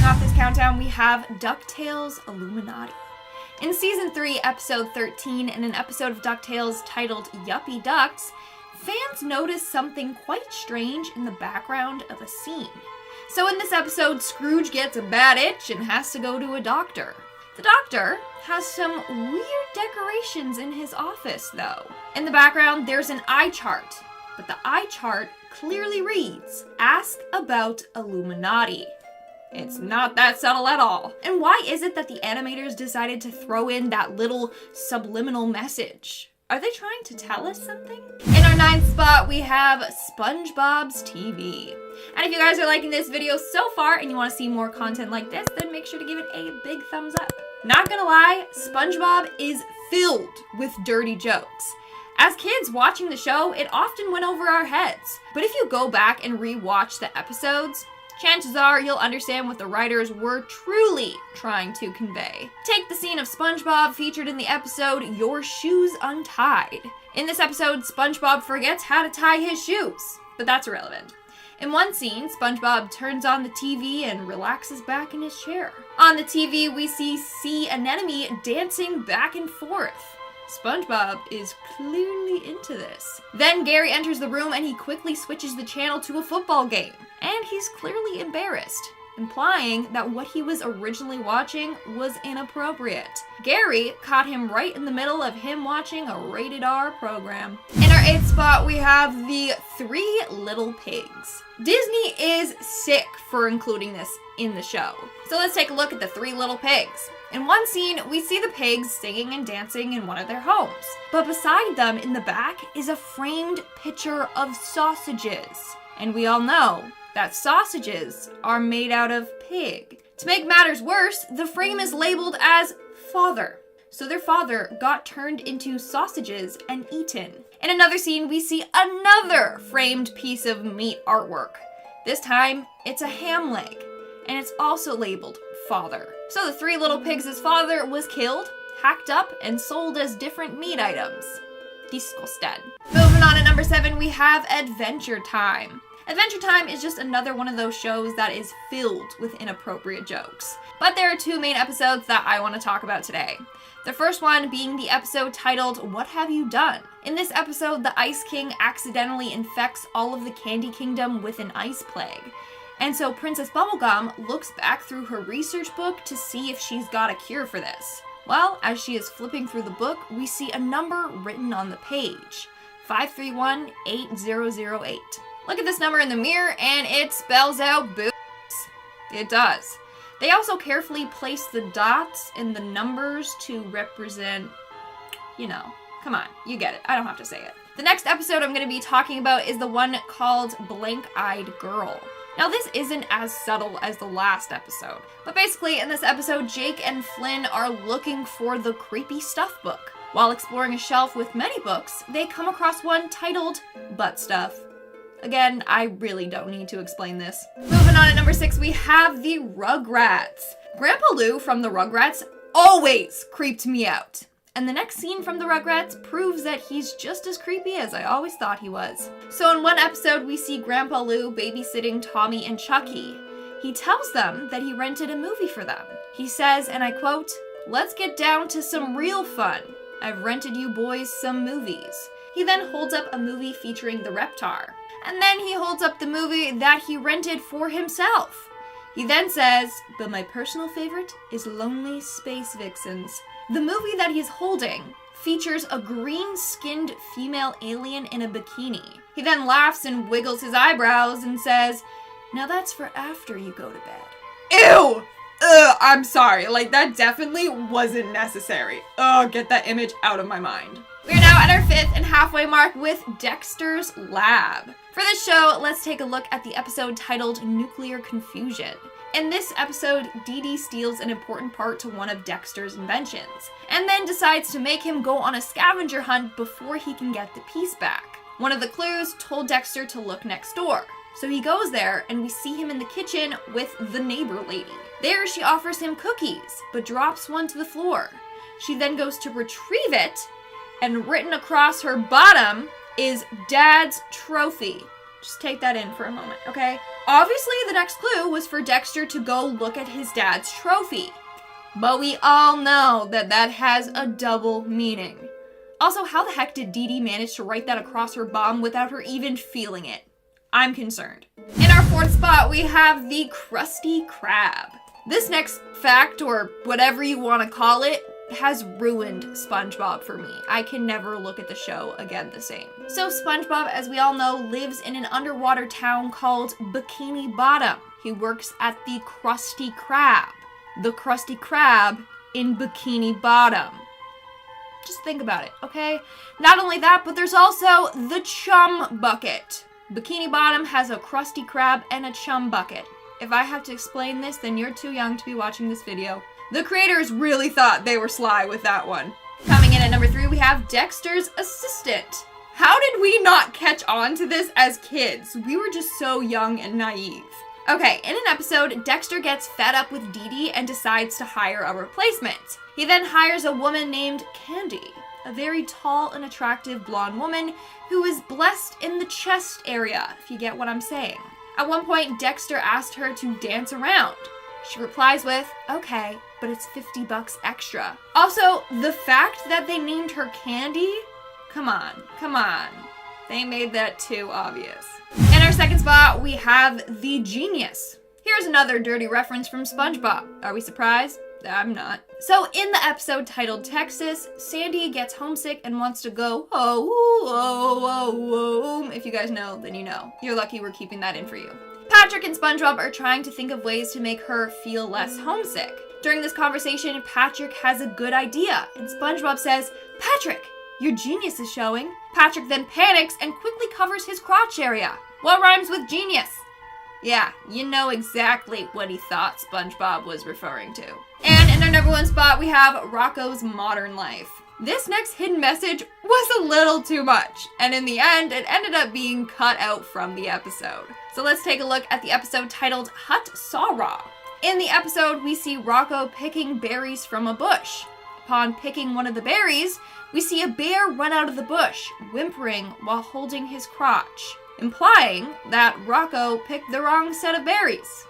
Starting off this countdown, we have DuckTales Illuminati. In Season 3, Episode 13, in an episode of DuckTales titled Yuppie Ducks, fans notice something quite strange in the background of a scene. So in this episode, Scrooge gets a bad itch and has to go to a doctor. The doctor has some weird decorations in his office, though. In the background, there's an eye chart, but the eye chart clearly reads, "Ask about Illuminati." It's not that subtle at all. And why is it that the animators decided to throw in that little subliminal message? Are they trying to tell us something? In our 9th spot, we have SpongeBob's TV. And if you guys are liking this video so far and you want to see more content like this, then make sure to give it a big thumbs up. Not gonna lie, SpongeBob is filled with dirty jokes. As kids watching the show, it often went over our heads. But if you go back and re-watch the episodes, chances are you'll understand what the writers were truly trying to convey. Take the scene of SpongeBob featured in the episode, Your Shoes Untied. In this episode, SpongeBob forgets how to tie his shoes, but that's irrelevant. In one scene, SpongeBob turns on the TV and relaxes back in his chair. On the TV, we see Sea Anemone dancing back and forth. SpongeBob is clearly into this. Then Gary enters the room and he quickly switches the channel to a football game. And he's clearly embarrassed, implying that what he was originally watching was inappropriate. Gary caught him right in the middle of him watching a rated R program. In our 8th spot, we have the Three Little Pigs. Disney is sick for including this in the show. So let's take a look at the Three Little Pigs. In one scene, we see the pigs singing and dancing in one of their homes. But beside them in the back is a framed picture of sausages. And we all know that sausages are made out of pig. To make matters worse, the frame is labeled as father. So their father got turned into sausages and eaten. In another scene, we see another framed piece of meat artwork. This time, it's a ham leg, and it's also labeled father. So the Three Little Pigs' father was killed, hacked up, and sold as different meat items. Disgusting. Moving on to number 7, we have Adventure Time. Adventure Time is just another one of those shows that is filled with inappropriate jokes. But there are 2 main episodes that I want to talk about today. The first one being the episode titled, What Have You Done? In this episode, the Ice King accidentally infects all of the Candy Kingdom with an ice plague. And so Princess Bubblegum looks back through her research book to see if she's got a cure for this. Well, as she is flipping through the book, we see a number written on the page, 531-8008. Look at this number in the mirror and it spells out boobs. It does. They also carefully place the dots in the numbers to represent, you know, come on, you get it. I don't have to say it. The next episode I'm going to be talking about is the one called Blank-Eyed Girl. Now this isn't as subtle as the last episode, but basically in this episode, Jake and Flynn are looking for the creepy stuff book. While exploring a shelf with many books, they come across one titled Butt Stuff. Again, I really don't need to explain this. Moving on to number 6, we have the Rugrats. Grandpa Lou from the Rugrats always creeped me out. And the next scene from the Rugrats proves that he's just as creepy as I always thought he was. So in one episode, we see Grandpa Lou babysitting Tommy and Chucky. He tells them that he rented a movie for them. He says, and I quote, "Let's get down to some real fun. I've rented you boys some movies." He then holds up a movie featuring the Reptar. And then he holds up the movie that he rented for himself. He then says, but my personal favorite is Lonely Space Vixens. The movie that he's holding features a green-skinned female alien in a bikini. He then laughs and wiggles his eyebrows and says, now that's for after you go to bed. Ew! Ugh, I'm sorry, like that definitely wasn't necessary. Ugh, get that image out of my mind. We are now at our 5th and halfway mark with Dexter's Lab. For this show, let's take a look at the episode titled Nuclear Confusion. In this episode, Dee Dee steals an important part to one of Dexter's inventions, and then decides to make him go on a scavenger hunt before he can get the piece back. One of the clues told Dexter to look next door. So he goes there, and we see him in the kitchen with the neighbor lady. There, she offers him cookies, but drops one to the floor. She then goes to retrieve it, and written across her bottom is Dad's trophy. Just take that in for a moment, okay? Obviously, the next clue was for Dexter to go look at his dad's trophy. But we all know that that has a double meaning. Also, how the heck did Dee Dee manage to write that across her bum without her even feeling it? I'm concerned. In our fourth spot, we have the Krusty Krab. This next fact, or whatever you want to call it, has ruined SpongeBob for me. I can never look at the show again the same. So SpongeBob, as we all know, lives in an underwater town called Bikini Bottom. He works at the Krusty Krab. The Krusty Krab in Bikini Bottom. Just think about it, okay? Not only that, but there's also the Chum Bucket. Bikini Bottom has a Krusty Krab and a Chum Bucket. If I have to explain this, then you're too young to be watching this video. The creators really thought they were sly with that one. Coming in at number 3, we have Dexter's assistant. How did we not catch on to this as kids? We were just so young and naive. Okay, in an episode, Dexter gets fed up with Dee Dee and decides to hire a replacement. He then hires a woman named Candy, a very tall and attractive blonde woman who is blessed in the chest area, if you get what I'm saying. At one point, Dexter asked her to dance around. She replies with, okay, but it's $50 extra. Also, the fact that they named her Candy? Come on. They made that too obvious. In our second spot, we have the Genius. Here's another dirty reference from SpongeBob. Are we surprised? I'm not. So in the episode titled Texas, Sandy gets homesick and wants to go home. If you guys know, then you know. You're lucky we're keeping that in for you. Patrick and SpongeBob are trying to think of ways to make her feel less homesick. During this conversation, Patrick has a good idea, and SpongeBob says, Patrick, your genius is showing. Patrick then panics and quickly covers his crotch area. What rhymes with genius? Yeah, you know exactly what he thought SpongeBob was referring to. And in our number 1 spot, we have Rocco's Modern Life. This next hidden message was a little too much, and in the end, it ended up being cut out from the episode. So let's take a look at the episode titled Hut Saw-Raw. In the episode, we see Rocco picking berries from a bush. Upon picking one of the berries, we see a bear run out of the bush, whimpering while holding his crotch, implying that Rocco picked the wrong set of berries,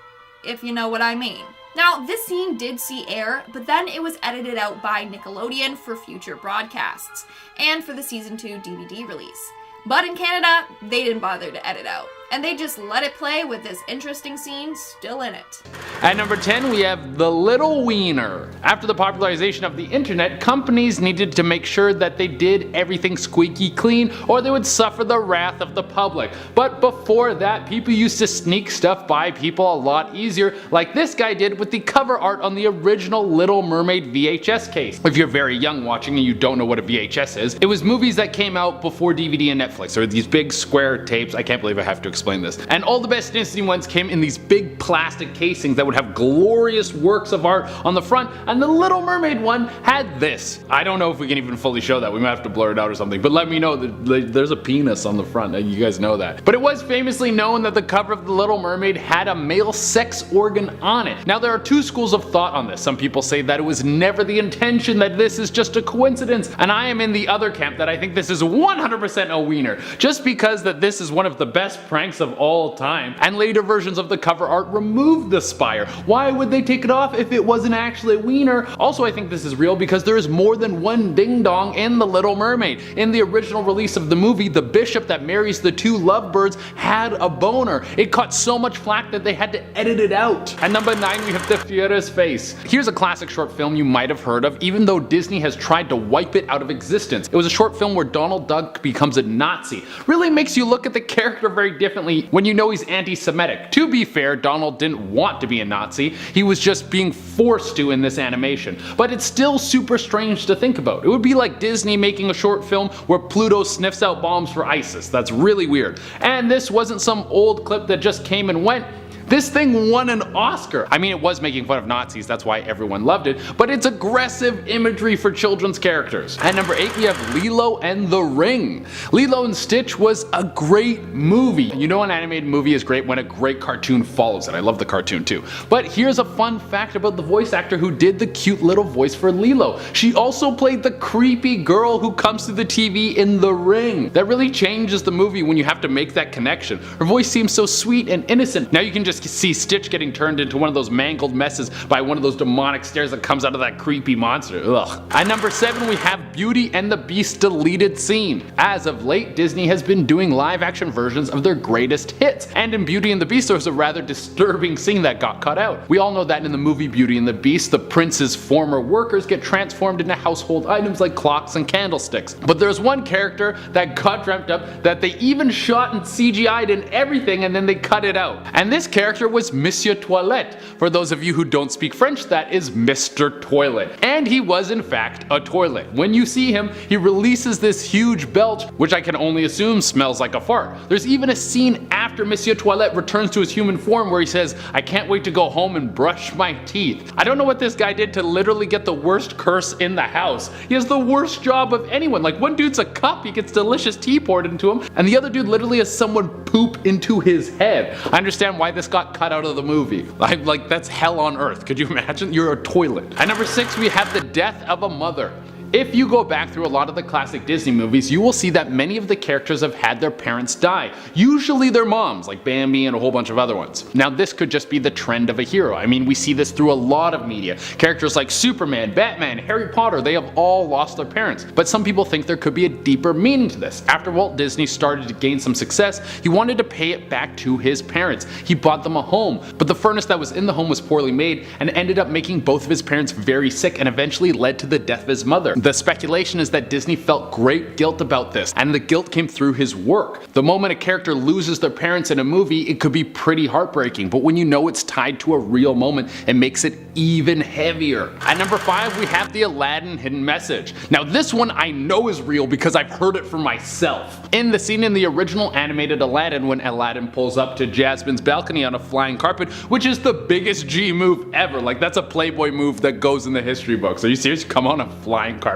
if you know what I mean. Now, this scene did see air, but then it was edited out by Nickelodeon for future broadcasts, and for the Season 2 DVD release. But in Canada, they didn't bother to edit out, and they just let it play with this interesting scene still in it. At number 10, we have the Little Wiener. After the popularization of the internet, companies needed to make sure that they did everything squeaky clean or they would suffer the wrath of the public. But before that, people used to sneak stuff by people a lot easier, like this guy did with the cover art on the original Little Mermaid VHS case. If you're very young watching and you don't know what a VHS is, it was movies that came out before DVD and Netflix. There were these big square tapes. I can't believe I have to explain this. And all the best Disney ones came in these big plastic casings that would have glorious works of art on the front, and the Little Mermaid one had this. I don't know if we can even fully show that. We might have to blur it out or something, but let me know that there's a penis on the front. You guys know that. But it was famously known that the cover of the Little Mermaid had a male sex organ on it. Now there are two schools of thought on this. Some people say that it was never the intention, that this is just a coincidence, and I am in the other camp that I think this is 100% a wiener, just because that this is one of the best pranks of all time, and later versions of the cover art removed the spire. Why would they take it off if it wasn't actually a wiener? Also, I think this is real because there is more than one ding dong in the Little Mermaid. In the original release of the movie, the bishop that marries the two lovebirds had a boner. It caught so much flack that they had to edit it out. At number 9, we have the Furious Face. Here's a classic short film you might have heard of, even though Disney has tried to wipe it out of existence. It was a short film where Donald Duck becomes a Nazi. Really makes you look at the character very differently when you know he's anti-Semitic. To be fair, Donald didn't want to be a Nazi. He was just being forced to in this animation. But it's still super strange to think about. It would be like Disney making a short film where Pluto sniffs out bombs for ISIS. That's really weird. And this wasn't some old clip that just came and went. This thing won an Oscar. I mean, it was making fun of Nazis, that's why everyone loved it, but it's aggressive imagery for children's characters. At number 8 we have Lilo and the Ring. Lilo and Stitch was a great movie. You know an animated movie is great when a great cartoon follows it. I love the cartoon too. But here's a fun fact about the voice actor who did the cute little voice for Lilo. She also played the creepy girl who comes through the TV in The Ring. That really changes the movie when you have to make that connection. Her voice seems so sweet and innocent. Now you can just see Stitch getting turned into one of those mangled messes by one of those demonic stares that comes out of that creepy monster. Ugh. At number 7 we have Beauty and the Beast deleted scene. As of late, Disney has been doing live action versions of their greatest hits, and in Beauty and the Beast there was a rather disturbing scene that got cut out. We all know that in the movie Beauty and the Beast, the prince's former workers get transformed into household items like clocks and candlesticks. But there's one character that got dreamt up that they even shot and CGI'd and everything, and then they cut it out. And this character was Monsieur Toilette. For those of you who don't speak French, that is Mr. Toilet. And he was in fact a toilet. When you see him, he releases this huge belch, which I can only assume smells like a fart. There's even a scene after Monsieur Toilette returns to his human form where he says, "I can't wait to go home and brush my teeth." I don't know what this guy did to literally get the worst curse in the house. He has the worst job of anyone. Like, one dude's a cup, he gets delicious tea poured into him, and the other dude literally has someone poop into his head. I understand why this got cut out of the movie. Like, that's hell on earth. Could you imagine? You're a toilet. At number 6 we have the death of a mother. If you go back through a lot of the classic Disney movies, you will see that many of the characters have had their parents die. Usually their moms, like Bambi and a whole bunch of other ones. Now this could just be the trend of a hero. I mean, we see this through a lot of media. Characters like Superman, Batman, Harry Potter, they have all lost their parents. But some people think there could be a deeper meaning to this. After Walt Disney started to gain some success, he wanted to pay it back to his parents. He bought them a home, but the furnace that was in the home was poorly made and ended up making both of his parents very sick and eventually led to the death of his mother. The speculation is that Disney felt great guilt about this, and the guilt came through his work. The moment a character loses their parents in a movie, it could be pretty heartbreaking, but when you know it's tied to a real moment, it makes it even heavier. At number 5 we have the Aladdin hidden message. Now this one I know is real because I've heard it for myself. In the scene in the original animated Aladdin when Aladdin pulls up to Jasmine's balcony on a flying carpet, which is the biggest G move ever. Like, that's a Playboy move that goes in the history books. Are you serious? Come on a flying carpet?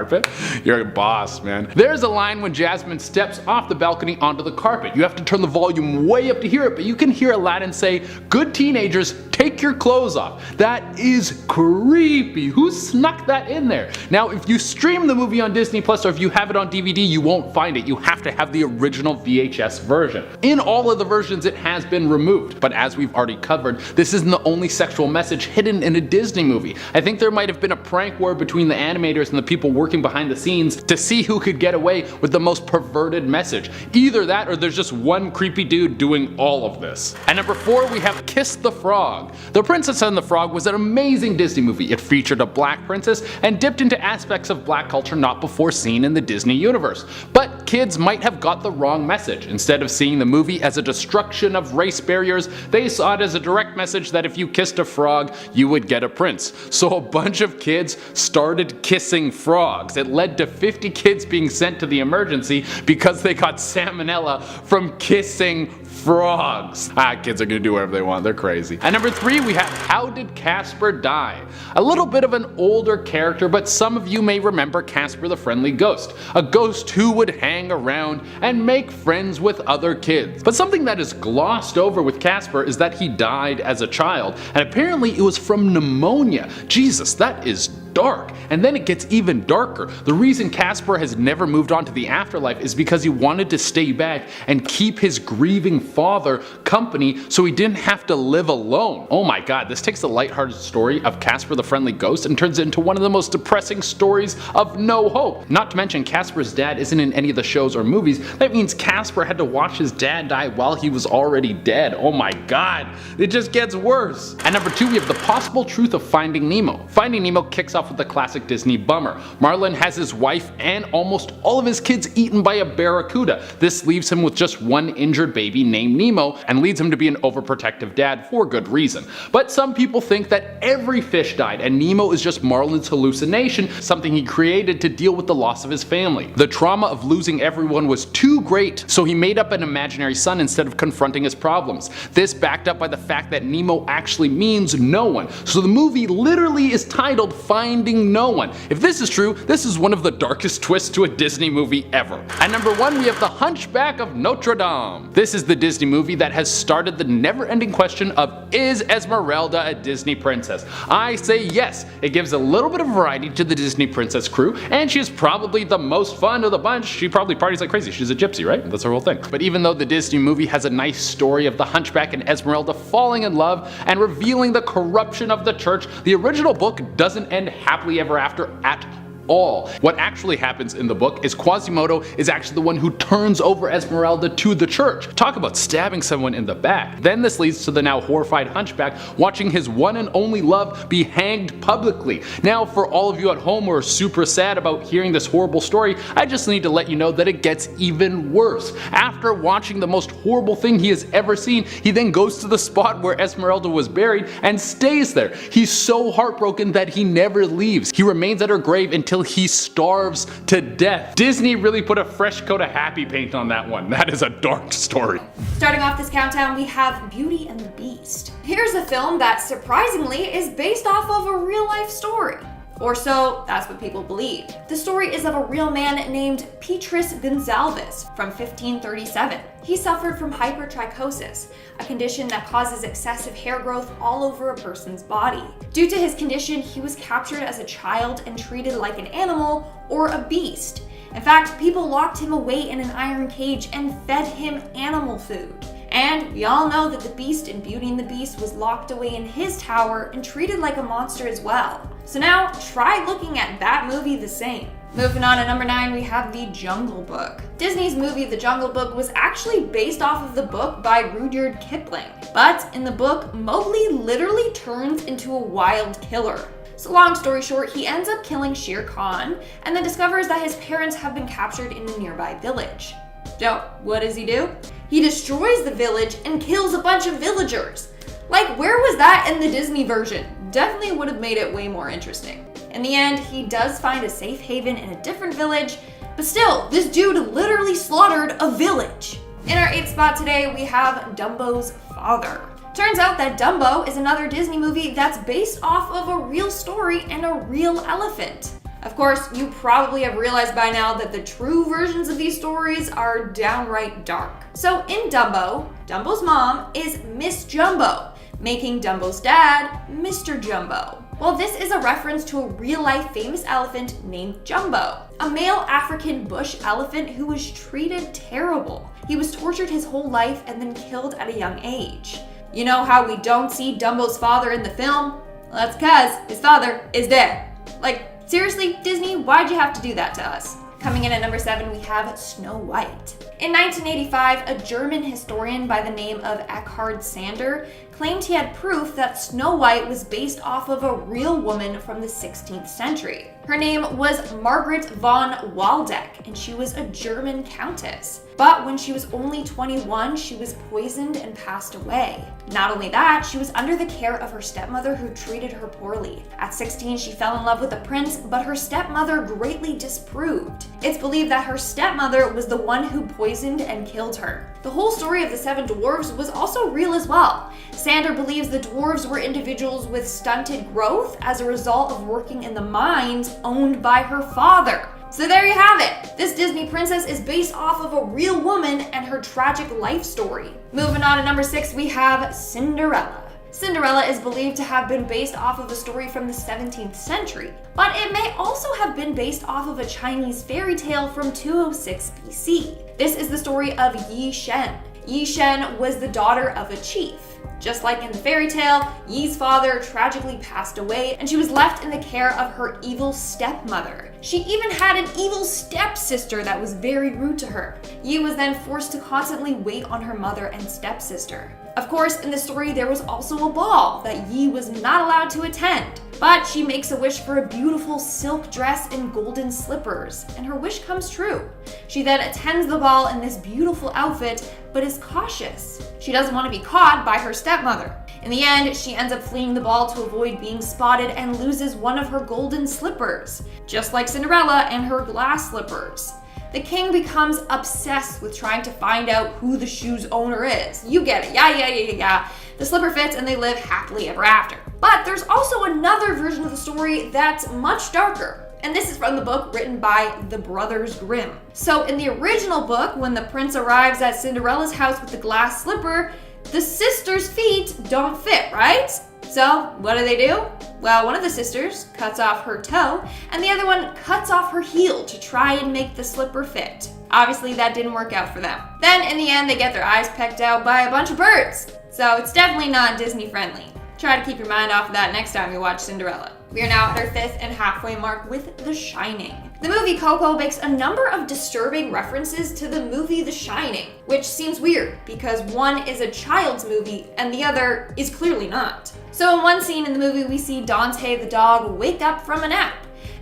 You're a boss, man. There's a line when Jasmine steps off the balcony onto the carpet. You have to turn the volume way up to hear it, but you can hear Aladdin say, "Good teenagers, take your clothes off." That is creepy. Who snuck that in there? Now, if you stream the movie on Disney Plus or if you have it on DVD, you won't find it. You have to have the original VHS version. In all of the versions, it has been removed, but as we've already covered, this isn't the only sexual message hidden in a Disney movie. I think there might have been a prank war between the animators and the people working behind the scenes to see who could get away with the most perverted message. Either that or there's just one creepy dude doing all of this. At number 4 we have Kiss the Frog. The Princess and the Frog was an amazing Disney movie. It featured a black princess and dipped into aspects of black culture not before seen in the Disney universe. But kids might have got the wrong message. Instead of seeing the movie as a destruction of race barriers, they saw it as a direct message that if you kissed a frog, you would get a prince. So a bunch of kids started kissing frogs. It led to 50 kids being sent to the emergency because they got salmonella from kissing frogs. Kids are gonna do whatever they want, they're crazy. At number 3 we have How Did Casper Die? A little bit of an older character, but some of you may remember Casper the Friendly Ghost. A ghost who would hang around and make friends with other kids. But something that is glossed over with Casper is that he died as a child, and apparently it was from pneumonia. Jesus, that is dark. And then it gets even darker. The reason Casper has never moved on to the afterlife is because he wanted to stay back and keep his grieving father company so he didn't have to live alone. Oh my god, this takes the lighthearted story of Casper the Friendly Ghost and turns it into one of the most depressing stories of no hope. Not to mention Casper's dad isn't in any of the shows or movies. That means Casper had to watch his dad die while he was already dead. Oh my god, it just gets worse. At number 2 we have The Possible Truth of Finding Nemo. Finding Nemo kicks off off with the classic Disney bummer. Marlin has his wife and almost all of his kids eaten by a barracuda. This leaves him with just one injured baby named Nemo and leads him to be an overprotective dad for good reason. But some people think that every fish died and Nemo is just Marlin's hallucination, something he created to deal with the loss of his family. The trauma of losing everyone was too great, so he made up an imaginary son instead of confronting his problems. This backed up by the fact that Nemo actually means no one, so the movie literally is titled Finding No One. If this is true, this is one of the darkest twists to a Disney movie ever. At number 1 we have The Hunchback of Notre Dame. This is the Disney movie that has started the never-ending question of, is Esmeralda a Disney princess? I say yes. It gives a little bit of variety to the Disney princess crew, and she is probably the most fun of the bunch. She probably parties like crazy. She's a gypsy, right? That's her whole thing. But even though the Disney movie has a nice story of the Hunchback and Esmeralda falling in love and revealing the corruption of the church, the original book doesn't end happily ever after at all. What actually happens in the book is Quasimodo is actually the one who turns over Esmeralda to the church. Talk about stabbing someone in the back. Then this leads to the now horrified Hunchback watching his one and only love be hanged publicly. Now for all of you at home who are super sad about hearing this horrible story, I just need to let you know that it gets even worse. After watching the most horrible thing he has ever seen, he then goes to the spot where Esmeralda was buried and stays there. He's so heartbroken that he never leaves. He remains at her grave until he starves to death. Disney really put a fresh coat of happy paint on that one. That is a dark story. Starting off this countdown, we have Beauty and the Beast. Here's a film that surprisingly is based off of a real life story. Or so, that's what people believe. The story is of a real man named Petrus Gonzalez from 1537. He suffered from hypertrichosis, a condition that causes excessive hair growth all over a person's body. Due to his condition, he was captured as a child and treated like an animal or a beast. In fact, people locked him away in an iron cage and fed him animal food. And we all know that the Beast in Beauty and the Beast was locked away in his tower and treated like a monster as well. So now, try looking at that movie the same. Moving on to number 9, we have The Jungle Book. Disney's movie The Jungle Book was actually based off of the book by Rudyard Kipling. But in the book, Mowgli literally turns into a wild killer. So long story short, he ends up killing Shere Khan and then discovers that his parents have been captured in a nearby village. So what does he do? He destroys the village and kills a bunch of villagers. Like, where was that in the Disney version? Definitely would have made it way more interesting. In the end, he does find a safe haven in a different village, but still, this dude literally slaughtered a village. In our 8th spot today, we have Dumbo's father. Turns out that Dumbo is another Disney movie that's based off of a real story and a real elephant. Of course, you probably have realized by now that the true versions of these stories are downright dark. So in Dumbo, Dumbo's mom is Miss Jumbo, making Dumbo's dad Mr. Jumbo. Well, this is a reference to a real-life famous elephant named Jumbo, a male African bush elephant who was treated terrible. He was tortured his whole life and then killed at a young age. You know how we don't see Dumbo's father in the film? Well, that's because his father is dead. Like, seriously, Disney, why'd you have to do that to us? Coming in at number 7, we have Snow White. In 1985, a German historian by the name of Eckhard Sander claimed he had proof that Snow White was based off of a real woman from the 16th century. Her name was Margaret von Waldeck, and she was a German countess. But when she was only 21, she was poisoned and passed away. Not only that, she was under the care of her stepmother who treated her poorly. At 16, she fell in love with the prince, but her stepmother greatly disapproved. It's believed that her stepmother was the one who poisoned and killed her. The whole story of the 7 dwarves was also real as well. Sander believes the dwarves were individuals with stunted growth as a result of working in the mines owned by her father. So there you have it. This Disney princess is based off of a real woman and her tragic life story. Moving on to number 6, we have Cinderella. Cinderella is believed to have been based off of a story from the 17th century, but it may also have been based off of a Chinese fairy tale from 206 BC. This is the story of Yi Shen. Yi Shen was the daughter of a chief. Just like in the fairy tale, Yi's father tragically passed away and she was left in the care of her evil stepmother. She even had an evil stepsister that was very rude to her. Yi was then forced to constantly wait on her mother and stepsister. Of course, in the story there was also a ball that Yi was not allowed to attend. But she makes a wish for a beautiful silk dress and golden slippers, and her wish comes true. She then attends the ball in this beautiful outfit, but is cautious. She doesn't want to be caught by her stepmother. In the end, she ends up fleeing the ball to avoid being spotted and loses one of her golden slippers, just like Cinderella and her glass slippers. The king becomes obsessed with trying to find out who the shoe's owner is. You get it, yeah. The slipper fits and they live happily ever after. But there's also another version of the story that's much darker. And this is from the book written by the Brothers Grimm. So in the original book, when the prince arrives at Cinderella's house with the glass slipper, the sisters' feet don't fit, right? So what do? Well, one of the sisters cuts off her toe, and the other one cuts off her heel to try and make the slipper fit. Obviously, that didn't work out for them. Then, in the end, they get their eyes pecked out by a bunch of birds. So it's definitely not Disney friendly. Try to keep your mind off of that next time you watch Cinderella. We are now at our 5th and halfway mark with The Shining. The movie Coco makes a number of disturbing references to the movie The Shining, which seems weird because one is a child's movie and the other is clearly not. So in one scene in the movie, we see Dante the dog wake up from a nap.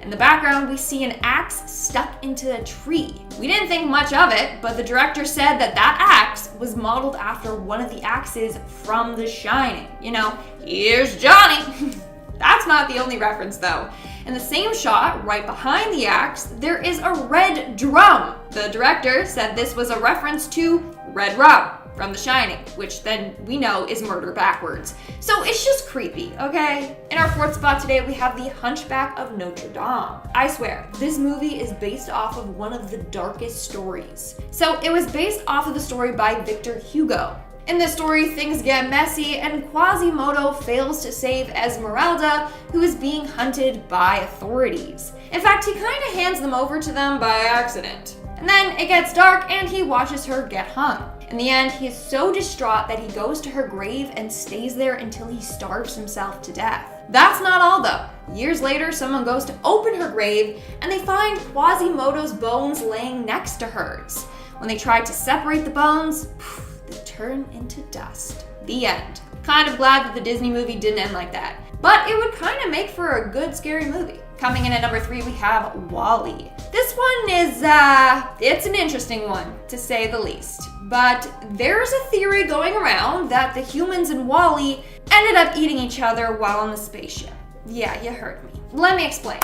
In the background, we see an axe stuck into a tree. We didn't think much of it, but the director said that axe was modeled after one of the axes from The Shining. You know, here's Johnny. That's not the only reference though. In the same shot, right behind the axe, there is a red drum. The director said this was a reference to Red Rum from The Shining, which then we know is murder backwards. So it's just creepy, okay? In our 4th spot today, we have The Hunchback of Notre Dame. I swear, this movie is based off of one of the darkest stories. So it was based off of the story by Victor Hugo. In this story, things get messy and Quasimodo fails to save Esmeralda, who is being hunted by authorities. In fact, he kind of hands them over to them by accident. And then it gets dark and he watches her get hung. In the end, he is so distraught that he goes to her grave and stays there until he starves himself to death. That's not all though. Years later, someone goes to open her grave and they find Quasimodo's bones laying next to hers. When they try to separate the bones, they turn into dust. The end. Kind of glad that the Disney movie didn't end like that. But it would kind of make for a good scary movie. Coming in at number 3, we have WALL-E. This one is, it's an interesting one, to say the least. But there's a theory going around that the humans in WALL-E ended up eating each other while on the spaceship. Yeah, you heard me. Let me explain.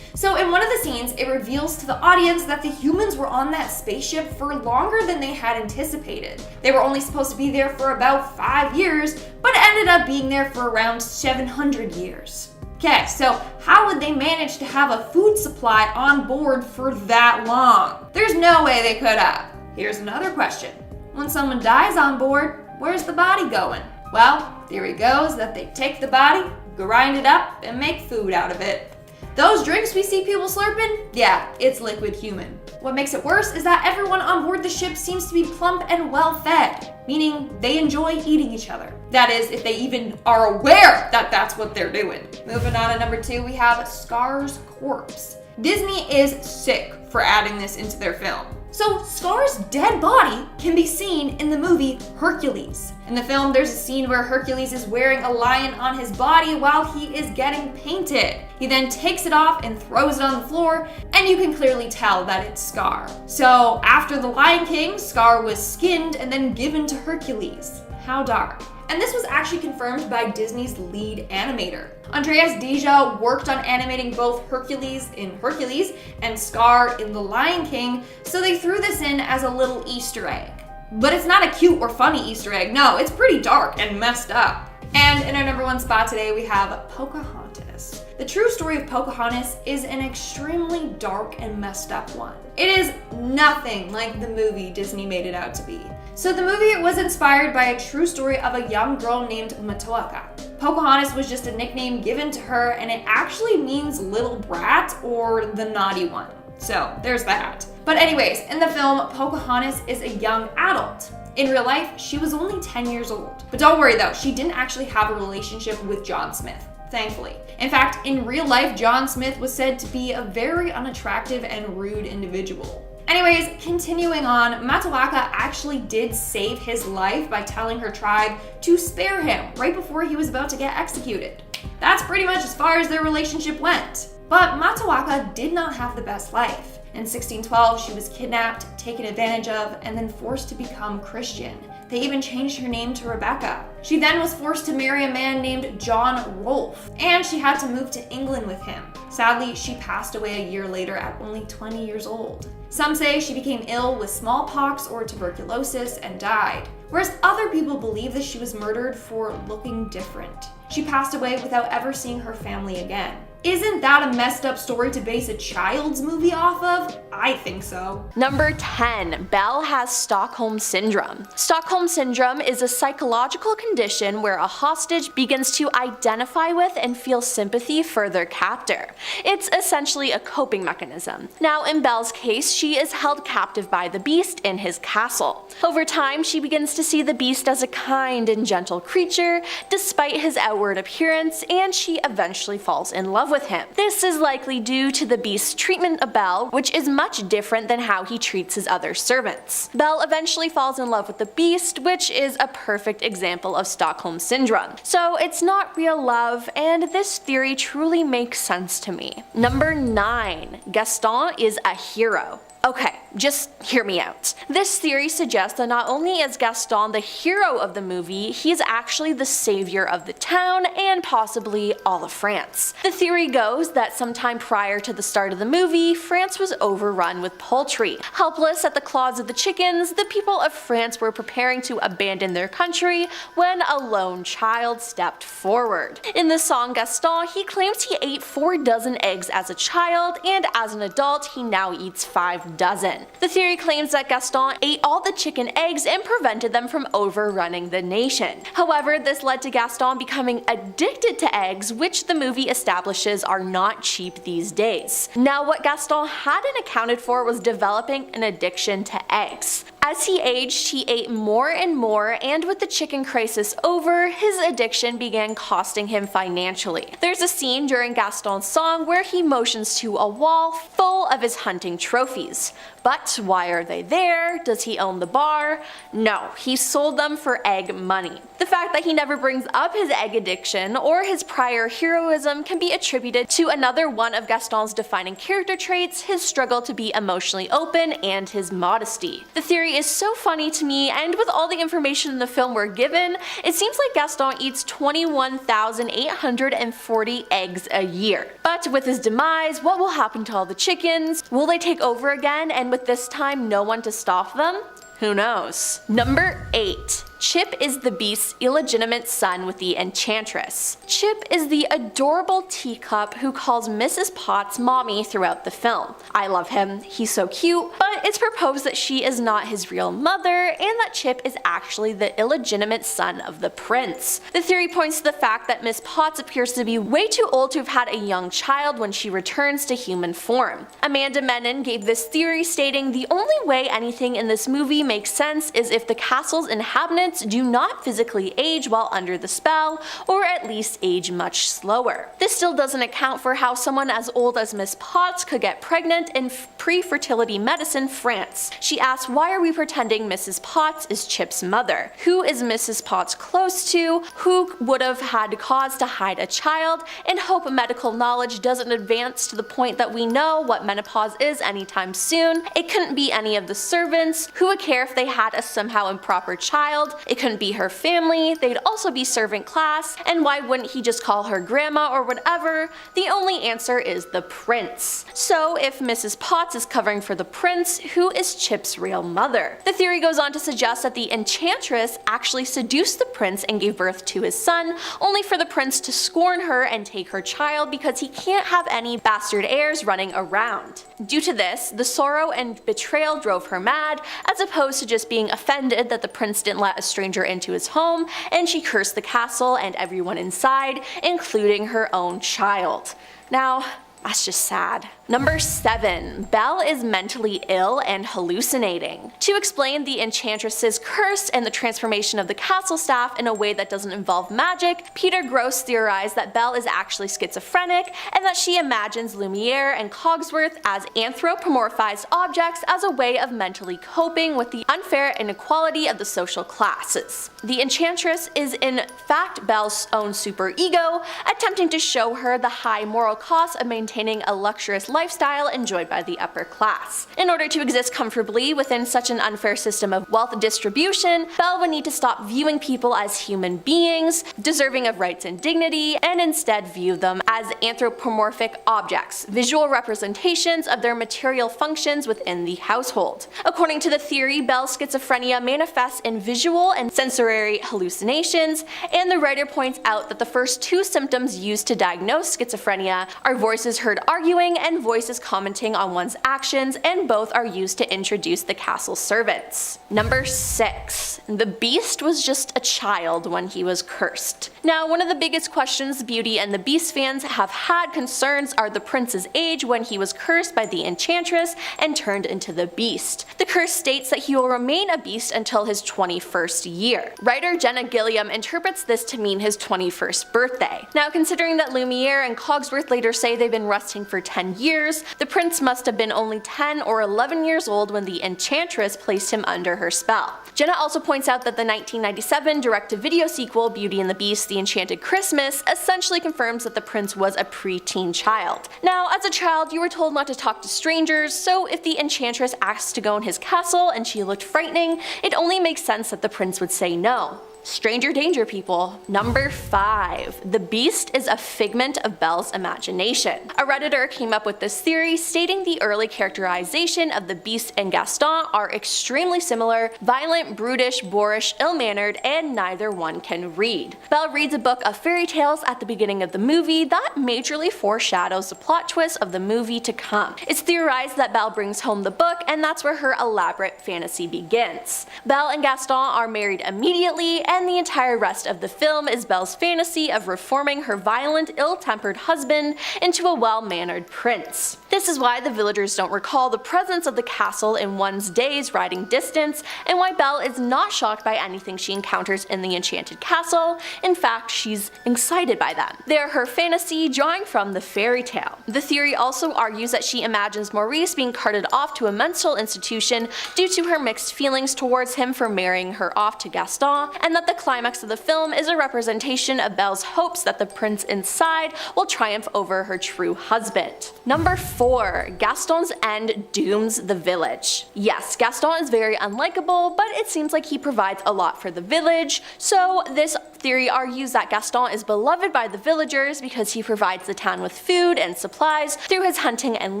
So in one of the scenes, it reveals to the audience that the humans were on that spaceship for longer than they had anticipated. They were only supposed to be there for about 5 years, but ended up being there for around 700 years. Okay, so how would they manage to have a food supply on board for that long? There's no way they could have. Here's another question. When someone dies on board, where's the body going? Well, theory goes that they take the body, grind it up, and make food out of it. Those drinks we see people slurping, yeah, it's liquid human. What makes it worse is that everyone on board the ship seems to be plump and well-fed, meaning they enjoy eating each other. That is, if they even are aware that that's what they're doing. Moving on to number 2, we have Scar's corpse. Disney is sick for adding this into their film. So Scar's dead body can be seen in the movie Hercules. In the film, there's a scene where Hercules is wearing a lion on his body while he is getting painted. He then takes it off and throws it on the floor, and you can clearly tell that it's Scar. So after The Lion King, Scar was skinned and then given to Hercules. How dark. And this was actually confirmed by Disney's lead animator. Andreas Deja worked on animating both Hercules in Hercules and Scar in The Lion King, so they threw this in as a little Easter egg. But it's not a cute or funny Easter egg, no, it's pretty dark and messed up. And in our number 1 spot today, we have Pocahontas. The true story of Pocahontas is an extremely dark and messed up one. It is nothing like the movie Disney made it out to be. So the movie was inspired by a true story of a young girl named Matoaka. Pocahontas was just a nickname given to her, and it actually means little brat or the naughty one. So there's that. But anyways, in the film, Pocahontas is a young adult. In real life, she was only 10 years old. But don't worry though, she didn't actually have a relationship with John Smith, thankfully. In fact, in real life, John Smith was said to be a very unattractive and rude individual. Anyways, continuing on, Matoaka actually did save his life by telling her tribe to spare him right before he was about to get executed. That's pretty much as far as their relationship went. But Mataoka did not have the best life. In 1612, she was kidnapped, taken advantage of, and then forced to become Christian. They even changed her name to Rebecca. She then was forced to marry a man named John Rolfe, and she had to move to England with him. Sadly, she passed away a year later at only 20 years old. Some say she became ill with smallpox or tuberculosis and died, whereas other people believe that she was murdered for looking different. She passed away without ever seeing her family again. Isn't that a messed up story to base a child's movie off of? I think so. Number 10. Belle has Stockholm Syndrome. Stockholm Syndrome is a psychological condition where a hostage begins to identify with and feel sympathy for their captor. It's essentially a coping mechanism. Now, in Belle's case, she is held captive by the Beast in his castle. Over time, she begins to see the Beast as a kind and gentle creature, despite his outward appearance, and she eventually falls in love with him. This is likely due to the Beast's treatment of Belle, which is much different than how he treats his other servants. Belle eventually falls in love with the Beast, which is a perfect example of Stockholm Syndrome. So it's not real love, and this theory truly makes sense to me. Number 9. Gaston is a hero. Okay, just hear me out. This theory suggests that not only is Gaston the hero of the movie, he's actually the savior of the town and possibly all of France. The theory goes that sometime prior to the start of the movie, France was overrun with poultry. Helpless at the claws of the chickens, the people of France were preparing to abandon their country when a lone child stepped forward. In the song Gaston, he claims he ate 4 dozen eggs as a child, and as an adult, he now eats 5 dozen. The theory claims that Gaston ate all the chicken eggs and prevented them from overrunning the nation. However, this led to Gaston becoming addicted to eggs, which the movie establishes are not cheap these days. Now, what Gaston hadn't accounted for was developing an addiction to eggs. As he aged, he ate more and more, and with the chicken crisis over, his addiction began costing him financially. There's a scene during Gaston's song where he motions to a wall full of his hunting trophies. But why are they there? Does he own the bar? No, he sold them for egg money. The fact that he never brings up his egg addiction or his prior heroism can be attributed to another one of Gaston's defining character traits, his struggle to be emotionally open and his modesty. The theory is so funny to me, and with all the information in the film we're given, it seems like Gaston eats 21,840 eggs a year. But with his demise, what will happen to all the chickens? Will they take over again, and with this time no one to stop them? Who knows? Number 8. Chip is the Beast's illegitimate son with the Enchantress. Chip is the adorable teacup who calls Mrs. Potts mommy throughout the film. I love him, he's so cute, but it's proposed that she is not his real mother and that Chip is actually the illegitimate son of the prince. The theory points to the fact that Miss Potts appears to be way too old to have had a young child when she returns to human form. Amanda Menon gave this theory, stating the only way anything in this movie makes sense is if the castle's inhabitants do not physically age while under the spell, or at least age much slower. This still doesn't account for how someone as old as Miss Potts could get pregnant in pre-fertility medicine France. She asks, why are we pretending Mrs. Potts is Chip's mother? Who is Mrs. Potts close to? Who would have had cause to hide a child? And hope medical knowledge doesn't advance to the point that we know what menopause is anytime soon. It couldn't be any of the servants. Who would care if they had a somehow improper child? It couldn't be her family, they'd also be servant class, and why wouldn't he just call her grandma or whatever? The only answer is the prince. So if Mrs. Potts is covering for the prince, who is Chip's real mother? The theory goes on to suggest that the Enchantress actually seduced the prince and gave birth to his son, only for the prince to scorn her and take her child because he can't have any bastard heirs running around. Due to this, the sorrow and betrayal drove her mad, as opposed to just being offended that the prince didn't let a stranger into his home, and she cursed the castle and everyone inside, including her own child. Now, That's just sad. Number 7. Belle is mentally ill and hallucinating. To explain the Enchantress's curse and the transformation of the castle staff in a way that doesn't involve magic, Peter Gross theorized that Belle is actually schizophrenic and that she imagines Lumiere and Cogsworth as anthropomorphized objects as a way of mentally coping with the unfair inequality of the social classes. The Enchantress is in fact Belle's own superego, attempting to show her the high moral cost of maintaining a luxurious lifestyle enjoyed by the upper class. In order to exist comfortably within such an unfair system of wealth distribution, Belle would need to stop viewing people as human beings, deserving of rights and dignity, and instead view them as anthropomorphic objects, visual representations of their material functions within the household. According to the theory, Belle's schizophrenia manifests in visual and sensory hallucinations, and the writer points out that the first 2 symptoms used to diagnose schizophrenia are voices heard arguing and voices commenting on one's actions, and both are used to introduce the castle servants. Number 6. The Beast was just a child when he was cursed. Now, one of the biggest questions Beauty and the Beast fans have had concerns are the prince's age when he was cursed by the Enchantress and turned into the Beast. The curse states that he will remain a beast until his 21st year. Writer Jenna Gilliam interprets this to mean his 21st birthday. Now, considering that Lumiere and Cogsworth later say they've been resting for 10 years, the prince must have been only 10 or 11 years old when the Enchantress placed him under her spell. Jenna also points out that the 1997 direct-to-video sequel Beauty and the Beast: The Enchanted Christmas essentially confirms that the prince was a preteen child. Now, as a child, you were told not to talk to strangers, so if the Enchantress asked to go in his castle and she looked frightening, it only makes sense that the prince would say no. Stranger danger, people. Number 5. The Beast is a figment of Belle's imagination. A Redditor came up with this theory, stating the early characterization of the Beast and Gaston are extremely similar: violent, brutish, boorish, ill-mannered, and neither one can read. Belle reads a book of fairy tales at the beginning of the movie that majorly foreshadows the plot twist of the movie to come. It's theorized that Belle brings home the book, and that's where her elaborate fantasy begins. Belle and Gaston are married immediately, and the entire rest of the film is Belle's fantasy of reforming her violent, ill-tempered husband into a well-mannered prince. This is why the villagers don't recall the presence of the castle in one's day's riding distance, and why Belle is not shocked by anything she encounters in the enchanted castle. In fact, she's excited by them. They are her fantasy, drawing from the fairy tale. The theory also argues that she imagines Maurice being carted off to a mental institution due to her mixed feelings towards him for marrying her off to Gaston, and that the climax of the film is a representation of Belle's hopes that the prince inside will triumph over her true husband. Number 4. Gaston's end dooms the village. Yes, Gaston is very unlikable, but it seems like he provides a lot for the village, so this theory argues that Gaston is beloved by the villagers because he provides the town with food and supplies through his hunting and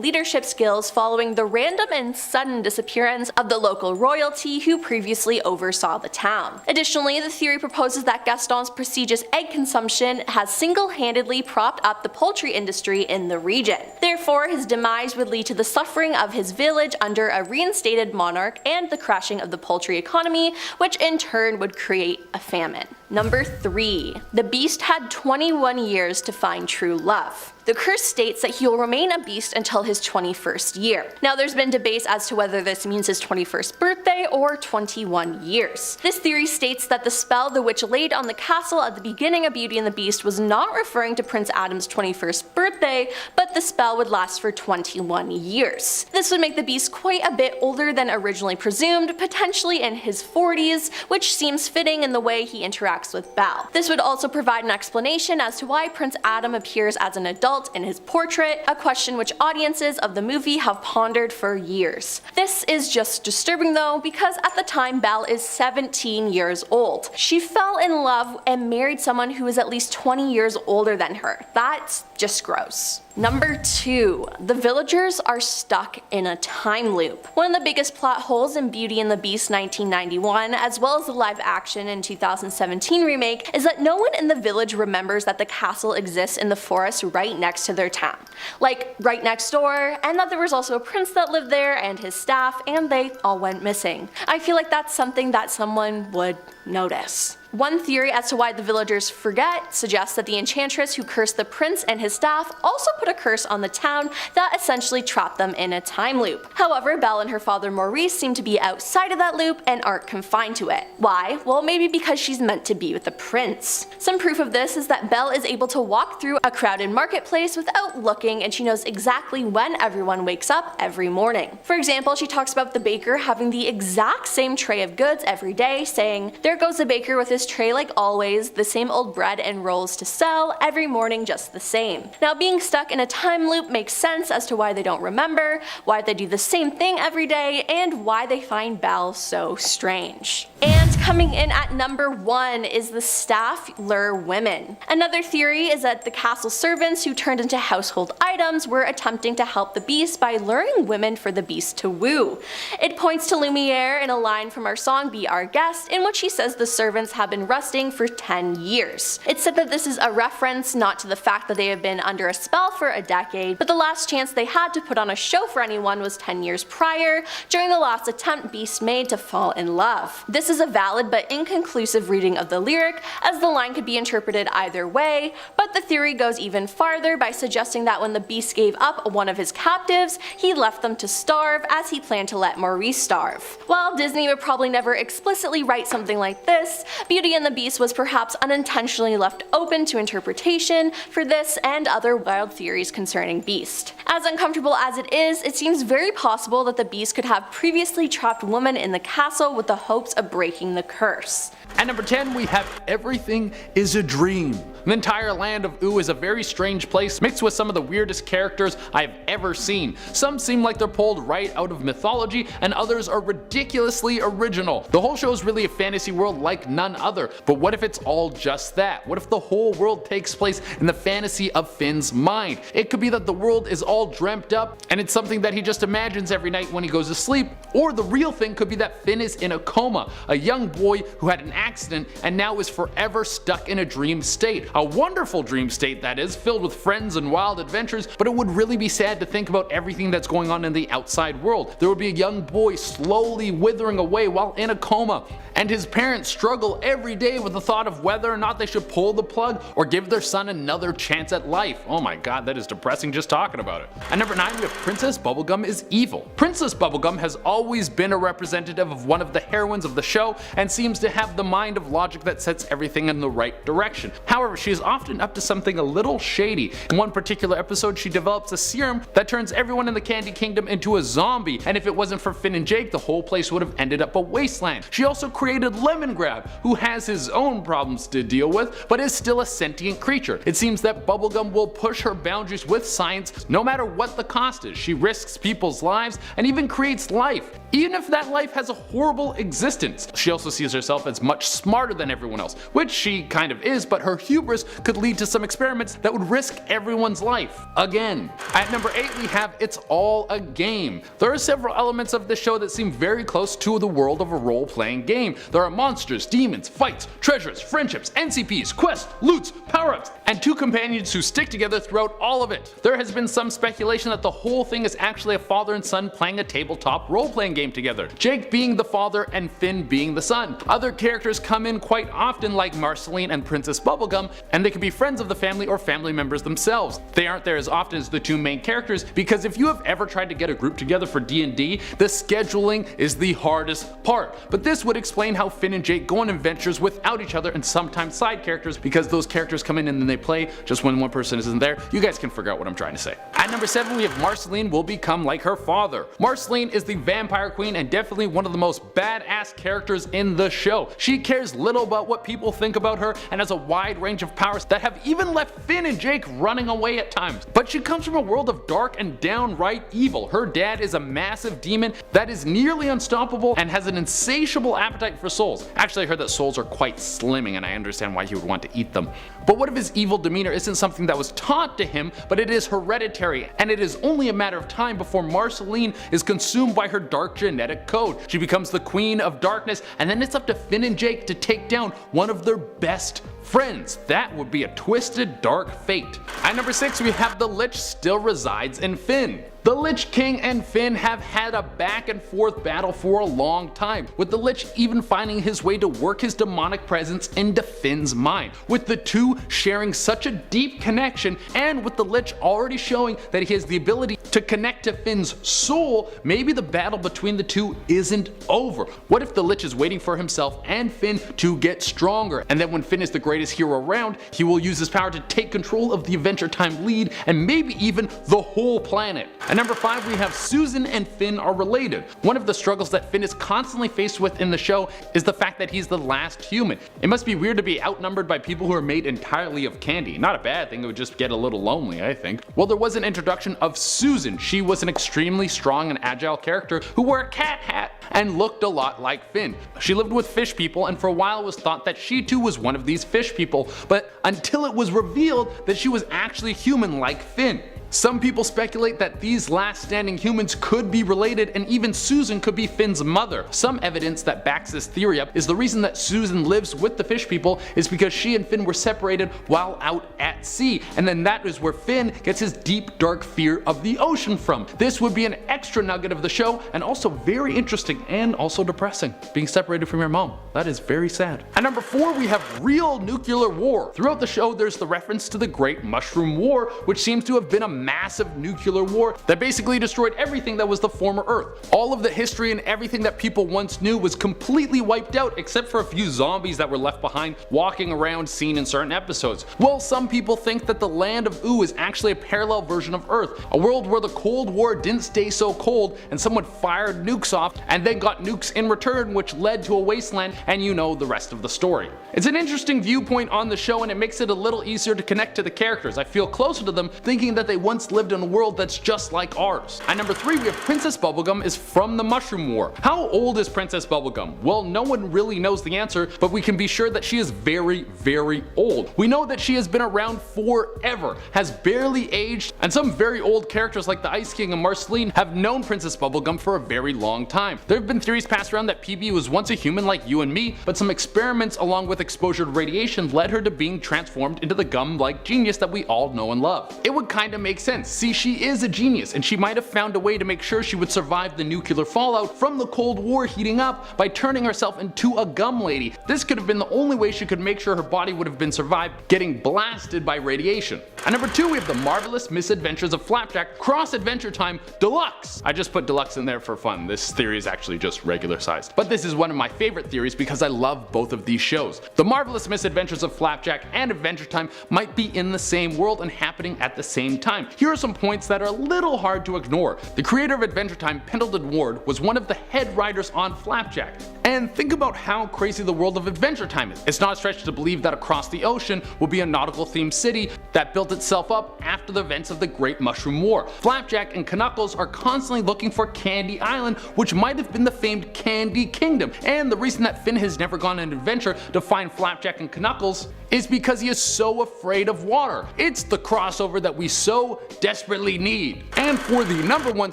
leadership skills following the random and sudden disappearance of the local royalty who previously oversaw the town. Additionally, the theory proposes that Gaston's prestigious egg consumption has single-handedly propped up the poultry industry in the region. Therefore, his demise would lead to the suffering of his village under a reinstated monarch and the crashing of the poultry economy, which in turn would create a famine. Number 3. The Beast had 21 years to find true love. The curse states that he will remain a beast until his 21st year. Now, there's been debates as to whether this means his 21st birthday or 21 years. This theory states that the spell the witch laid on the castle at the beginning of Beauty and the Beast was not referring to Prince Adam's 21st birthday, but the spell would last for 21 years. This would make the beast quite a bit older than originally presumed, potentially in his 40s, which seems fitting in the way he interacts with Belle. This would also provide an explanation as to why Prince Adam appears as an adult in his portrait, a question which audiences of the movie have pondered for years. This is just disturbing though, because at the time Belle is 17 years old. She fell in love and married someone who is at least 20 years older than her. That's just gross. Number 2. The villagers are stuck in a time loop. One of the biggest plot holes in Beauty and the Beast 1991, as well as the live action in 2017 remake, is that no one in the village remembers that the castle exists in the forest right next to their town. Like, right next door, and that there was also a prince that lived there and his staff, and they all went missing. I feel like that's something that someone would notice. One theory as to why the villagers forget suggests that the enchantress who cursed the prince and his staff also put a curse on the town that essentially trapped them in a time loop. However, Belle and her father Maurice seem to be outside of that loop and aren't confined to it. Why? Well, maybe because she's meant to be with the prince. Some proof of this is that Belle is able to walk through a crowded marketplace without looking, and she knows exactly when everyone wakes up every morning. For example, she talks about the baker having the exact same tray of goods every day, saying, "There goes the baker with his tray like always, the same old bread and rolls to sell, every morning just the same." Now, being stuck in a time loop makes sense as to why they don't remember, why they do the same thing every day, and why they find Belle so strange. And coming in at number 1 is the staff lure women. Another theory is that the castle servants who turned into household items were attempting to help the beast by luring women for the beast to woo. It points to Lumiere in a line from our song Be Our Guest, in which he says the servants have been rusting for 10 years. It's said that this is a reference not to the fact that they have been under a spell for a decade, but the last chance they had to put on a show for anyone was 10 years prior, during the last attempt Beast made to fall in love. This is a valid but inconclusive reading of the lyric, as the line could be interpreted either way, but the theory goes even farther by suggesting that when the Beast gave up one of his captives, he left them to starve, as he planned to let Maurice starve. While Disney would probably never explicitly write something like this, Beauty and the Beast was perhaps unintentionally left open to interpretation for this and other wild theories concerning Beast. As uncomfortable as it is, it seems very possible that the Beast could have previously trapped women in the castle with the hopes of breaking the curse. At number 10, we have Everything is a Dream. The entire land of Ooo is a very strange place, mixed with some of the weirdest characters I've ever seen. Some seem like they're pulled right out of mythology, and others are ridiculously original. The whole show is really a fantasy world like none other, but what if it's all just that? What if the whole world takes place in the fantasy of Finn's mind? It could be that the world is all dreamt up, and it's something that he just imagines every night when he goes to sleep, or the real thing could be that Finn is in a coma, a young boy who had an accident and now is forever stuck in a dream state. A wonderful dream state, that is, filled with friends and wild adventures, but it would really be sad to think about everything that's going on in the outside world. There would be a young boy slowly withering away while in a coma, and his parents struggle every day with the thought of whether or not they should pull the plug or give their son another chance at life. Oh my god, that is depressing just talking about it. At number 9, we have Princess Bubblegum is Evil. Princess Bubblegum has always been a representative of one of the heroines of the show and seems to have the mind of logic that sets everything in the right direction. However, she is often up to something a little shady. In one particular episode, she develops a serum that turns everyone in the Candy Kingdom into a zombie, and if it wasn't for Finn and Jake, the whole place would have ended up a wasteland. She also created Lemongrab, who has his own problems to deal with, but is still a sentient creature. It seems that Bubblegum will push her boundaries with science no matter what the cost is. She risks people's lives and even creates life, even if that life has a horrible existence. She also sees herself as much smarter than everyone else, which she kind of is, but her hubris could lead to some experiments that would risk everyone's life. Again. At number 8, we have It's All a Game. There are several elements of this show that seem very close to the world of a role-playing game. There are monsters, demons, fights, treasures, friendships, NCPs, quests, loots, power-ups, and 2 companions who stick together throughout all of it. There has been some speculation that the whole thing is actually a father and son playing a tabletop role-playing game together, Jake being the father and Finn being the son. Other characters come in quite often, like Marceline and Princess Bubblegum, and they can be friends of the family or family members themselves. They aren't there as often as the 2 main characters, because if you have ever tried to get a group together for D&D, the scheduling is the hardest part. But this would explain how Finn and Jake go on adventures without each other and sometimes side characters, because those characters come in and then they play just when one person isn't there. You guys can figure out what I'm trying to say. At number 7, we have Marceline will become like her father. Marceline is the vampire queen and definitely one of the most badass characters in the show. She cares little about what people think about her and has a wide range of powers that have even left Finn and Jake running away at times. But she comes from a world of dark and downright evil. Her dad is a massive demon that is nearly unstoppable and has an insatiable appetite for souls. Actually, I heard that souls are quite slimming, and I understand why he would want to eat them. But what if his evil demeanor isn't something that was taught to him, but it is hereditary, and it is only a matter of time before Marceline is consumed by her dark genetic code. She becomes the queen of darkness, and then it's up to Finn and Jake to take down one of their best Friends, that would be a twisted, dark fate. At number 6, we have the Lich still resides in Finn. The Lich King and Finn have had a back and forth battle for a long time, with the Lich even finding his way to work his demonic presence into Finn's mind, with the two sharing such a deep connection, and with the Lich already showing that he has the ability to connect to Finn's soul. Maybe the battle between the two isn't over. What if the Lich is waiting for himself and Finn to get stronger, and then when Finn is the greatest hero around, he will use his power to take control of the Adventure Time lead and maybe even the whole planet. At number 5, we have Susan and Finn are related. One of the struggles that Finn is constantly faced with in the show is the fact that he's the last human. It must be weird to be outnumbered by people who are made entirely of candy. Not a bad thing, it would just get a little lonely, I think. Well, there was an introduction of Susan. She was an extremely strong and agile character who wore a cat hat and looked a lot like Finn. She lived with fish people, and for a while it was thought that she too was one of these fish people, but until it was revealed that she was actually human like Finn. Some people speculate that these last standing humans could be related, and even Susan could be Finn's mother. Some evidence that backs this theory up is the reason that Susan lives with the fish people is because she and Finn were separated while out at sea, and then that is where Finn gets his deep dark fear of the ocean from. This would be an extra nugget of the show, and also very interesting and also depressing. Being separated from your mom, that is very sad. At number 4, we have real nuclear war. Throughout the show there's the reference to the Great Mushroom War, which seems to have been a massive nuclear war that basically destroyed everything that was the former Earth. All of the history and everything that people once knew was completely wiped out, except for a few zombies that were left behind walking around seen in certain episodes. Well, some people think that the land of Oo is actually a parallel version of Earth, a world where the Cold War didn't stay so cold and someone fired nukes off and then got nukes in return, which led to a wasteland, and you know the rest of the story. It's an interesting viewpoint on the show, and it makes it a little easier to connect to the characters. I feel closer to them thinking that they once lived in a world that's just like ours. At number 3, we have Princess Bubblegum is from the Mushroom War. How old is Princess Bubblegum? Well, no one really knows the answer, but we can be sure that she is very, very old. We know that she has been around forever, has barely aged, and some very old characters like the Ice King and Marceline have known Princess Bubblegum for a very long time. There have been theories passed around that PB was once a human like you and me, but some experiments along with exposure to radiation led her to being transformed into the gum-like genius that we all know and love. It would kinda make sense. See, she is a genius, and she might have found a way to make sure she would survive the nuclear fallout from the Cold War heating up by turning herself into a gum lady. This could have been the only way she could make sure her body would have been survived getting blasted by radiation. At number 2, we have the Marvelous Misadventures of Flapjack Cross Adventure Time Deluxe. I just put deluxe in there for fun. This theory is actually just regular sized. But this is one of my favorite theories because I love both of these shows. The Marvelous Misadventures of Flapjack and Adventure Time might be in the same world and happening at the same time. Here are some points that are a little hard to ignore. The creator of Adventure Time, Pendleton Ward, was one of the head writers on Flapjack. And think about how crazy the world of Adventure Time is. It's not a stretch to believe that across the ocean will be a nautical themed city that built itself up after the events of the Great Mushroom War. Flapjack and Knuckles are constantly looking for Candy Island, which might have been the famed Candy Kingdom. And the reason that Finn has never gone on an adventure to find Flapjack and Knuckles is because he is so afraid of water. It's the crossover that we so desperately need. And for the number 1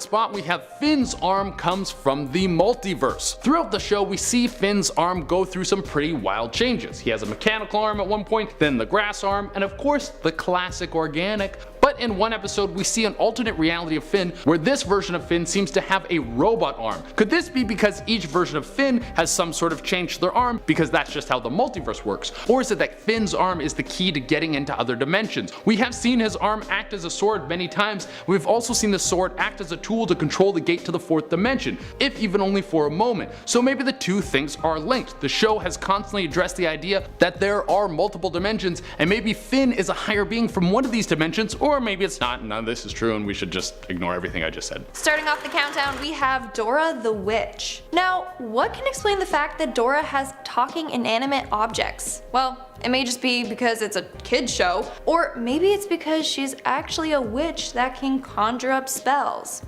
spot, we have Finn's arm comes from the multiverse. Throughout the show, we see Finn's arm go through some pretty wild changes. He has a mechanical arm at one point, then the grass arm, and of course the classic organic. But in one episode we see an alternate reality of Finn where this version of Finn seems to have a robot arm. Could this be because each version of Finn has some sort of change to their arm because that's just how the multiverse works? Or is it that Finn's arm is the key to getting into other dimensions? We have seen his arm act as a sword many times. We've also seen the sword act as a tool to control the gate to the 4th dimension, if even only for a moment. So maybe the two things are linked. The show has constantly addressed the idea that there are multiple dimensions, and maybe Finn is a higher being from one of these dimensions, or maybe it's not, none of this is true and we should just ignore everything I just said. Starting off the countdown, we have Dora the Witch. Now, what can explain the fact that Dora has talking inanimate objects? Well, it may just be because it's a kid's show, or maybe it's because she's actually a witch that can conjure up spells.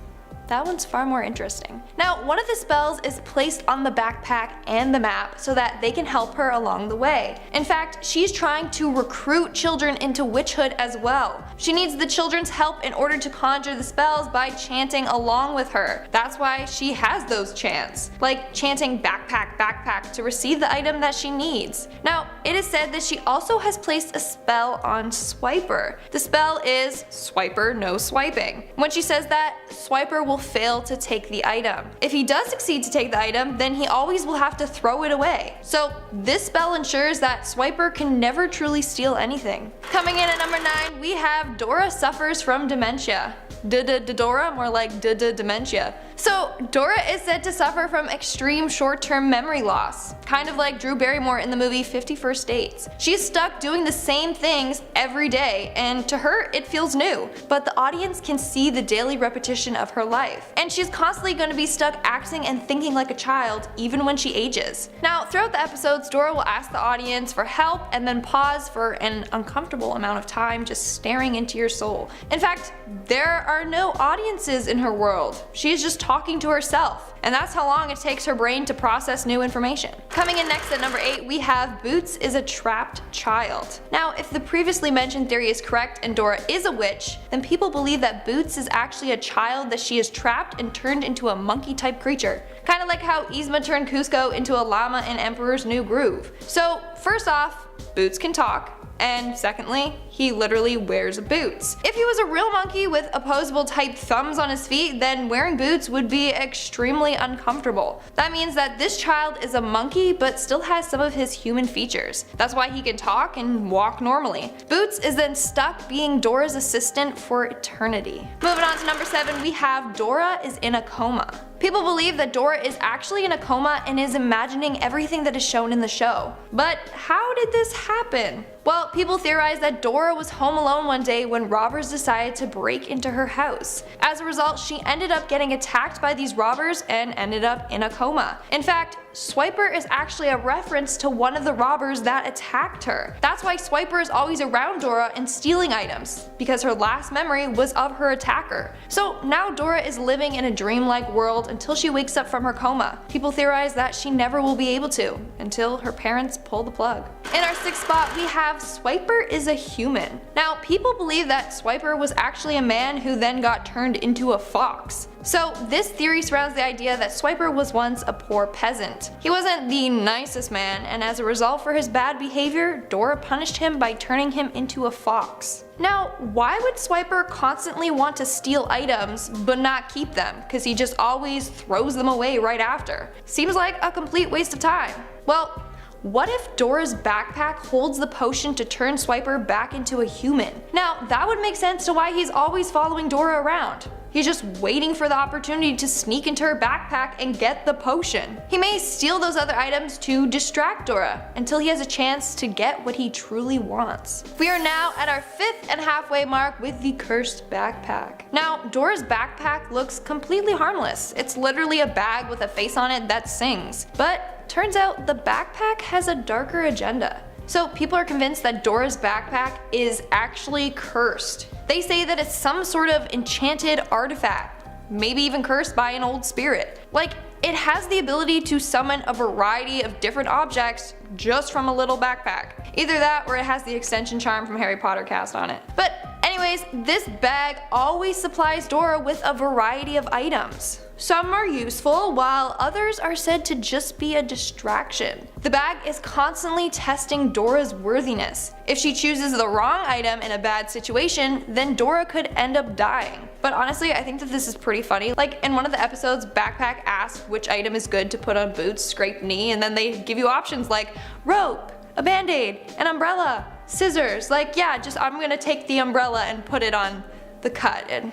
that one's far more interesting. Now, one of the spells is placed on the backpack and the map so that they can help her along the way. In fact, she's trying to recruit children into witchhood as well. She needs the children's help in order to conjure the spells by chanting along with her. That's why she has those chants, like chanting backpack, backpack to receive the item that she needs. Now, it is said that she also has placed a spell on Swiper. The spell is Swiper, no swiping. When she says that, Swiper will fail to take the item. If he does succeed to take the item, then he always will have to throw it away. So this spell ensures that Swiper can never truly steal anything. Coming in at number 9, we have Dora suffers from dementia. Dora? More like dementia. So Dora is said to suffer from extreme short-term memory loss, kind of like Drew Barrymore in the movie 50 First Dates. She's stuck doing the same things every day, and to her it feels new, but the audience can see the daily repetition of her life. And she's constantly going to be stuck acting and thinking like a child even when she ages. Now, throughout the episodes, Dora will ask the audience for help and then pause for an uncomfortable amount of time just staring into your soul. In fact, there are no audiences in her world. She is just talking to herself, and that's how long it takes her brain to process new information. Coming in next at number 8, we have Boots is a trapped child. Now, if the previously mentioned theory is correct and Dora is a witch, then people believe that Boots is actually a child that she is trapped and turned into a monkey type creature. Kinda like how Yzma turned Cusco into a llama in Emperor's New Groove. So first off, Boots can talk. And secondly, he literally wears boots. If he was a real monkey with opposable type thumbs on his feet, then wearing boots would be extremely uncomfortable. That means that this child is a monkey but still has some of his human features. That's why he can talk and walk normally. Boots is then stuck being Dora's assistant for eternity. Moving on to number 7, we have Dora is in a coma. People believe that Dora is actually in a coma and is imagining everything that is shown in the show. But how did this happen? Well, people theorize that Dora was home alone one day when robbers decided to break into her house. As a result, she ended up getting attacked by these robbers and ended up in a coma. In fact, Swiper is actually a reference to one of the robbers that attacked her. That's why Swiper is always around Dora and stealing items, because her last memory was of her attacker. So now Dora is living in a dreamlike world until she wakes up from her coma. People theorize that she never will be able to, until her parents pull the plug. In our 6th spot, we have Swiper is a human. Now, people believe that Swiper was actually a man who then got turned into a fox. So this theory surrounds the idea that Swiper was once a poor peasant. He wasn't the nicest man, and as a result for his bad behavior, Dora punished him by turning him into a fox. Now, why would Swiper constantly want to steal items but not keep them? Because he just always throws them away right after. Seems like a complete waste of time. Well, what if Dora's backpack holds the potion to turn Swiper back into a human? Now, that would make sense to why he's always following Dora around. He's just waiting for the opportunity to sneak into her backpack and get the potion. He may steal those other items to distract Dora until he has a chance to get what he truly wants. We are now at our 5th and halfway mark with the cursed backpack. Now, Dora's backpack looks completely harmless. It's literally a bag with a face on it that sings. But turns out the backpack has a darker agenda. So people are convinced that Dora's backpack is actually cursed. They say that it's some sort of enchanted artifact, maybe even cursed by an old spirit. Like, it has the ability to summon a variety of different objects just from a little backpack. Either that or it has the extension charm from Harry Potter cast on it. But anyways, this bag always supplies Dora with a variety of items. Some are useful, while others are said to just be a distraction. The bag is constantly testing Dora's worthiness. If she chooses the wrong item in a bad situation, then Dora could end up dying. But honestly, I think that this is pretty funny. Like in one of the episodes, Backpack asks which item is good to put on Boots' scraped knee, and then they give you options like rope, a band-aid, an umbrella, scissors. Like, yeah, just I'm gonna take the umbrella and put it on the cut, and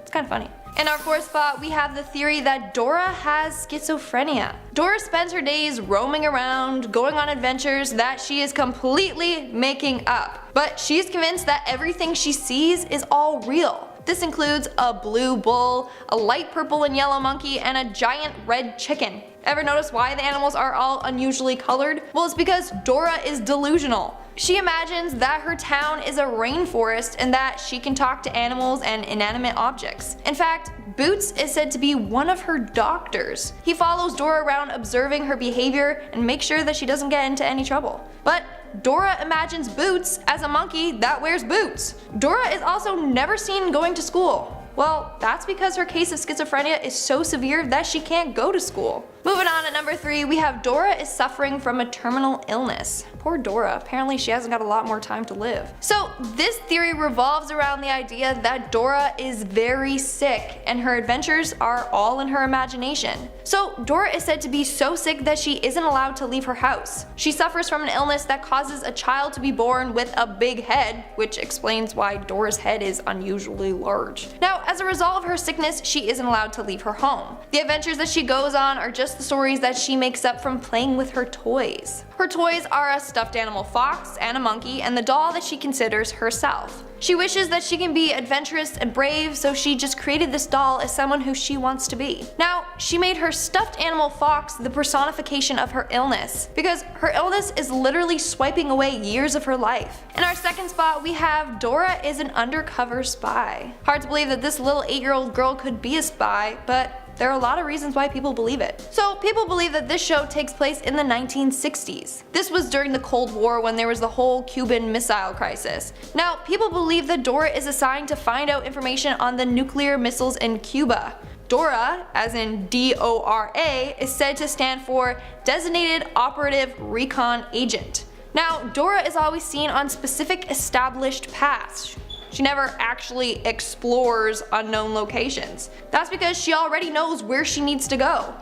it's kind of funny. In our 4th spot, we have the theory that Dora has schizophrenia. Dora spends her days roaming around, going on adventures that she is completely making up. But she's convinced that everything she sees is all real. This includes a blue bull, a light purple and yellow monkey, and a giant red chicken. Ever notice why the animals are all unusually colored? Well, it's because Dora is delusional. She imagines that her town is a rainforest and that she can talk to animals and inanimate objects. In fact, Boots is said to be one of her doctors. He follows Dora around observing her behavior and makes sure that she doesn't get into any trouble. But Dora imagines Boots as a monkey that wears boots. Dora is also never seen going to school. Well, that's because her case of schizophrenia is so severe that she can't go to school. Moving on at number 3, we have Dora is suffering from a terminal illness. Poor Dora, apparently she hasn't got a lot more time to live. So this theory revolves around the idea that Dora is very sick and her adventures are all in her imagination. So Dora is said to be so sick that she isn't allowed to leave her house. She suffers from an illness that causes a child to be born with a big head, which explains why Dora's head is unusually large. Now, as a result of her sickness, she isn't allowed to leave her home. The adventures that she goes on are just the stories that she makes up from playing with her toys. Her toys are a stuffed animal fox and a monkey and the doll that she considers herself. She wishes that she can be adventurous and brave, so she just created this doll as someone who she wants to be. Now, she made her stuffed animal fox the personification of her illness, because her illness is literally swiping away years of her life. In our second spot, we have Dora is an undercover spy. Hard to believe that this little 8-year-old girl could be a spy, but there are a lot of reasons why people believe it. So people believe that this show takes place in the 1960s. This was during the Cold War when there was the whole Cuban Missile Crisis. Now, people believe that Dora is assigned to find out information on the nuclear missiles in Cuba. Dora, as in D-O-R-A, is said to stand for Designated Operative Recon Agent. Now, Dora is always seen on specific established paths. She never actually explores unknown locations. That's because she already knows where she needs to go.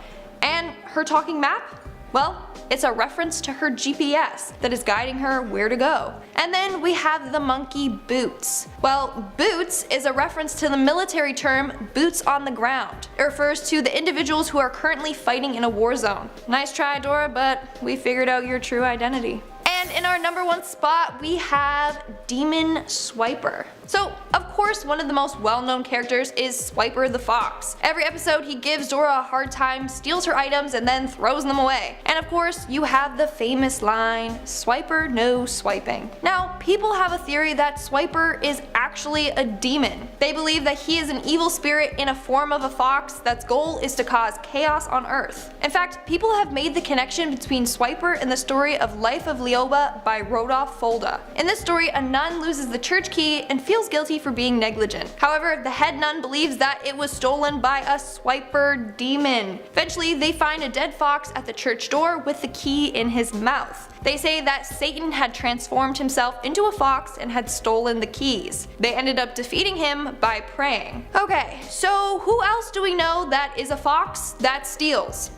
And her talking map? Well, it's a reference to her GPS that is guiding her where to go. And then we have the monkey Boots. Well, Boots is a reference to the military term boots on the ground. It refers to the individuals who are currently fighting in a war zone. Nice try, Dora, but we figured out your true identity. And in our number 1 spot, we have Demon Swiper. So, of course, one of the most well-known characters is Swiper the Fox. Every episode, he gives Dora a hard time, steals her items, and then throws them away. And of course, you have the famous line, "Swiper no swiping." Now, people have a theory that Swiper is actually a demon. They believe that he is an evil spirit in a form of a fox that's goal is to cause chaos on Earth. In fact, people have made the connection between Swiper and the story of Life of Leoba by Rodolphe Fulda. In this story, a nun loses the church key and feels guilty for being negligent. However, the head nun believes that it was stolen by a Swiper demon. Eventually, they find a dead fox at the church door with the key in his mouth. They say that Satan had transformed himself into a fox and had stolen the keys. They ended up defeating him by praying. Okay, so who else do we know that is a fox that steals?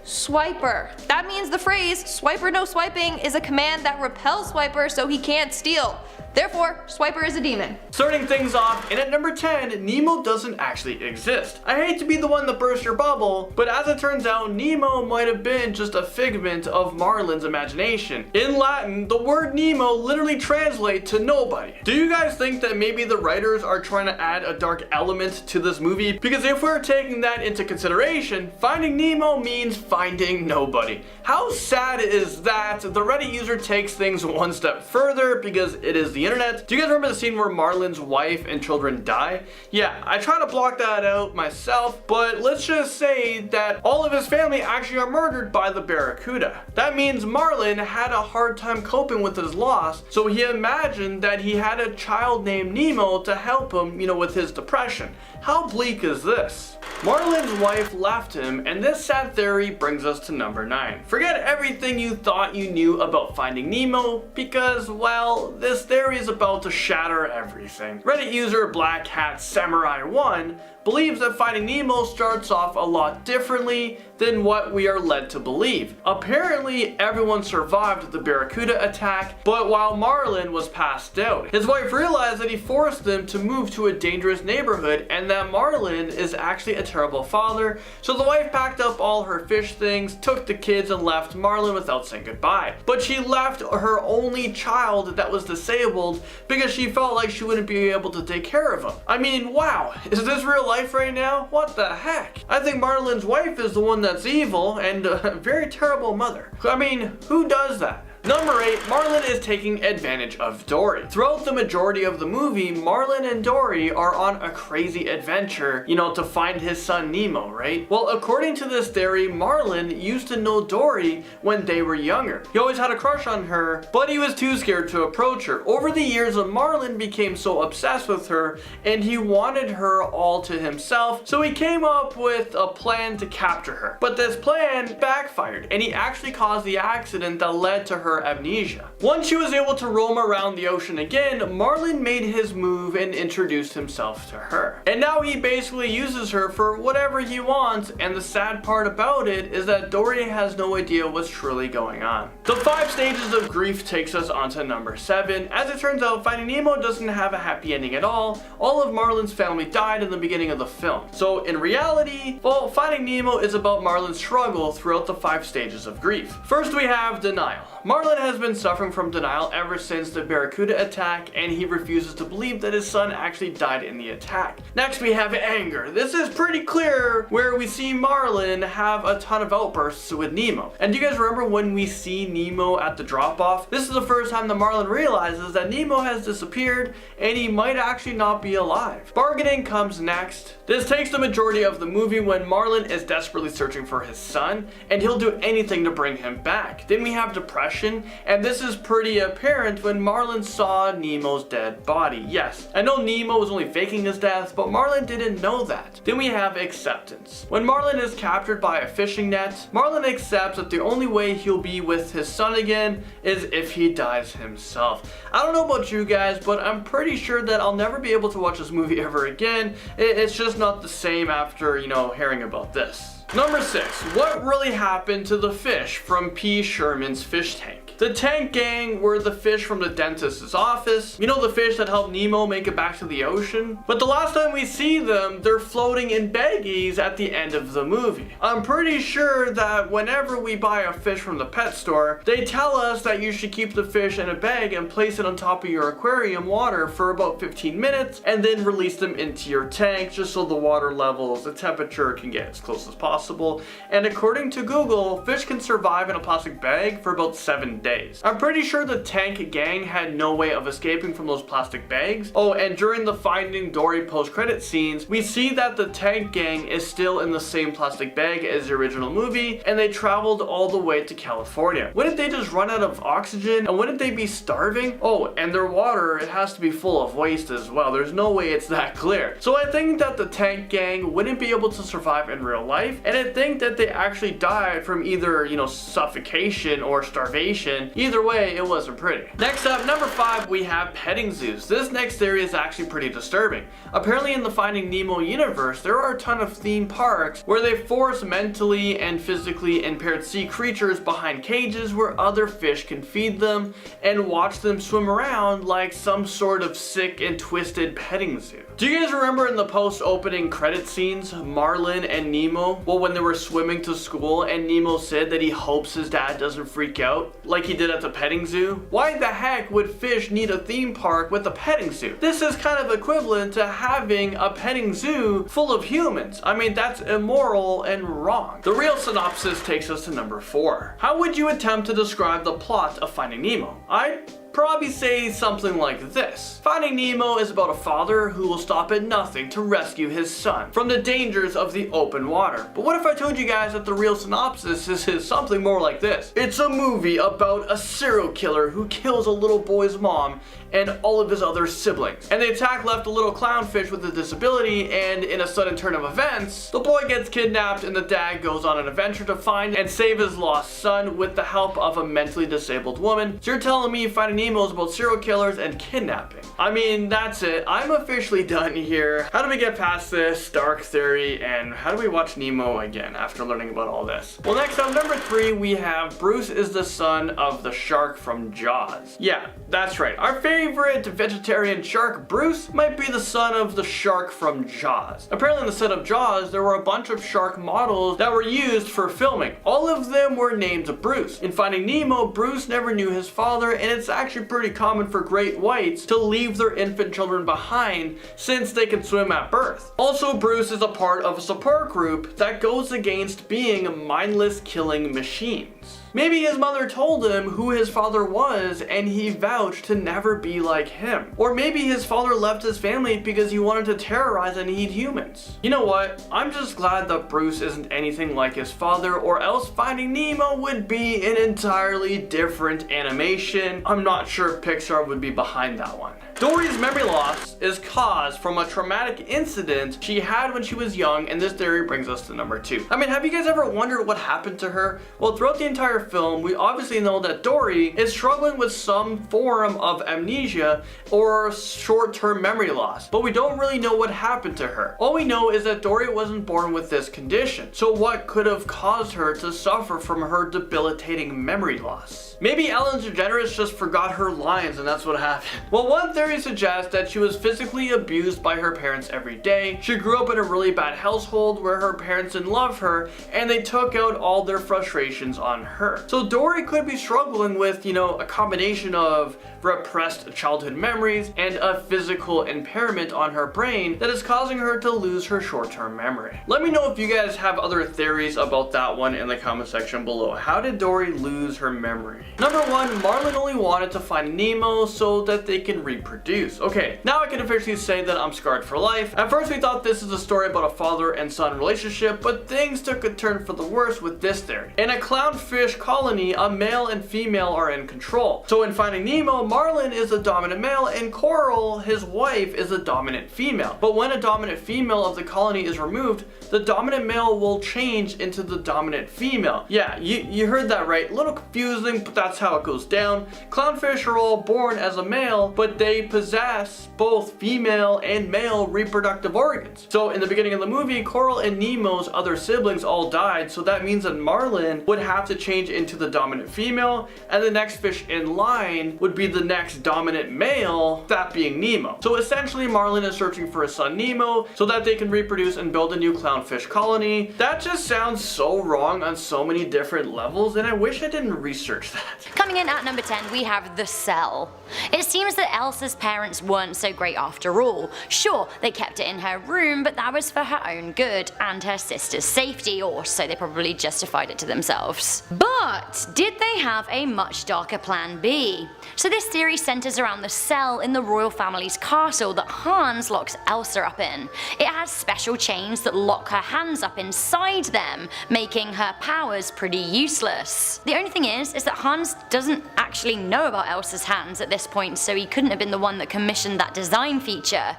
Swiper. That means the phrase "Swiper no swiping" is a command that repels Swiper so he can't steal. Therefore, Swiper is a demon. Starting things off, and at number 10, Nemo doesn't actually exist. I hate to be the one to burst your bubble, but as it turns out, Nemo might have been just a figment of Marlin's imagination. In Latin, the word Nemo literally translates to nobody. Do you guys think that maybe the writers are trying to add a dark element to this movie? Because if we're taking that into consideration, Finding Nemo means finding nobody. How sad is that? The Reddit user takes things one step further because it is the internet. Do you guys remember the scene where Marlin's wife and children die? Yeah, I try to block that out myself, but let's just say that all of his family actually are murdered by the Barracuda. That means Marlin had a hard time coping with his loss, so he imagined that he had a child named Nemo to help him, with his depression. How bleak is this? Marlin's wife left him, and this sad theory brings us to number 9. Forget everything you thought you knew about Finding Nemo, because, well, this theory is about to shatter everything. Reddit user Black Hat Samurai 1 believes that Finding Nemo starts off a lot differently than what we are led to believe. Apparently, everyone survived the Barracuda attack, but while Marlin was passed out, his wife realized that he forced them to move to a dangerous neighborhood and that Marlin is actually a terrible father, so the wife packed up all her fish things, took the kids, and left Marlin without saying goodbye. But she left her only child that was disabled because she felt like she wouldn't be able to take care of him. I mean, wow, is this real life right now? What the heck? I think Marlin's wife is the one that's evil and a very terrible mother. I mean, who does that? Number 8, Marlin is taking advantage of Dory. Throughout the majority of the movie, Marlin and Dory are on a crazy adventure, to find his son Nemo, right? Well, according to this theory, Marlin used to know Dory when they were younger. He always had a crush on her, but he was too scared to approach her. Over the years, Marlin became so obsessed with her, and he wanted her all to himself, so he came up with a plan to capture her. But this plan backfired, and he actually caused the accident that led to her amnesia. Once she was able to roam around the ocean again, Marlin made his move and introduced himself to her. And now he basically uses her for whatever he wants, and the sad part about it is that Dory has no idea what's truly going on. The 5 stages of grief takes us onto number 7. As it turns out, Finding Nemo doesn't have a happy ending at all. All of Marlin's family died in the beginning of the film. So in reality, well, Finding Nemo is about Marlin's struggle throughout the 5 stages of grief. First we have denial. Marlin has been suffering from denial ever since the Barracuda attack, and he refuses to believe that his son actually died in the attack. Next we have anger. This is pretty clear, where we see Marlin have a ton of outbursts with Nemo. And do you guys remember when we see Nemo at the drop-off? This is the first time that Marlin realizes that Nemo has disappeared and he might actually not be alive. Bargaining comes next. This takes the majority of the movie when Marlin is desperately searching for his son, and he'll do anything to bring him back. Then we have depression, and this is pretty apparent when Marlin saw Nemo's dead body. Yes, I know Nemo was only faking his death, but Marlin didn't know that. Then we have acceptance. When Marlin is captured by a fishing net, Marlin accepts that the only way he'll be with his son again is if he dies himself. I don't know about you guys, but I'm pretty sure that I'll never be able to watch this movie ever again. It's just not the same after, hearing about this. Number 6, what really happened to the fish from P. Sherman's fish tank? The tank gang were the fish from the dentist's office. The fish that helped Nemo make it back to the ocean. But the last time we see them, they're floating in baggies at the end of the movie. I'm pretty sure that whenever we buy a fish from the pet store, they tell us that you should keep the fish in a bag and place it on top of your aquarium water for about 15 minutes and then release them into your tank just so the water levels, the temperature can get as close as possible. And according to Google, fish can survive in a plastic bag for about 7 days. I'm pretty sure the tank gang had no way of escaping from those plastic bags. Oh, and during the Finding Dory post-credit scenes, we see that the tank gang is still in the same plastic bag as the original movie, and they traveled all the way to California. Wouldn't they just run out of oxygen? And wouldn't they be starving? Oh, and their water, it has to be full of waste as well. There's no way it's that clear. So I think that the tank gang wouldn't be able to survive in real life, and I think that they actually died from either, suffocation or starvation. Either way, it wasn't pretty. Next up, number 5, we have petting zoos. This next theory is actually pretty disturbing. Apparently in the Finding Nemo universe, there are a ton of theme parks where they force mentally and physically impaired sea creatures behind cages where other fish can feed them and watch them swim around like some sort of sick and twisted petting zoo. Do you guys remember in the post-opening credit scenes, Marlin and Nemo, well, when they were swimming to school and Nemo said that he hopes his dad doesn't freak out like he did at the petting zoo? Why the heck would fish need a theme park with a petting zoo? This is kind of equivalent to having a petting zoo full of humans. I mean, that's immoral and wrong. The real synopsis takes us to number 4. How would you attempt to describe the plot of Finding Nemo? I'd probably say something like this. Finding Nemo is about a father who will stop at nothing to rescue his son from the dangers of the open water. But what if I told you guys that the real synopsis is something more like this? It's a movie about a serial killer who kills a little boy's mom and all of his other siblings. And the attack left a little clownfish with a disability, and in a sudden turn of events, the boy gets kidnapped and the dad goes on an adventure to find and save his lost son with the help of a mentally disabled woman. So you're telling me Finding Nemo is about serial killers and kidnapping? I mean, that's it. I'm officially done here. How do we get past this dark theory, and how do we watch Nemo again after learning about all this? Well, next up, number 3, we have Bruce is the son of the shark from Jaws. Yeah, that's right. Our favorite favorite vegetarian shark, Bruce, might be the son of the shark from Jaws. Apparently in the set of Jaws, there were a bunch of shark models that were used for filming. All of them were named Bruce. In Finding Nemo, Bruce never knew his father, and it's actually pretty common for great whites to leave their infant children behind since they can swim at birth. Also, Bruce is a part of a support group that goes against being mindless killing machines. Maybe his mother told him who his father was and he vouched to never be like him. Or maybe his father left his family because he wanted to terrorize and eat humans. You know what? I'm just glad that Bruce isn't anything like his father, or else Finding Nemo would be an entirely different animation. I'm not sure Pixar would be behind that one. Dory's memory loss is caused from a traumatic incident she had when she was young, and this theory brings us to number 2. I mean, have you guys ever wondered what happened to her? Well, throughout the entire film, we obviously know that Dory is struggling with some form of amnesia or short-term memory loss, but we don't really know what happened to her. All we know is that Dory wasn't born with this condition. So what could have caused her to suffer from her debilitating memory loss? Maybe Ellen DeGeneres just forgot her lines and that's what happened. Well, one theory suggests that she was physically abused by her parents every day. She grew up in a really bad household where her parents didn't love her and they took out all their frustrations on her. So Dory could be struggling with, a combination of repressed childhood memories and a physical impairment on her brain that is causing her to lose her short-term memory. Let me know if you guys have other theories about that one in the comment section below. How did Dory lose her memory? Number 1, Marlin only wanted to find Nemo so that they can reproduce. Okay, now I can officially say that I'm scarred for life. At first we thought this is a story about a father and son relationship, but things took a turn for the worse with this theory. In a clownfish colony, a male and female are in control. So in Finding Nemo, Marlin is a dominant male and Coral, his wife, is a dominant female. But when a dominant female of the colony is removed, the dominant male will change into the dominant female. Yeah, you heard that right. A little confusing, but that's how it goes down. Clownfish are all born as a male, but they possess both female and male reproductive organs. So in the beginning of the movie, Coral and Nemo's other siblings all died, so that means that Marlin would have to change into the dominant female, and the next fish in line would be the next dominant male, that being Nemo. So essentially Marlin is searching for his son Nemo so that they can reproduce and build a new clownfish colony. That just sounds so wrong on so many different levels, and I wish I didn't research that. Coming in at number 10, we have The Cell. It seems that Elsa's parents weren't so great after all. Sure, they kept it in her room, but that was for her own good and her sister's safety, or so they probably justified it to themselves. But did they have a much darker plan B? So this theory centers around the cell in the royal family's castle that Hans locks Elsa up in. It has special chains that lock her hands up inside them, making her powers pretty useless. The only thing is that Hans doesn't actually know about Elsa's hands at this point, so he couldn't have been the one that commissioned that design feature.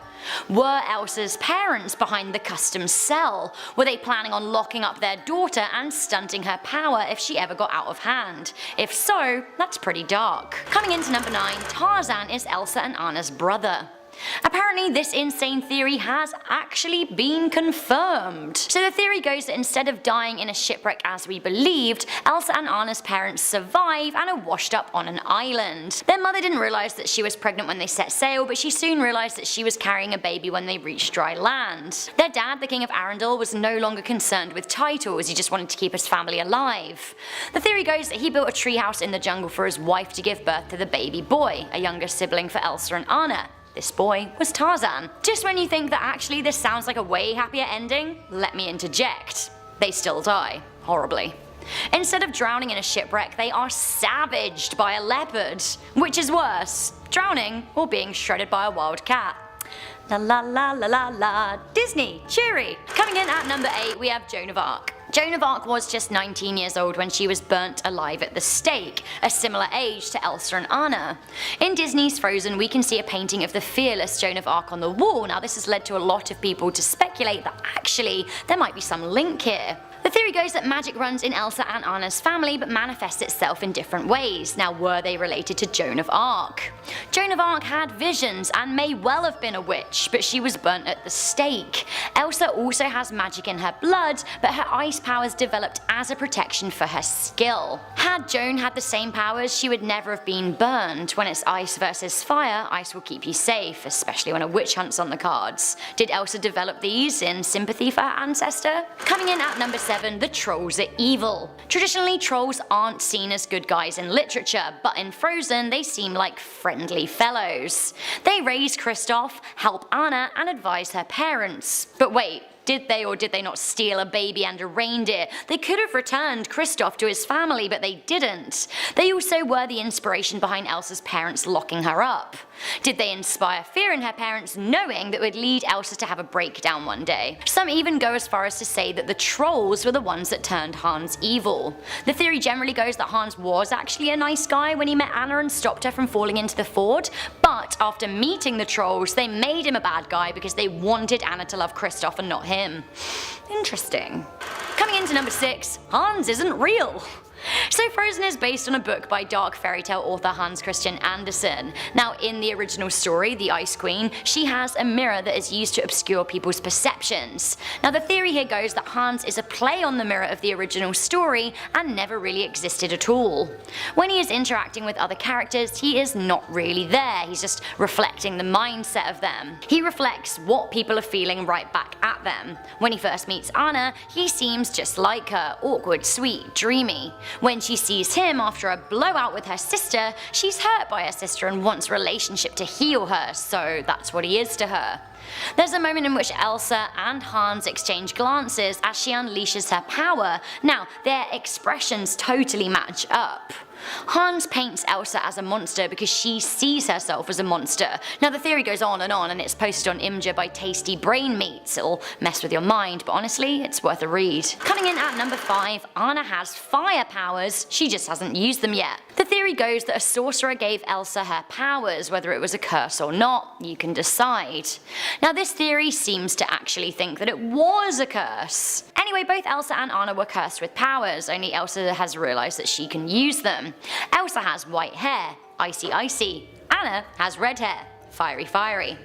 Were Elsa's parents behind the custom cell? Were they planning on locking up their daughter and stunting her power if she ever got out of hand? If so, that's pretty dark. Coming into number 9, Tarzan is Elsa and Anna's brother. Apparently this insane theory has actually been confirmed. So the theory goes that instead of dying in a shipwreck as we believed, Elsa and Anna's parents survive and are washed up on an island. Their mother didn't realise that she was pregnant when they set sail, but she soon realised that she was carrying a baby when they reached dry land. Their dad, the King of Arendelle, was no longer concerned with titles, he just wanted to keep his family alive. The theory goes that he built a treehouse in the jungle for his wife to give birth to the baby boy, a younger sibling for Elsa and Anna. This boy was Tarzan. Just when you think that actually this sounds like a way happier ending, let me interject. They still die. Horribly. Instead of drowning in a shipwreck, they are savaged by a leopard. Which is worse, drowning or being shredded by a wild cat. La la la la la la. Disney, cheery. Coming in at number 8, we have Joan of Arc. Joan of Arc was just 19 years old when she was burnt alive at the stake, a similar age to Elsa and Anna. In Disney's Frozen, we can see a painting of the fearless Joan of Arc on the wall. Now this has led to a lot of people to speculate that actually there might be some link here. The theory goes that magic runs in Elsa and Anna's family but manifests itself in different ways. Now, were they related to Joan of Arc? Joan of Arc had visions and may well have been a witch, but she was burnt at the stake. Elsa also has magic in her blood, but her ice powers developed as a protection for her skill. Had Joan had the same powers, she would never have been burned. When it's ice versus fire, ice will keep you safe, especially when a witch hunt's on the cards. Did Elsa develop these in sympathy for her ancestor? Coming in at number 7, the trolls are evil. Traditionally, trolls aren't seen as good guys in literature, but in Frozen they seem like friendly fellows. They raise Kristoff, help Anna, and advise her parents. But wait, did they or did they not steal a baby and a reindeer? They could have returned Kristoff to his family, but they didn't. They also were the inspiration behind Elsa's parents locking her up. Did they inspire fear in her parents, knowing that would lead Elsa to have a breakdown one day? Some even go as far as to say that the trolls were the ones that turned Hans evil. The theory generally goes that Hans was actually a nice guy when he met Anna and stopped her from falling into the ford, but after meeting the trolls, they made him a bad guy because they wanted Anna to love Kristoff and not him. Interesting. Coming into number 6, Hans isn't real. So Frozen is based on a book by dark fairy tale author Hans Christian Andersen. Now, in the original story, the Ice Queen, she has a mirror that is used to obscure people's perceptions. Now, the theory here goes that Hans is a play on the mirror of the original story and never really existed at all. When he is interacting with other characters, he is not really there, he's just reflecting the mindset of them. He reflects what people are feeling right back at them. When he first meets Anna, he seems just like her, awkward, sweet, dreamy. When she sees him after a blowout with her sister, she's hurt by her sister and wants a relationship to heal her, so that's what he is to her. There's a moment in which Elsa and Hans exchange glances as she unleashes her power. Now, their expressions totally match up. Hans paints Elsa as a monster because she sees herself as a monster. Now, the theory goes on and it's posted on Imgur by Tasty Brain Meats. It'll mess with your mind, but honestly, it's worth a read. Coming in at number 5, Anna has fire powers, she just hasn't used them yet. The theory goes that a sorcerer gave Elsa her powers, whether it was a curse or not, you can decide. Now, this theory seems to actually think that it was a curse. Anyway, both Elsa and Anna were cursed with powers, only Elsa has realised that she can use them. Elsa has white hair, icy icy. Anna has red hair, fiery fiery.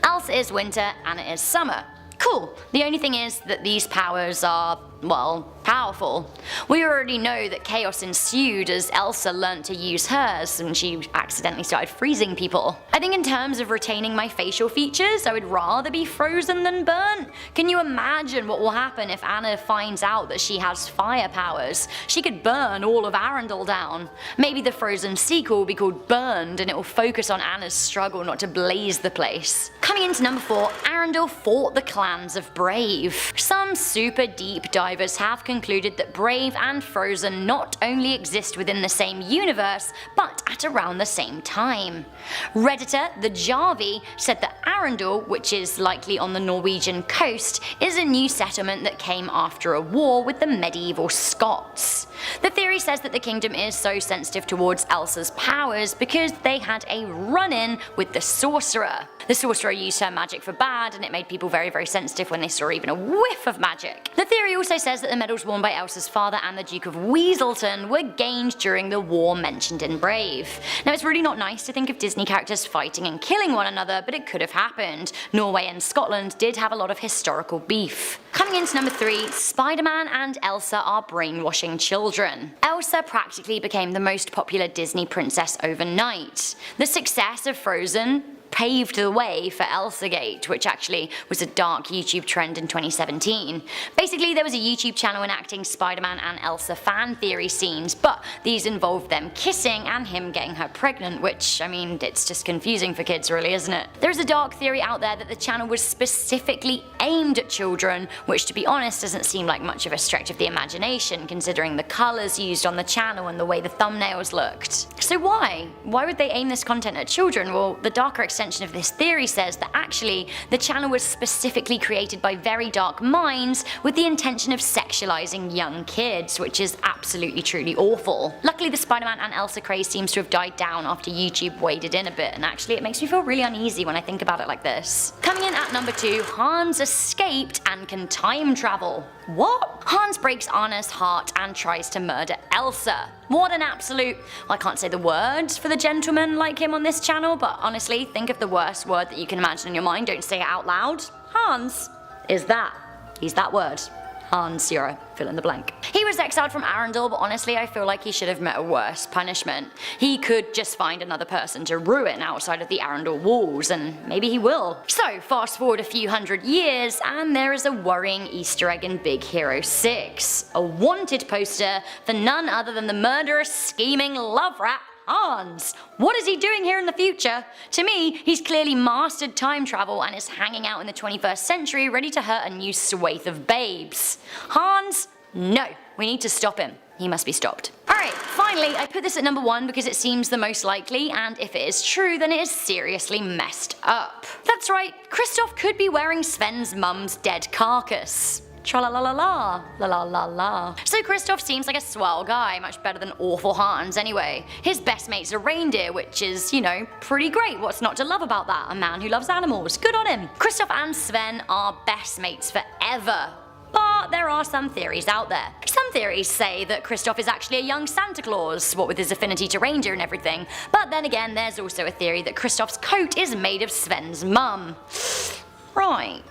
Elsa is winter, Anna is summer. Cool. The only thing is that these powers are, well, powerful. We already know that chaos ensued as Elsa learnt to use hers and she accidentally started freezing people. I think in terms of retaining my facial features, I would rather be frozen than burnt. Can you imagine what will happen if Anna finds out that she has fire powers? She could burn all of Arundel down. Maybe the Frozen sequel will be called Burned and it will focus on Anna's struggle not to blaze the place. Coming into number 4, Arundel fought the clans of Brave. Some super deep divers have concluded that Brave and Frozen not only exist within the same universe, but at around the same time. Redditor, the Jarvie, said that Arundel, which is likely on the Norwegian coast, is a new settlement that came after a war with the medieval Scots. The theory says that the kingdom is so sensitive towards Elsa's powers because they had a run-in with the sorcerer. The sorcerer used her magic for bad and it made people very, very sensitive when they saw even a whiff of magic. The theory also says that the medals worn by Elsa's father and the Duke of Weaselton were gained during the war mentioned in Brave. Now, it's really not nice to think of Disney characters fighting and killing one another, but it could have happened. Norway and Scotland did have a lot of historical beef. Coming into number 3, Spider-Man and Elsa are brainwashing children. Elsa practically became the most popular Disney princess overnight. The success of Frozen paved the way for Elsagate, which actually was a dark YouTube trend in 2017. Basically, there was a YouTube channel enacting Spider-Man and Elsa fan theory scenes, but these involved them kissing and him getting her pregnant, which, I mean, it's just confusing for kids really, isn't it? There's a dark theory out there that the channel was specifically aimed at children, which to be honest doesn't seem like much of a stretch of the imagination considering the colours used on the channel and the way the thumbnails looked. So why? Why would they aim this content at children? Well, the darker extension of this theory says that actually the channel was specifically created by very dark minds with the intention of sexually sexualizing young kids, which is absolutely truly awful. Luckily, the Spider-Man and Elsa craze seems to have died down after YouTube waded in a bit, and actually it makes me feel really uneasy when I think about it like this. Coming in at number 2, Hans escaped and can time travel. What? Hans breaks Anna's heart and tries to murder Elsa. What an absolute... well, I can't say the words for the gentleman like him on this channel, but honestly, think of the worst word that you can imagine in your mind, don't say it out loud. Hans is that. He's that word. Hans, you're a fill in the blank. He was exiled from Arundel, but honestly I feel like he should have met a worse punishment. He could just find another person to ruin outside of the Arundel walls, and maybe he will. So fast forward a few hundred years, and there is a worrying Easter egg in Big Hero 6. A wanted poster for none other than the murderous, scheming love rat Hans. What is he doing here in the future? To me, he's clearly mastered time travel and is hanging out in the 21st century ready to hurt a new swathe of babes. Hans? No, we need to stop him. He must be stopped. Alright, finally, I put this at number 1 because it seems the most likely, and if it is true, then it is seriously messed up. That's right, Kristoff could be wearing Sven's mum's dead carcass. Tra-la-la-la-la, la-la-la-la. So Kristoff seems like a swell guy, much better than awful Hans anyway. His best mate's a reindeer, which is, you know, pretty great. What's not to love about that? A man who loves animals. Good on him. Kristoff and Sven are best mates forever. But there are some theories out there. Some theories say that Kristoff is actually a young Santa Claus, what with his affinity to reindeer and everything. But then again, there's also a theory that Kristoff's coat is made of Sven's mum. Right.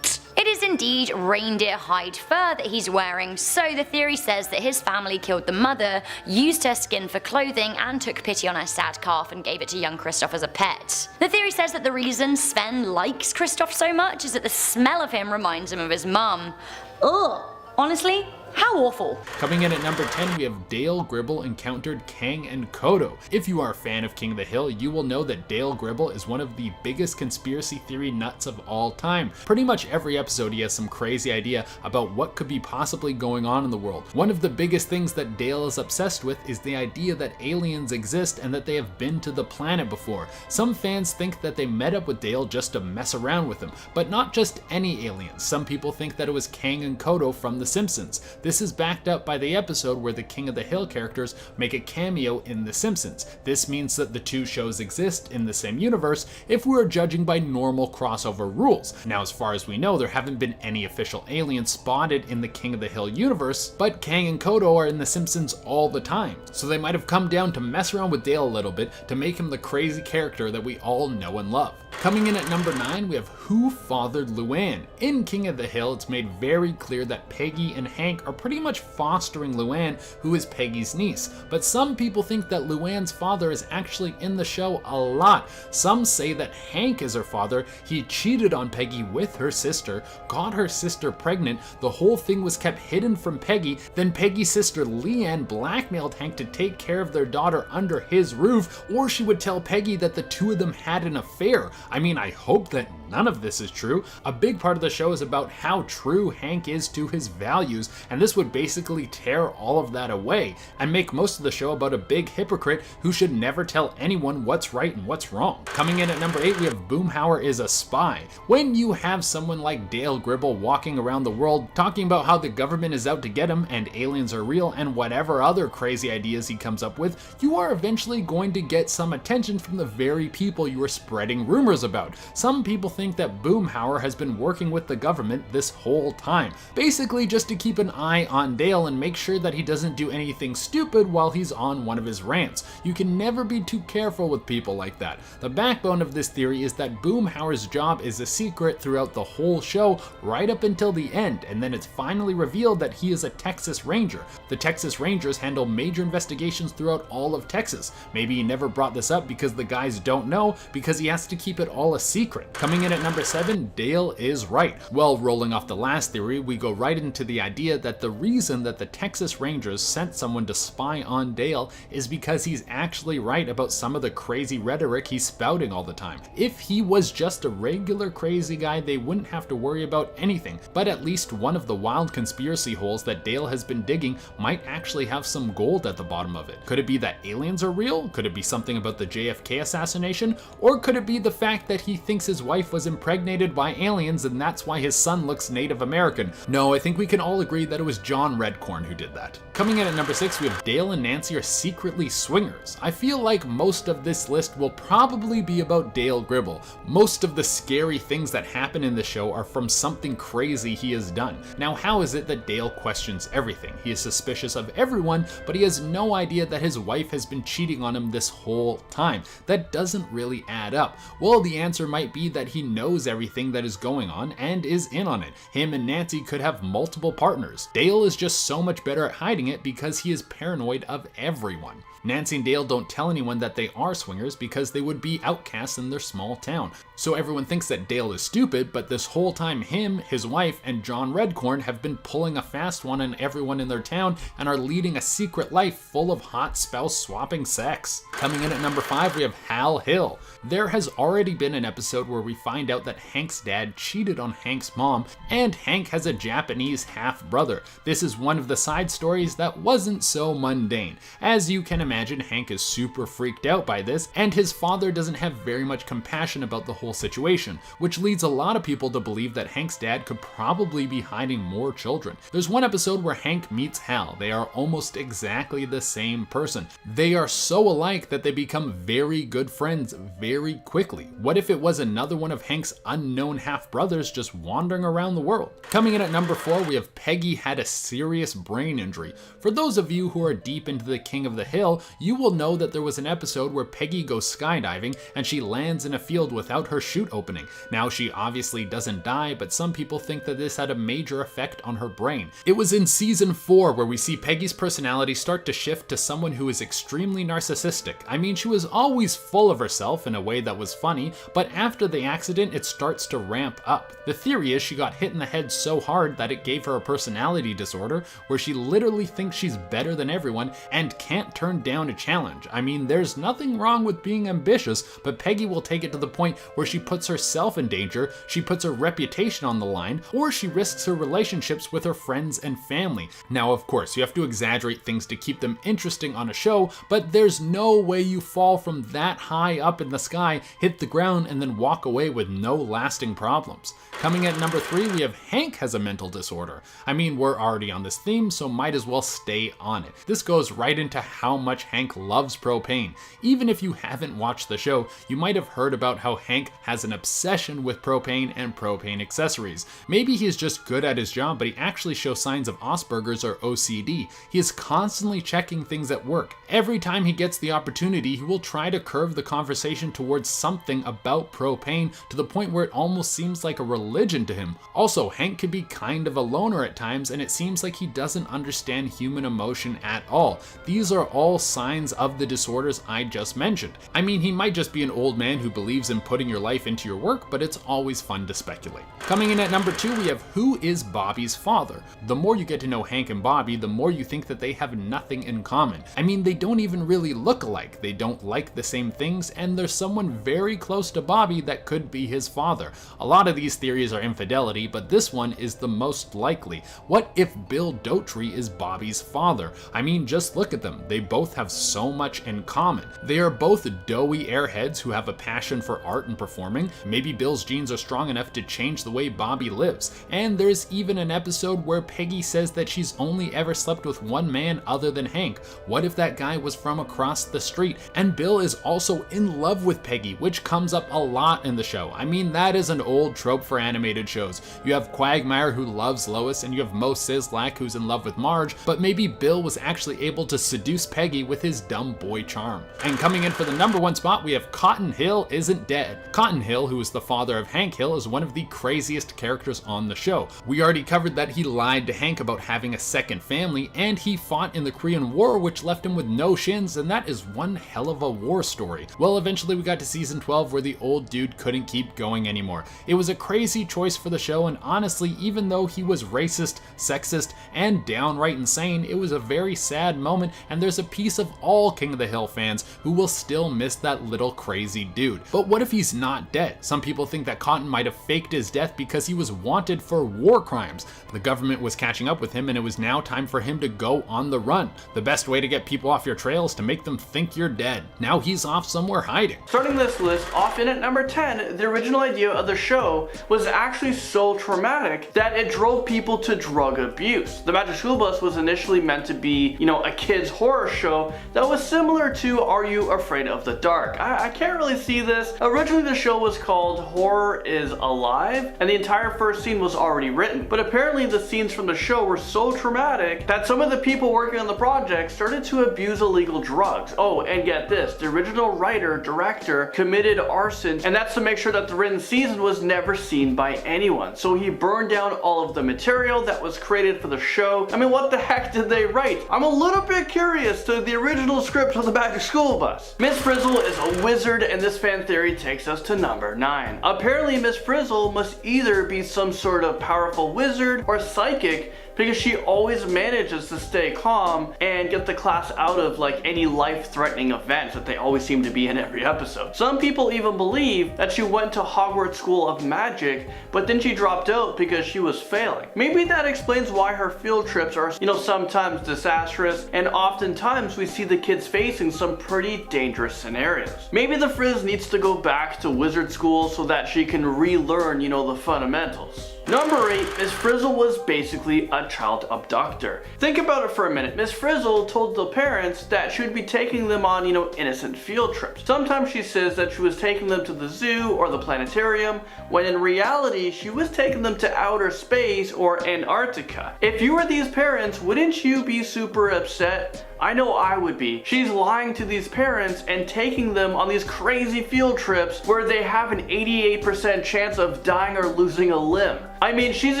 It is indeed reindeer hide fur that he's wearing, so the theory says that his family killed the mother, used her skin for clothing, and took pity on her sad calf and gave it to young Kristoff as a pet. The theory says that the reason Sven likes Kristoff so much is that the smell of him reminds him of his mum. Ugh. Honestly, how awful. Coming in at number 10, we have Dale Gribble encountered Kang and Kodo. If you are a fan of King of the Hill, you will know that Dale Gribble is one of the biggest conspiracy theory nuts of all time. Pretty much every episode he has some crazy idea about what could be possibly going on in the world. One of the biggest things that Dale is obsessed with is the idea that aliens exist and that they have been to the planet before. Some fans think that they met up with Dale just to mess around with him, but not just any aliens. Some people think that it was Kang and Kodo from The Simpsons. This is backed up by the episode where the King of the Hill characters make a cameo in The Simpsons. This means that the two shows exist in the same universe if we are judging by normal crossover rules. Now, as far as we know, there haven't been any official aliens spotted in the King of the Hill universe, but Kang and Kodo are in The Simpsons all the time. So they might have come down to mess around with Dale a little bit to make him the crazy character that we all know and love. Coming in at number 9, we have Who Fathered Luann. In King of the Hill, it's made very clear that Peggy and Hank are pretty much fostering Luann, who is Peggy's niece. But some people think that Luann's father is actually in the show a lot. Some say that Hank is her father. He cheated on Peggy with her sister, got her sister pregnant. The whole thing was kept hidden from Peggy. Then Peggy's sister Leanne blackmailed Hank to take care of their daughter under his roof, or she would tell Peggy that the two of them had an affair. I mean, I hope that none of this is true. A big part of the show is about how true Hank is to his values, and this would basically tear all of that away and make most of the show about a big hypocrite who should never tell anyone what's right and what's wrong. Coming in at number 8, we have Boomhauer is a spy. When you have someone like Dale Gribble walking around the world talking about how the government is out to get him and aliens are real and whatever other crazy ideas he comes up with, you are eventually going to get some attention from the very people you are spreading rumors about. Some people think that Boomhauer has been working with the government this whole time, basically just to keep an eye on Dale and make sure that he doesn't do anything stupid while he's on one of his rants. You can never be too careful with people like that. The backbone of this theory is that Boomhauer's job is a secret throughout the whole show right up until the end, and then it's finally revealed that he is a Texas Ranger. The Texas Rangers handle major investigations throughout all of Texas. Maybe he never brought this up because the guys don't know, because he has to keep it all a secret. Coming in at number 7, Dale is right. Well, rolling off the last theory, we go right into the idea that the reason that the Texas Rangers sent someone to spy on Dale is because he's actually right about some of the crazy rhetoric he's spouting all the time. If he was just a regular crazy guy, they wouldn't have to worry about anything, but at least one of the wild conspiracy holes that Dale has been digging might actually have some gold at the bottom of it. Could it be that aliens are real? Could it be something about the JFK assassination? Or could it be the fact that he thinks his wife was was impregnated by aliens and that's why his son looks Native American. No, I think we can all agree that it was John Redcorn who did that. Coming in at number 6, we have Dale and Nancy are secretly swingers. I feel like most of this list will probably be about Dale Gribble. Most of the scary things that happen in the show are from something crazy he has done. Now, how is it that Dale questions everything? He is suspicious of everyone, but he has no idea that his wife has been cheating on him this whole time. That doesn't really add up. Well, the answer might be that he knows everything that is going on and is in on it. Him and Nancy could have multiple partners. Dale is just so much better at hiding it because he is paranoid of everyone. Nancy and Dale don't tell anyone that they are swingers because they would be outcasts in their small town. So everyone thinks that Dale is stupid, but this whole time him, his wife, and John Redcorn have been pulling a fast one on everyone in their town and are leading a secret life full of hot spouse swapping sex. Coming in at number 5, we have Hal Hill. There has already been an episode where we find out that Hank's dad cheated on Hank's mom, and Hank has a Japanese half-brother. This is one of the side stories that wasn't so mundane. As you can imagine, Hank is super freaked out by this, and his father doesn't have very much compassion about the whole situation, which leads a lot of people to believe that Hank's dad could probably be hiding more children. There's one episode where Hank meets Hal. They are almost exactly the same person. They are so alike that they become very good friends very quickly. What if it was another one of Hank's unknown half-brothers just wandering around the world? Coming in at number 4, we have Peggy had a serious brain injury. For those of you who are deep into the King of the Hill, you will know that there was an episode where Peggy goes skydiving and she lands in a field without her chute opening. Now, she obviously doesn't die, but some people think that this had a major effect on her brain. It was in season 4 where we see Peggy's personality start to shift to someone who is extremely narcissistic. I mean, she was always full of herself in a way that was funny, but after the accident, it starts to ramp up. The theory is she got hit in the head so hard that it gave her a personality disorder where she literally thinks she's better than everyone and can't turn down a challenge. I mean, there's nothing wrong with being ambitious, but Peggy will take it to the point where she puts herself in danger, she puts her reputation on the line, or she risks her relationships with her friends and family. Now, of course, you have to exaggerate things to keep them interesting on a show, but there's no way you fall from that high up in the sky, hit the ground, and then walk away with no lasting problems. Coming at number 3, we have Hank has a mental disorder. I mean, we're already on this theme, so might as well stay on it. This goes right into how much Hank loves propane. Even if you haven't watched the show, you might have heard about how Hank has an obsession with propane and propane accessories. Maybe he's just good at his job, but he actually shows signs of Asperger's or OCD. He is constantly checking things at work. Every time he gets the opportunity, he will try to curve the conversation towards something about propane to the point where it almost seems like a religion to him. Also, Hank can be kind of a loner at times, and it seems like he doesn't understand human emotion at all. These are all signs of the disorders I just mentioned. I mean, he might just be an old man who believes in putting your life into your work, but it's always fun to speculate. Coming in at number 2, we have who is Bobby's father? The more you get to know Hank and Bobby, the more you think that they have nothing in common. I mean, they don't even really look alike. They don't like the same things, and there's someone very close to Bobby that could be his father. A lot of these theories are infidelity, but this one is the most likely. What if Bill Dotrey is Bobby's father? I mean, just look at them. They both have so much in common. They are both doughy airheads who have a passion for art and performing. Maybe Bill's genes are strong enough to change the way Bobby lives. And there's even an episode where Peggy says that she's only ever slept with one man other than Hank. What if that guy was from across the street? And Bill is also in love with Peggy, which comes up a lot in the show. I mean, that is an old trope for animated shows. You have Quagmire who loves Lois, and you have Mo Sizlak who's in love with Marge, but maybe Bill was actually able to seduce Peggy with his dumb boy charm. And coming in for the number 1 spot, we have Cotton Hill isn't dead. Cotton Hill, who is the father of Hank Hill, is one of the craziest characters on the show. We already covered that he lied to Hank about having a second family, and he fought in the Korean War, which left him with no shins, and that is one hell of a war story. Well, eventually we got to season 12 where the old dude couldn't keep going anymore. It was a crazy choice for the show, and honestly, even though he was racist, sexist, and downright insane, it was a very sad moment, and there's a piece of all King of the Hill fans who will still miss that little crazy dude. But what if he's not dead? Some people think that Cotton might have faked his death because he was wanted for war crimes. The government was catching up with him, and it was now time for him to go on the run. The best way to get people off your trail is to make them think you're dead. Now he's off somewhere hiding. Starting this list off in at number 10, there original idea of the show was actually so traumatic that it drove people to drug abuse. The Magic School Bus was initially meant to be, a kid's horror show that was similar to Are You Afraid of the Dark? I can't really see this. Originally the show was called Horror is Alive, and the entire first scene was already written. But apparently the scenes from the show were so traumatic that some of the people working on the project started to abuse illegal drugs. Oh, and get this, the original writer, director, committed arson, and that's to make sure that the written season was never seen by anyone. So he burned down all of the material that was created for the show. I mean, what the heck did they write? I'm a little bit curious to the original script of the Magic School Bus. Miss Frizzle is a wizard, and this fan theory takes us to number 9. Apparently Miss Frizzle must either be some sort of powerful wizard or psychic, because she always manages to stay calm and get the class out of like any life-threatening events that they always seem to be in every episode. Some people even believe that she went to Hogwarts School of Magic, but then she dropped out because she was failing. Maybe that explains why her field trips are, sometimes disastrous, and oftentimes we see the kids facing some pretty dangerous scenarios. Maybe the Frizz needs to go back to wizard school so that she can relearn, the fundamentals. Number 8, Miss Frizzle was basically a child abductor. Think about it for a minute. Miss Frizzle told the parents that she would be taking them on, innocent field trips. Sometimes she says that she was taking them to the zoo or the planetarium, when in reality, she was taking them to outer space or Antarctica. If you were these parents, wouldn't you be super upset? I know I would be. She's lying to these parents and taking them on these crazy field trips where they have an 88% chance of dying or losing a limb. I mean, she's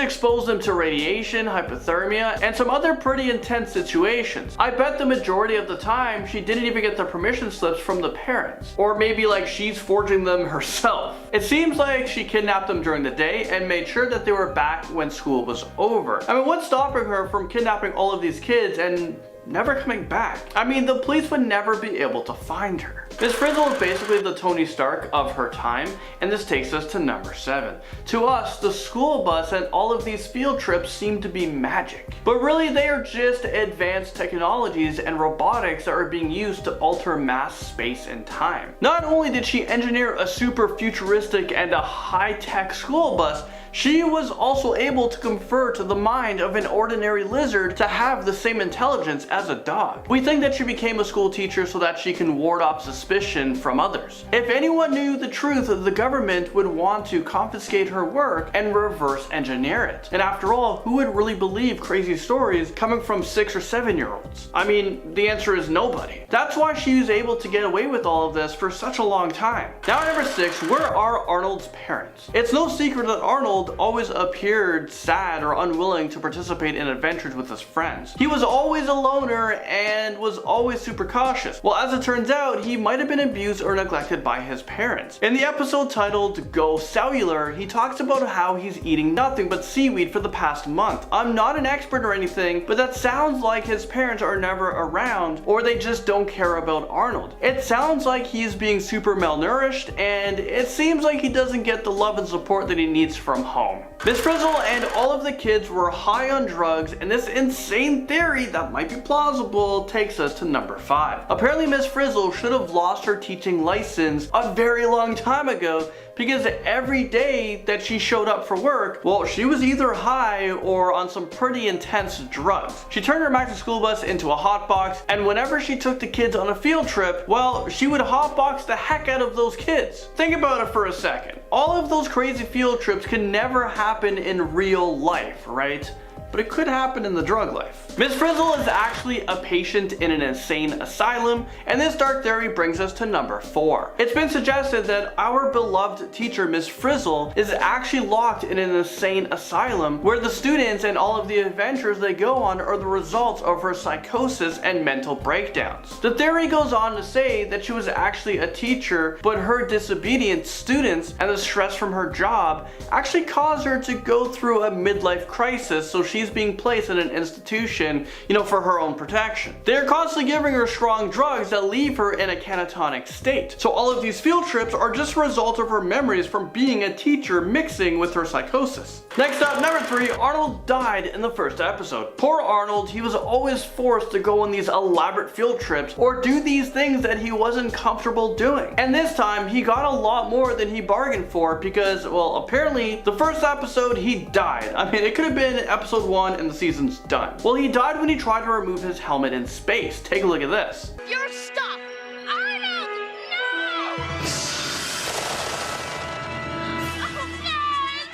exposed them to radiation, hypothermia, and some other pretty intense situations. I bet the majority of the time she didn't even get the permission slips from the parents. Or maybe like she's forging them herself. It seems like she kidnapped them during the day and made sure that they were back when school was over. I mean, what's stopping her from kidnapping all of these kids and never coming back? I mean, the police would never be able to find her. Miss Frizzle is basically the Tony Stark of her time, and this takes us to number 7. To us, the school bus and all of these field trips seem to be magic. But really, they are just advanced technologies and robotics that are being used to alter mass, space, and time. Not only did she engineer a super futuristic and a high-tech school bus, she was also able to confer to the mind of an ordinary lizard to have the same intelligence as a dog. We think that she became a school teacher so that she can ward off suspicion from others. If anyone knew the truth, the government would want to confiscate her work and reverse engineer it. And after all, who would really believe crazy stories coming from 6 or 7-year-olds? I mean, the answer is nobody. That's why she was able to get away with all of this for such a long time. Now at number 6, where are Arnold's parents? It's no secret that Arnold always appeared sad or unwilling to participate in adventures with his friends. He was always a loner and was always super cautious. Well, as it turns out, he might have been abused or neglected by his parents. In the episode titled Go Cellular, he talks about how he's eating nothing but seaweed for the past month. I'm not an expert or anything, but that sounds like his parents are never around, or they just don't care about Arnold. It sounds like he's being super malnourished, and it seems like he doesn't get the love and support that he needs from home. Miss Frizzle and all of the kids were high on drugs, and this insane theory that might be plausible takes us to number 5. Apparently Miss Frizzle should have lost her teaching license a very long time ago, because every day that she showed up for work, well, she was either high or on some pretty intense drugs. She turned her Magic School Bus into a hotbox, and whenever she took the kids on a field trip, well, she would hotbox the heck out of those kids. Think about it for a second. All of those crazy field trips can never happen in real life, right? But it could happen in the drug life. Miss Frizzle is actually a patient in an insane asylum, and this dark theory brings us to number 4. It's been suggested that our beloved teacher, Miss Frizzle, is actually locked in an insane asylum where the students and all of the adventures they go on are the results of her psychosis and mental breakdowns. The theory goes on to say that she was actually a teacher, but her disobedient students and the stress from her job actually caused her to go through a midlife crisis, so she's being placed in an institution, for her own protection. They're constantly giving her strong drugs that leave her in a catatonic state. So all of these field trips are just a result of her memories from being a teacher mixing with her psychosis. Next up, number 3, Arnold died in the first episode. Poor Arnold, he was always forced to go on these elaborate field trips or do these things that he wasn't comfortable doing. And this time, he got a lot more than he bargained for because, well, apparently the first episode he died. I mean, it could have been episode 1 and the season's done. Well, he died when he tried to remove his helmet in space. Take a look at this. You're stuck! Arnold! No!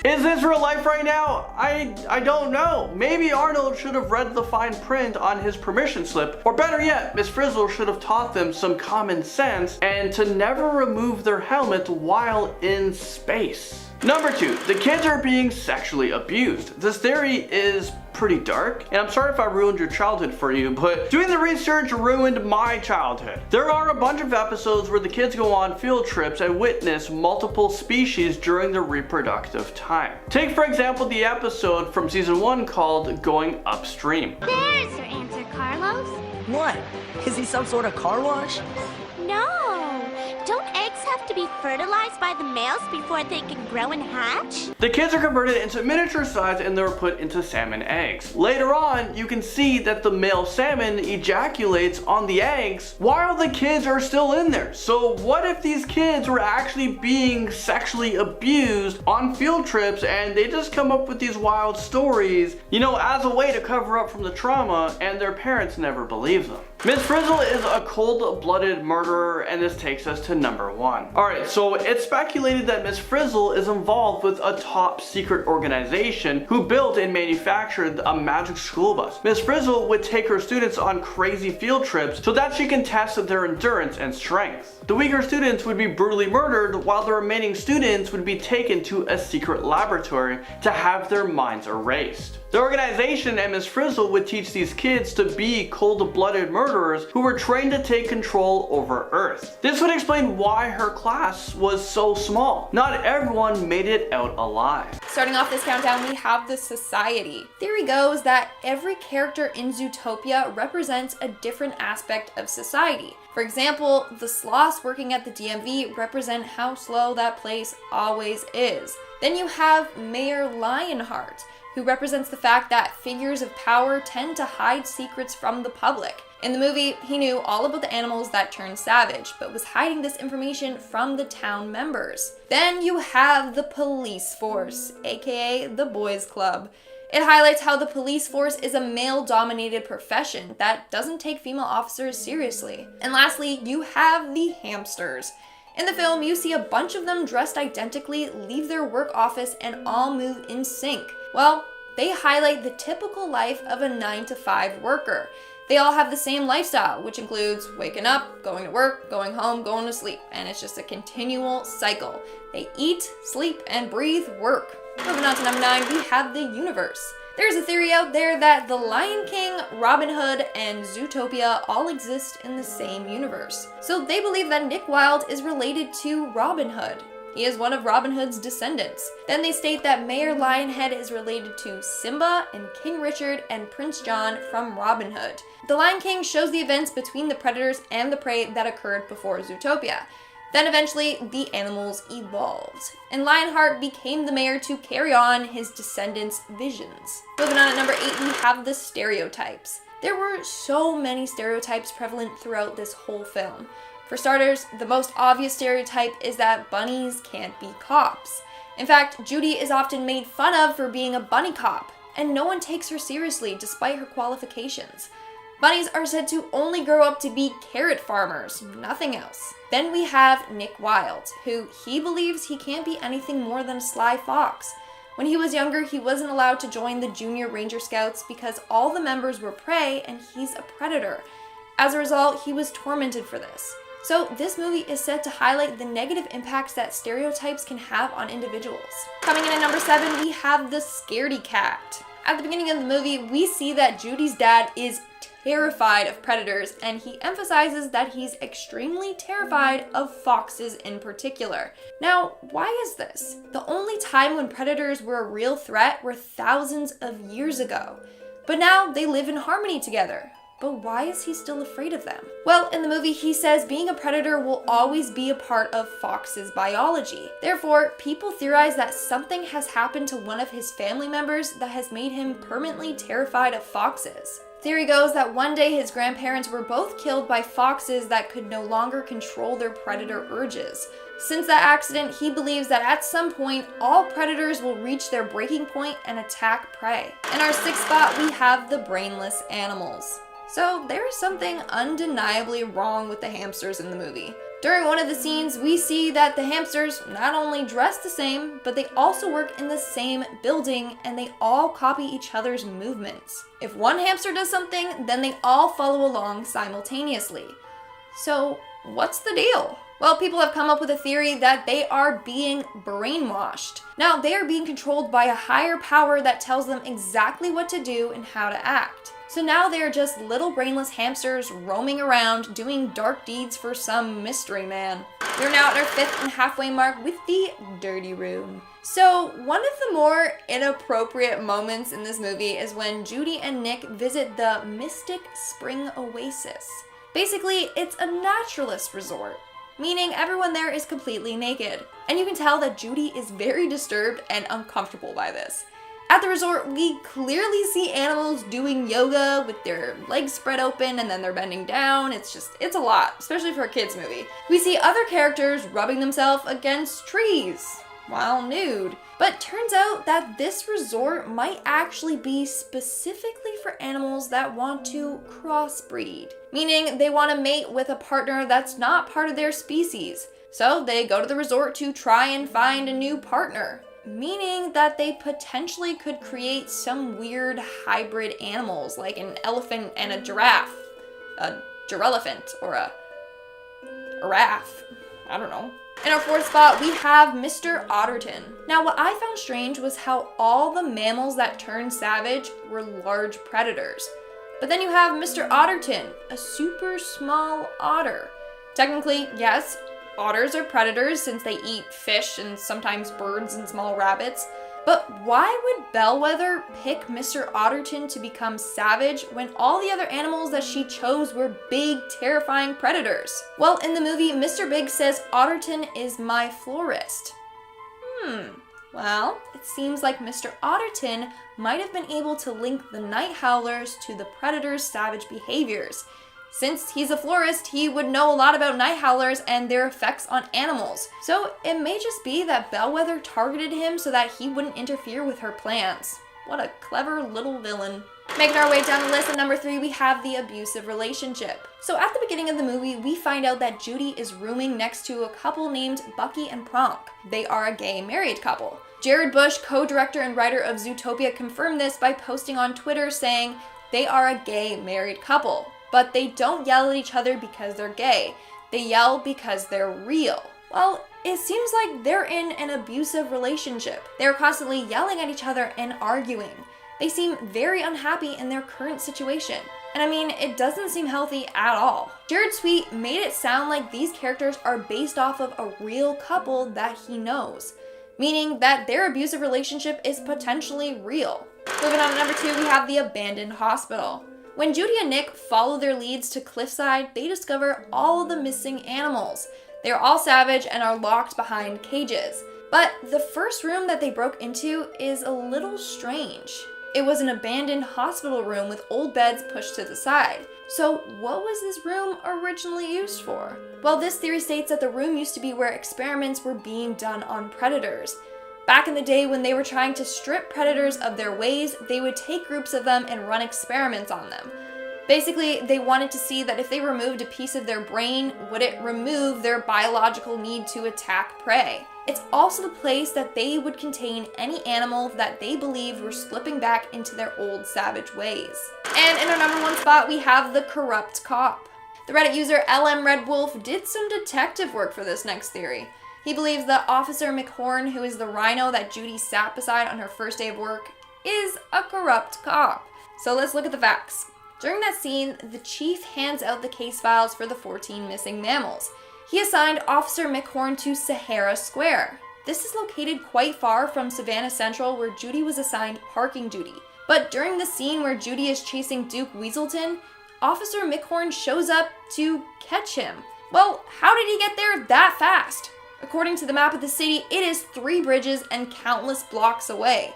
Is this real life right now? I don't know. Maybe Arnold should have read the fine print on his permission slip, or better yet, Miss Frizzle should have taught them some common sense and to never remove their helmet while in space. Number 2, the kids are being sexually abused. This theory is pretty dark, and I'm sorry if I ruined your childhood for you, but doing the research ruined my childhood. There are a bunch of episodes where the kids go on field trips and witness multiple species during their reproductive time. Take for example the episode from season 1 called Going Upstream. There's your answer, Carlos. What? Is he some sort of car wash? No. Don't eggs have to be fertilized by the males before they can grow and hatch? The kids are converted into miniature size and they're put into salmon eggs. Later on, you can see that the male salmon ejaculates on the eggs while the kids are still in there. So what if these kids were actually being sexually abused on field trips and they just come up with these wild stories, as a way to cover up from the trauma, and their parents never believe them? Miss Frizzle is a cold-blooded murderer, and this takes us to number 1. Alright, so it's speculated that Miss Frizzle is involved with a top secret organization who built and manufactured a magic school bus. Miss Frizzle would take her students on crazy field trips so that she can test their endurance and strength. The weaker students would be brutally murdered while the remaining students would be taken to a secret laboratory to have their minds erased. The organization and Miss Frizzle would teach these kids to be cold-blooded murderers who were trained to take control over Earth. This would explain why her class was so small. Not everyone made it out alive. Starting off this countdown, we have the Society. Theory goes that every character in Zootopia represents a different aspect of society. For example, the sloths working at the DMV represent how slow that place always is. Then you have Mayor Lionheart, who represents the fact that figures of power tend to hide secrets from the public. In the movie, he knew all about the animals that turned savage, but was hiding this information from the town members. Then you have the police force, aka the boys club. It highlights how the police force is a male-dominated profession that doesn't take female officers seriously. And lastly, you have the hamsters. In the film, you see a bunch of them dressed identically, leave their work office, and all move in sync. Well, they highlight the typical life of a 9-to-5 worker. They all have the same lifestyle, which includes waking up, going to work, going home, going to sleep, and it's just a continual cycle. They eat, sleep, and breathe work. Moving on to number 9, we have the universe. There's a theory out there that The Lion King, Robin Hood, and Zootopia all exist in the same universe. So they believe that Nick Wilde is related to Robin Hood. He is one of Robin Hood's descendants. Then they state that Mayor Lionhead is related to Simba and King Richard and Prince John from Robin Hood. The Lion King shows the events between the predators and the prey that occurred before Zootopia. Then eventually, the animals evolved, and Lionheart became the mayor to carry on his descendants' visions. Moving on at number 8, we have the stereotypes. There were so many stereotypes prevalent throughout this whole film. For starters, the most obvious stereotype is that bunnies can't be cops. In fact, Judy is often made fun of for being a bunny cop, and no one takes her seriously despite her qualifications. Bunnies are said to only grow up to be carrot farmers, nothing else. Then we have Nick Wilde, who he believes he can't be anything more than a sly fox. When he was younger, he wasn't allowed to join the Junior Ranger Scouts because all the members were prey and he's a predator. As a result, he was tormented for this. So this movie is said to highlight the negative impacts that stereotypes can have on individuals. Coming in at number 7, we have the Scaredy Cat. At the beginning of the movie, we see that Judy's dad is terrified of predators, and he emphasizes that he's extremely terrified of foxes in particular. Now, why is this? The only time when predators were a real threat were thousands of years ago, but now they live in harmony together. But why is he still afraid of them? Well, in the movie, he says being a predator will always be a part of foxes' biology. Therefore, people theorize that something has happened to one of his family members that has made him permanently terrified of foxes. Theory goes that one day his grandparents were both killed by foxes that could no longer control their predator urges. Since that accident, he believes that at some point, all predators will reach their breaking point and attack prey. In our sixth spot, we have the brainless animals. So there is something undeniably wrong with the hamsters in the movie. During one of the scenes, we see that the hamsters not only dress the same, but they also work in the same building and they all copy each other's movements. If one hamster does something, then they all follow along simultaneously. So what's the deal? Well, people have come up with a theory that they are being brainwashed. Now, they are being controlled by a higher power that tells them exactly what to do and how to act. So now they're just little brainless hamsters roaming around doing dark deeds for some mystery man. We're now at our fifth and halfway mark with the dirty room. So one of the more inappropriate moments in this movie is when Judy and Nick visit the Mystic Spring Oasis. Basically, it's a naturalist resort, meaning everyone there is completely naked. And you can tell that Judy is very disturbed and uncomfortable by this. At the resort, we clearly see animals doing yoga with their legs spread open and then they're bending down. It's a lot, especially for a kid's movie. We see other characters rubbing themselves against trees while nude. But turns out that this resort might actually be specifically for animals that want to crossbreed, meaning they want to mate with a partner that's not part of their species. So they go to the resort to try and find a new partner, meaning that they potentially could create some weird hybrid animals like an elephant and a giraffe, a girelephant, or a giraffe. I don't know. In our fourth spot, we have Mr. Otterton. Now, what I found strange was how all the mammals that turned savage were large predators. But then you have Mr. Otterton, a super small otter. Technically, yes, otters are predators since they eat fish and sometimes birds and small rabbits. But why would Bellwether pick Mr. Otterton to become savage when all the other animals that she chose were big, terrifying predators? Well, in the movie, Mr. Big says Otterton is my florist. Well, it seems like Mr. Otterton might have been able to link the night howlers to the predator's savage behaviors. Since he's a florist, he would know a lot about night howlers and their effects on animals. So it may just be that Bellwether targeted him so that he wouldn't interfere with her plans. What a clever little villain. Making our way down the list at number 3, we have the abusive relationship. So at the beginning of the movie, we find out that Judy is rooming next to a couple named Bucky and Pronk. They are a gay married couple. Jared Bush, co-director and writer of Zootopia, confirmed this by posting on Twitter saying they are a gay married couple. But they don't yell at each other because they're gay. They yell because they're real. Well, it seems like they're in an abusive relationship. They're constantly yelling at each other and arguing. They seem very unhappy in their current situation. And I mean, it doesn't seem healthy at all. Jared's tweet made it sound like these characters are based off of a real couple that he knows, meaning that their abusive relationship is potentially real. Moving on to number 2, we have the abandoned hospital. When Judy and Nick follow their leads to Cliffside, they discover all of the missing animals. They are all savage and are locked behind cages. But the first room that they broke into is a little strange. It was an abandoned hospital room with old beds pushed to the side. So what was this room originally used for? Well, this theory states that the room used to be where experiments were being done on predators. Back in the day when they were trying to strip predators of their ways, they would take groups of them and run experiments on them. Basically, they wanted to see that if they removed a piece of their brain, would it remove their biological need to attack prey? It's also the place that they would contain any animal that they believed were slipping back into their old savage ways. And in our number 1 spot, we have the corrupt cop. The Reddit user LM Red Wolf did some detective work for this next theory. He believes that Officer McHorn, who is the rhino that Judy sat beside on her first day of work, is a corrupt cop. So let's look at the facts. During that scene, the chief hands out the case files for the 14 missing mammals. He assigned Officer Mickhorn to Sahara Square. This is located quite far from Savannah Central, where Judy was assigned parking duty. But during the scene where Judy is chasing Duke Weaselton, Officer Mickhorn shows up to catch him. Well, how did he get there that fast? According to the map of the city, it is 3 bridges and countless blocks away.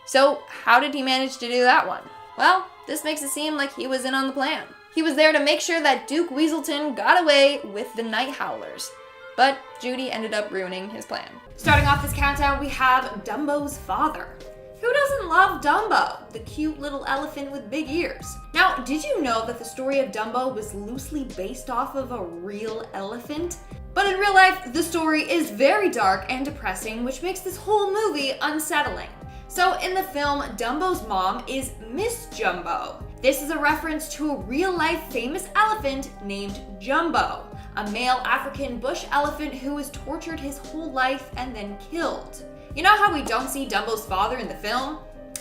So how did he manage to do that one? Well, this makes it seem like he was in on the plan. He was there to make sure that Duke Weaselton got away with the Night Howlers. But Judy ended up ruining his plan. Starting off this countdown, we have Dumbo's father. Who doesn't love Dumbo, the cute little elephant with big ears? Now, did you know that the story of Dumbo was loosely based off of a real elephant? But in real life, the story is very dark and depressing, which makes this whole movie unsettling. So in the film, Dumbo's mom is Miss Jumbo. This is a reference to a real-life famous elephant named Jumbo, a male African bush elephant who was tortured his whole life and then killed. You know how we don't see Dumbo's father in the film?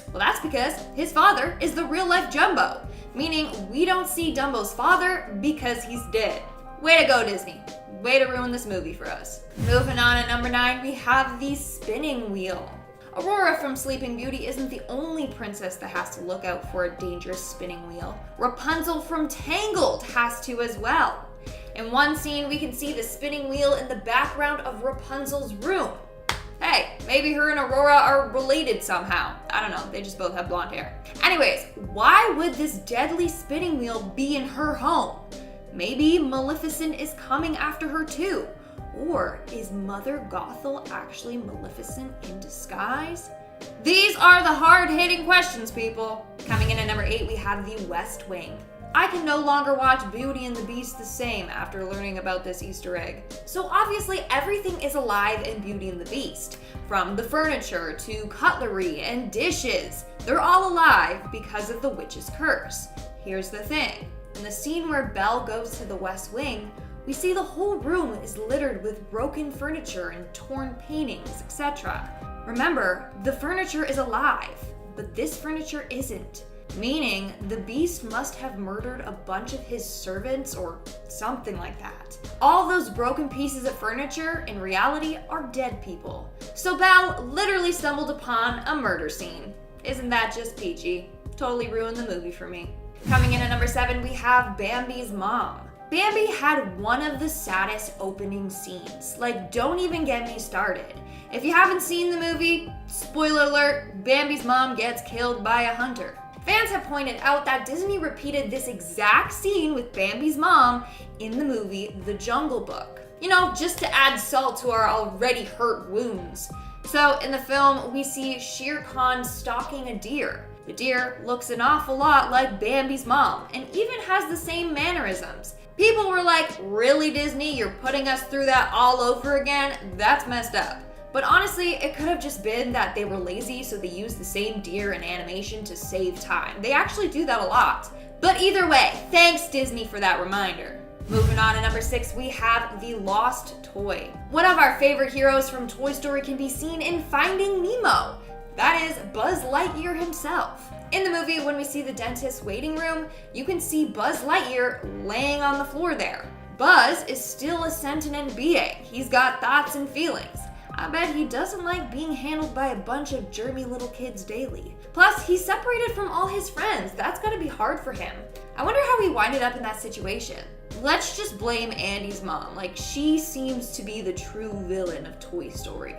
Well, that's because his father is the real-life Jumbo, meaning we don't see Dumbo's father because he's dead. Way to go, Disney. Way to ruin this movie for us. Moving on at number 9, we have the spinning wheel. Aurora from Sleeping Beauty isn't the only princess that has to look out for a dangerous spinning wheel. Rapunzel from Tangled has to as well. In one scene, we can see the spinning wheel in the background of Rapunzel's room. Hey, maybe her and Aurora are related somehow. I don't know, they just both have blonde hair. Anyways, why would this deadly spinning wheel be in her home? Maybe Maleficent is coming after her too. Or is Mother Gothel actually Maleficent in disguise? These are the hard-hitting questions, people. Coming in at number 8, we have the West Wing. I can no longer watch Beauty and the Beast the same after learning about this Easter egg. So obviously everything is alive in Beauty and the Beast. From the furniture to cutlery and dishes. They're all alive because of the witch's curse. Here's the thing. In the scene where Belle goes to the West Wing, we see the whole room is littered with broken furniture and torn paintings, etc. Remember, the furniture is alive, but this furniture isn't. Meaning, the Beast must have murdered a bunch of his servants or something like that. All those broken pieces of furniture, in reality, are dead people. So Belle literally stumbled upon a murder scene. Isn't that just peachy? Totally ruined the movie for me. Coming in at number 7, we have Bambi's mom. Bambi had one of the saddest opening scenes. Like, don't even get me started. If you haven't seen the movie, spoiler alert, Bambi's mom gets killed by a hunter. Fans have pointed out that Disney repeated this exact scene with Bambi's mom in the movie The Jungle Book. You know, just to add salt to our already hurt wounds. So in the film, we see Shere Khan stalking a deer. The deer looks an awful lot like Bambi's mom and even has the same mannerisms. People were like, really Disney, you're putting us through that all over again? That's messed up. But honestly, it could have just been that they were lazy, so they used the same deer in animation to save time. They actually do that a lot. But either way, thanks Disney for that reminder. Moving on to number 6, we have the Lost Toy. One of our favorite heroes from Toy Story can be seen in Finding Nemo. That is Buzz Lightyear himself. In the movie, when we see the dentist's waiting room, you can see Buzz Lightyear laying on the floor there. Buzz is still a sentient being. He's got thoughts and feelings. I bet he doesn't like being handled by a bunch of germy little kids daily. Plus, he's separated from all his friends. That's gotta be hard for him. I wonder how he winded up in that situation. Let's just blame Andy's mom. Like, she seems to be the true villain of Toy Story.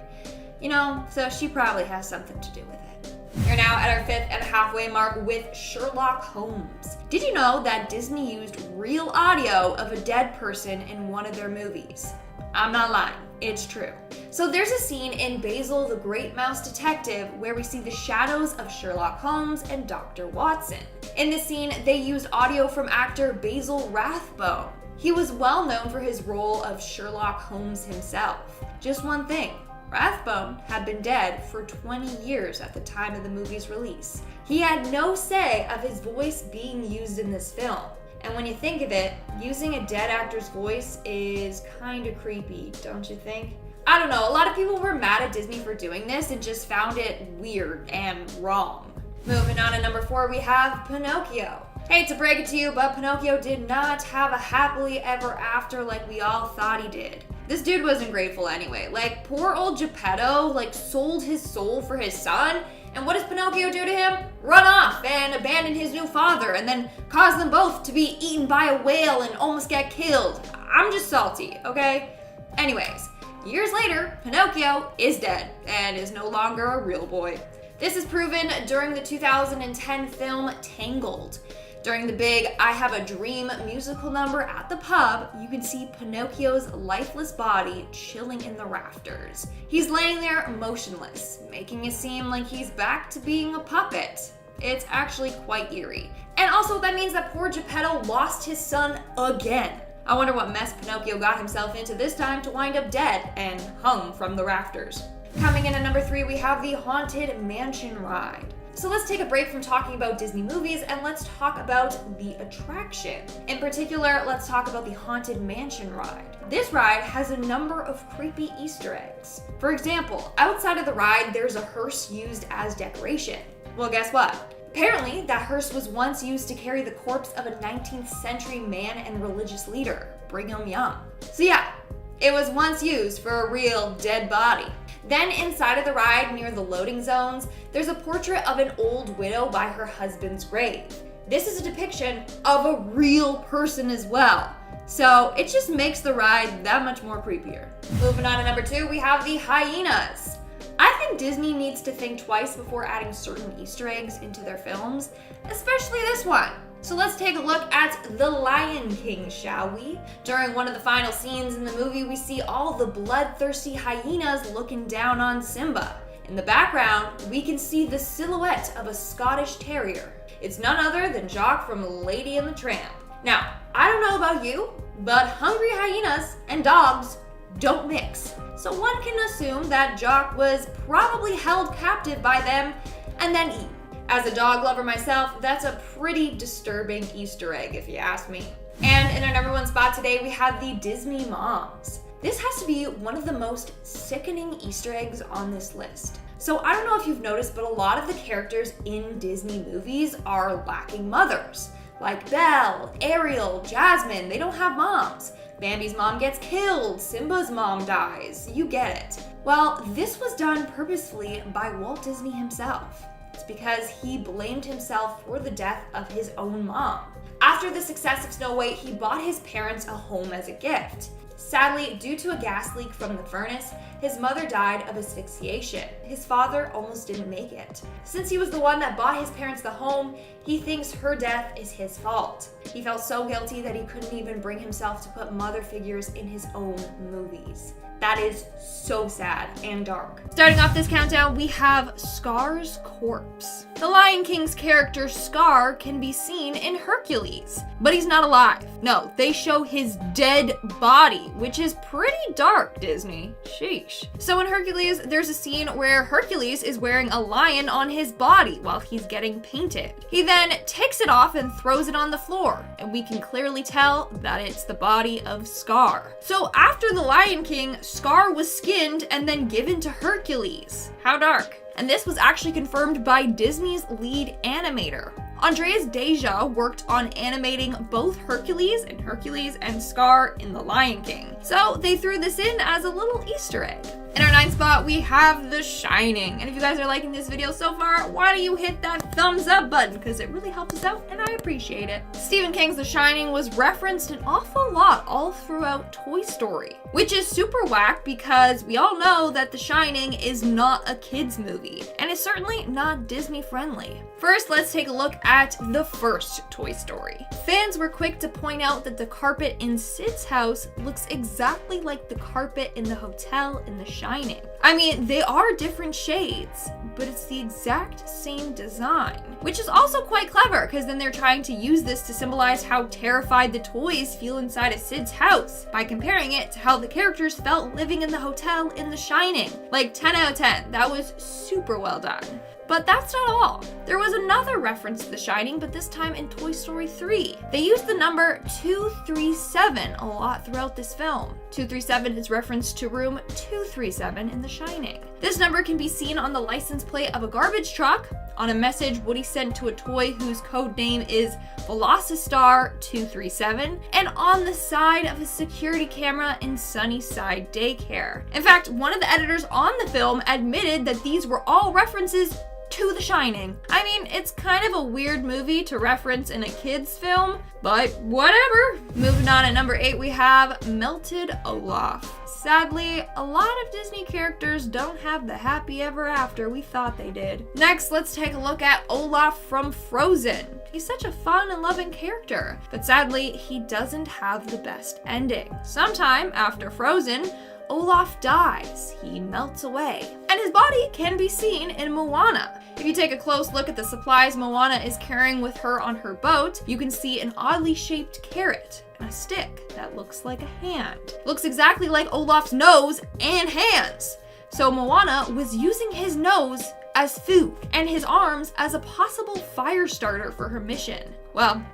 You know, so she probably has something to do with it. We're now at our 5th and halfway mark with Sherlock Holmes. Did you know that Disney used real audio of a dead person in one of their movies? I'm not lying, it's true. So there's a scene in Basil the Great Mouse Detective where we see the shadows of Sherlock Holmes and Dr. Watson. In this scene, they used audio from actor Basil Rathbone. He was well known for his role of Sherlock Holmes himself. Just one thing. Rathbone had been dead for 20 years at the time of the movie's release. He had no say of his voice being used in this film. And when you think of it, using a dead actor's voice is kinda creepy, don't you think? I don't know, a lot of people were mad at Disney for doing this and just found it weird and wrong. Moving on to number 4, we have Pinocchio. Hate to break it to you, but Pinocchio did not have a happily ever after like we all thought he did. This dude wasn't grateful anyway. Like, poor old Geppetto, like, sold his soul for his son, and what does Pinocchio do to him? Run off and abandon his new father, and then cause them both to be eaten by a whale and almost get killed. I'm just salty, okay? Anyways, years later, Pinocchio is dead and is no longer a real boy. This is proven during the 2010 film Tangled. During the big I Have a Dream musical number at the pub, you can see Pinocchio's lifeless body chilling in the rafters. He's laying there motionless, making it seem like he's back to being a puppet. It's actually quite eerie. And also that means that poor Geppetto lost his son again. I wonder what mess Pinocchio got himself into this time to wind up dead and hung from the rafters. Coming in at number 3, we have the Haunted Mansion ride. So let's take a break from talking about Disney movies and let's talk about the attraction. In particular, let's talk about the Haunted Mansion ride. This ride has a number of creepy Easter eggs. For example, outside of the ride, there's a hearse used as decoration. Well, guess what? Apparently, that hearse was once used to carry the corpse of a 19th century man and religious leader, Brigham Young. So yeah, it was once used for a real dead body. Then inside of the ride, near the loading zones, there's a portrait of an old widow by her husband's grave. This is a depiction of a real person as well. So it just makes the ride that much more creepier. Moving on to number 2, we have the hyenas. I think Disney needs to think twice before adding certain Easter eggs into their films, especially this one. So let's take a look at The Lion King, shall we? During one of the final scenes in the movie, we see all the bloodthirsty hyenas looking down on Simba. In the background, we can see the silhouette of a Scottish terrier. It's none other than Jock from Lady and the Tramp. Now, I don't know about you, but hungry hyenas and dogs don't mix. So one can assume that Jock was probably held captive by them and then eaten. As a dog lover myself, that's a pretty disturbing Easter egg if you ask me. And in our number 1 spot today, we have the Disney Moms. This has to be one of the most sickening Easter eggs on this list. So I don't know if you've noticed, but a lot of the characters in Disney movies are lacking mothers. Like Belle, Ariel, Jasmine, they don't have moms. Bambi's mom gets killed, Simba's mom dies, you get it. Well, this was done purposefully by Walt Disney himself. It's because he blamed himself for the death of his own mom. After the success of Snow White, he bought his parents a home as a gift. Sadly, due to a gas leak from the furnace, his mother died of asphyxiation. His father almost didn't make it. Since he was the one that bought his parents the home, he thinks her death is his fault. He felt so guilty that he couldn't even bring himself to put mother figures in his own movies. That is so sad and dark. Starting off this countdown, we have Scar's corpse. The Lion King's character Scar can be seen in Hercules, but he's not alive. No, they show his dead body, which is pretty dark, Disney. Sheesh. So in Hercules, there's a scene where Hercules is wearing a lion on his body while he's getting painted. He then takes it off and throws it on the floor, and we can clearly tell that it's the body of Scar. So after the Lion King, Scar was skinned and then given to Hercules. How dark. And this was actually confirmed by Disney's lead animator. Andreas Deja worked on animating both Hercules and Scar in The Lion King. So they threw this in as a little Easter egg. In our 9th spot, we have The Shining. And if you guys are liking this video so far, why don't you hit that thumbs up button? Because it really helps us out and I appreciate it. Stephen King's The Shining was referenced an awful lot all throughout Toy Story, which is super whack because we all know that The Shining is not a kid's movie and it's certainly not Disney friendly. First, let's take a look at the first Toy Story. Fans were quick to point out that the carpet in Sid's house looks exactly like the carpet in the hotel in The Shining. I mean, they are different shades, but it's the exact same design, which is also quite clever because then they're trying to use this to symbolize how terrified the toys feel inside of Sid's house by comparing it to how the characters felt living in the hotel in The Shining. Like 10 out of 10, that was super well done. But that's not all. There was another reference to The Shining, but this time in Toy Story 3. They used the number 237 a lot throughout this film. 237 is referenced to room 237 in The Shining. This number can be seen on the license plate of a garbage truck, on a message Woody sent to a toy whose code name is Velocistar 237, and on the side of a security camera in Sunnyside Daycare. In fact, one of the editors on the film admitted that these were all references to The Shining. I mean, it's kind of a weird movie to reference in a kid's film, but whatever. Moving on, at number 8 we have Melted Olaf. Sadly, a lot of Disney characters don't have the happy ever after we thought they did. Next, let's take a look at Olaf from Frozen. He's such a fun and loving character, but sadly, he doesn't have the best ending. Sometime after Frozen, Olaf dies. He melts away, and his body can be seen in Moana. If you take a close look at the supplies Moana is carrying with her on her boat, you can see an oddly shaped carrot and a stick that looks like a hand. Looks exactly like Olaf's nose and hands. So Moana was using his nose as food and his arms as a possible fire starter for her mission. Well,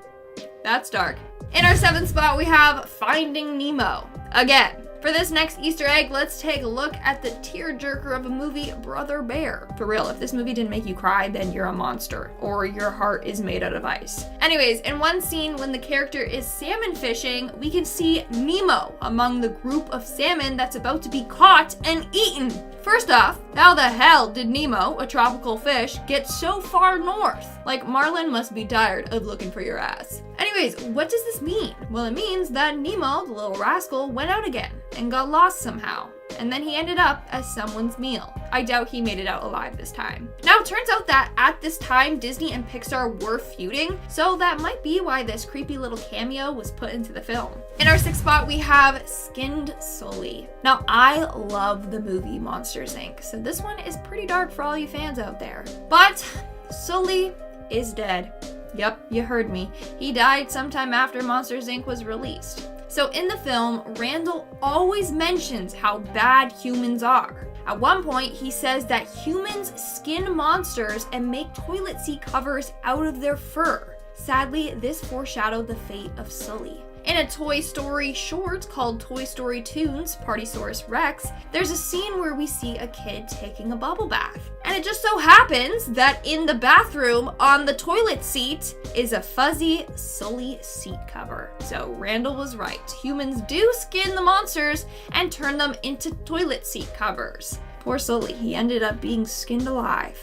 that's dark. In our 7th spot, we have Finding Nemo. Again, for this next Easter egg, let's take a look at the tearjerker of a movie, Brother Bear. For real, if this movie didn't make you cry, then you're a monster, or your heart is made out of ice. Anyways, in one scene when the character is salmon fishing, we can see Nemo among the group of salmon that's about to be caught and eaten. First off, how the hell did Nemo, a tropical fish, get so far north? Like, Marlin must be tired of looking for your ass. Anyways, what does this mean? Well, it means that Nemo, the little rascal, went out again and got lost somehow. And then he ended up as someone's meal. I doubt he made it out alive this time. Now, it turns out that at this time, Disney and Pixar were feuding, so that might be why this creepy little cameo was put into the film. In our 6th spot, we have Skinned Sully. Now, I love the movie Monsters, Inc., so this one is pretty dark for all you fans out there. But Sully is dead. Yep, you heard me. He died sometime after Monsters, Inc. was released. So in the film, Randall always mentions how bad humans are. At one point, he says that humans skin monsters and make toilet seat covers out of their fur. Sadly, this foreshadowed the fate of Sully. In a Toy Story short called Toy Story Toons, Partysaurus Rex, there's a scene where we see a kid taking a bubble bath. And it just so happens that in the bathroom on the toilet seat is a fuzzy Sully seat cover. So Randall was right. Humans do skin the monsters and turn them into toilet seat covers. Poor Sully, he ended up being skinned alive.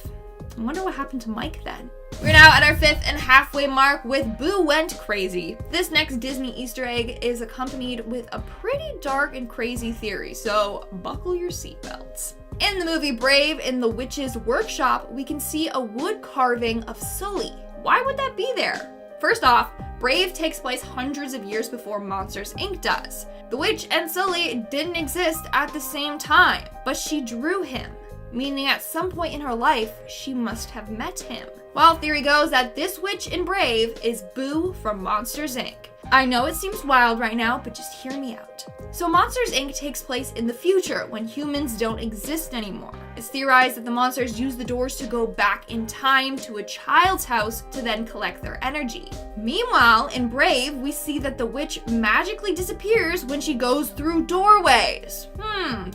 I wonder what happened to Mike then. We're now at our 5th and halfway mark with Boo Went Crazy. This next Disney Easter egg is accompanied with a pretty dark and crazy theory, so buckle your seatbelts. In the movie Brave, in the witch's workshop, we can see a wood carving of Sully. Why would that be there? First off, Brave takes place hundreds of years before Monsters, Inc. does. The witch and Sully didn't exist at the same time, but she drew him, meaning at some point in her life, she must have met him. Well, theory goes that this witch in Brave is Boo from Monsters, Inc. I know it seems wild right now, but just hear me out. So Monsters, Inc. takes place in the future when humans don't exist anymore. It's theorized that the monsters use the doors to go back in time to a child's house to then collect their energy. Meanwhile, in Brave, we see that the witch magically disappears when she goes through doorways.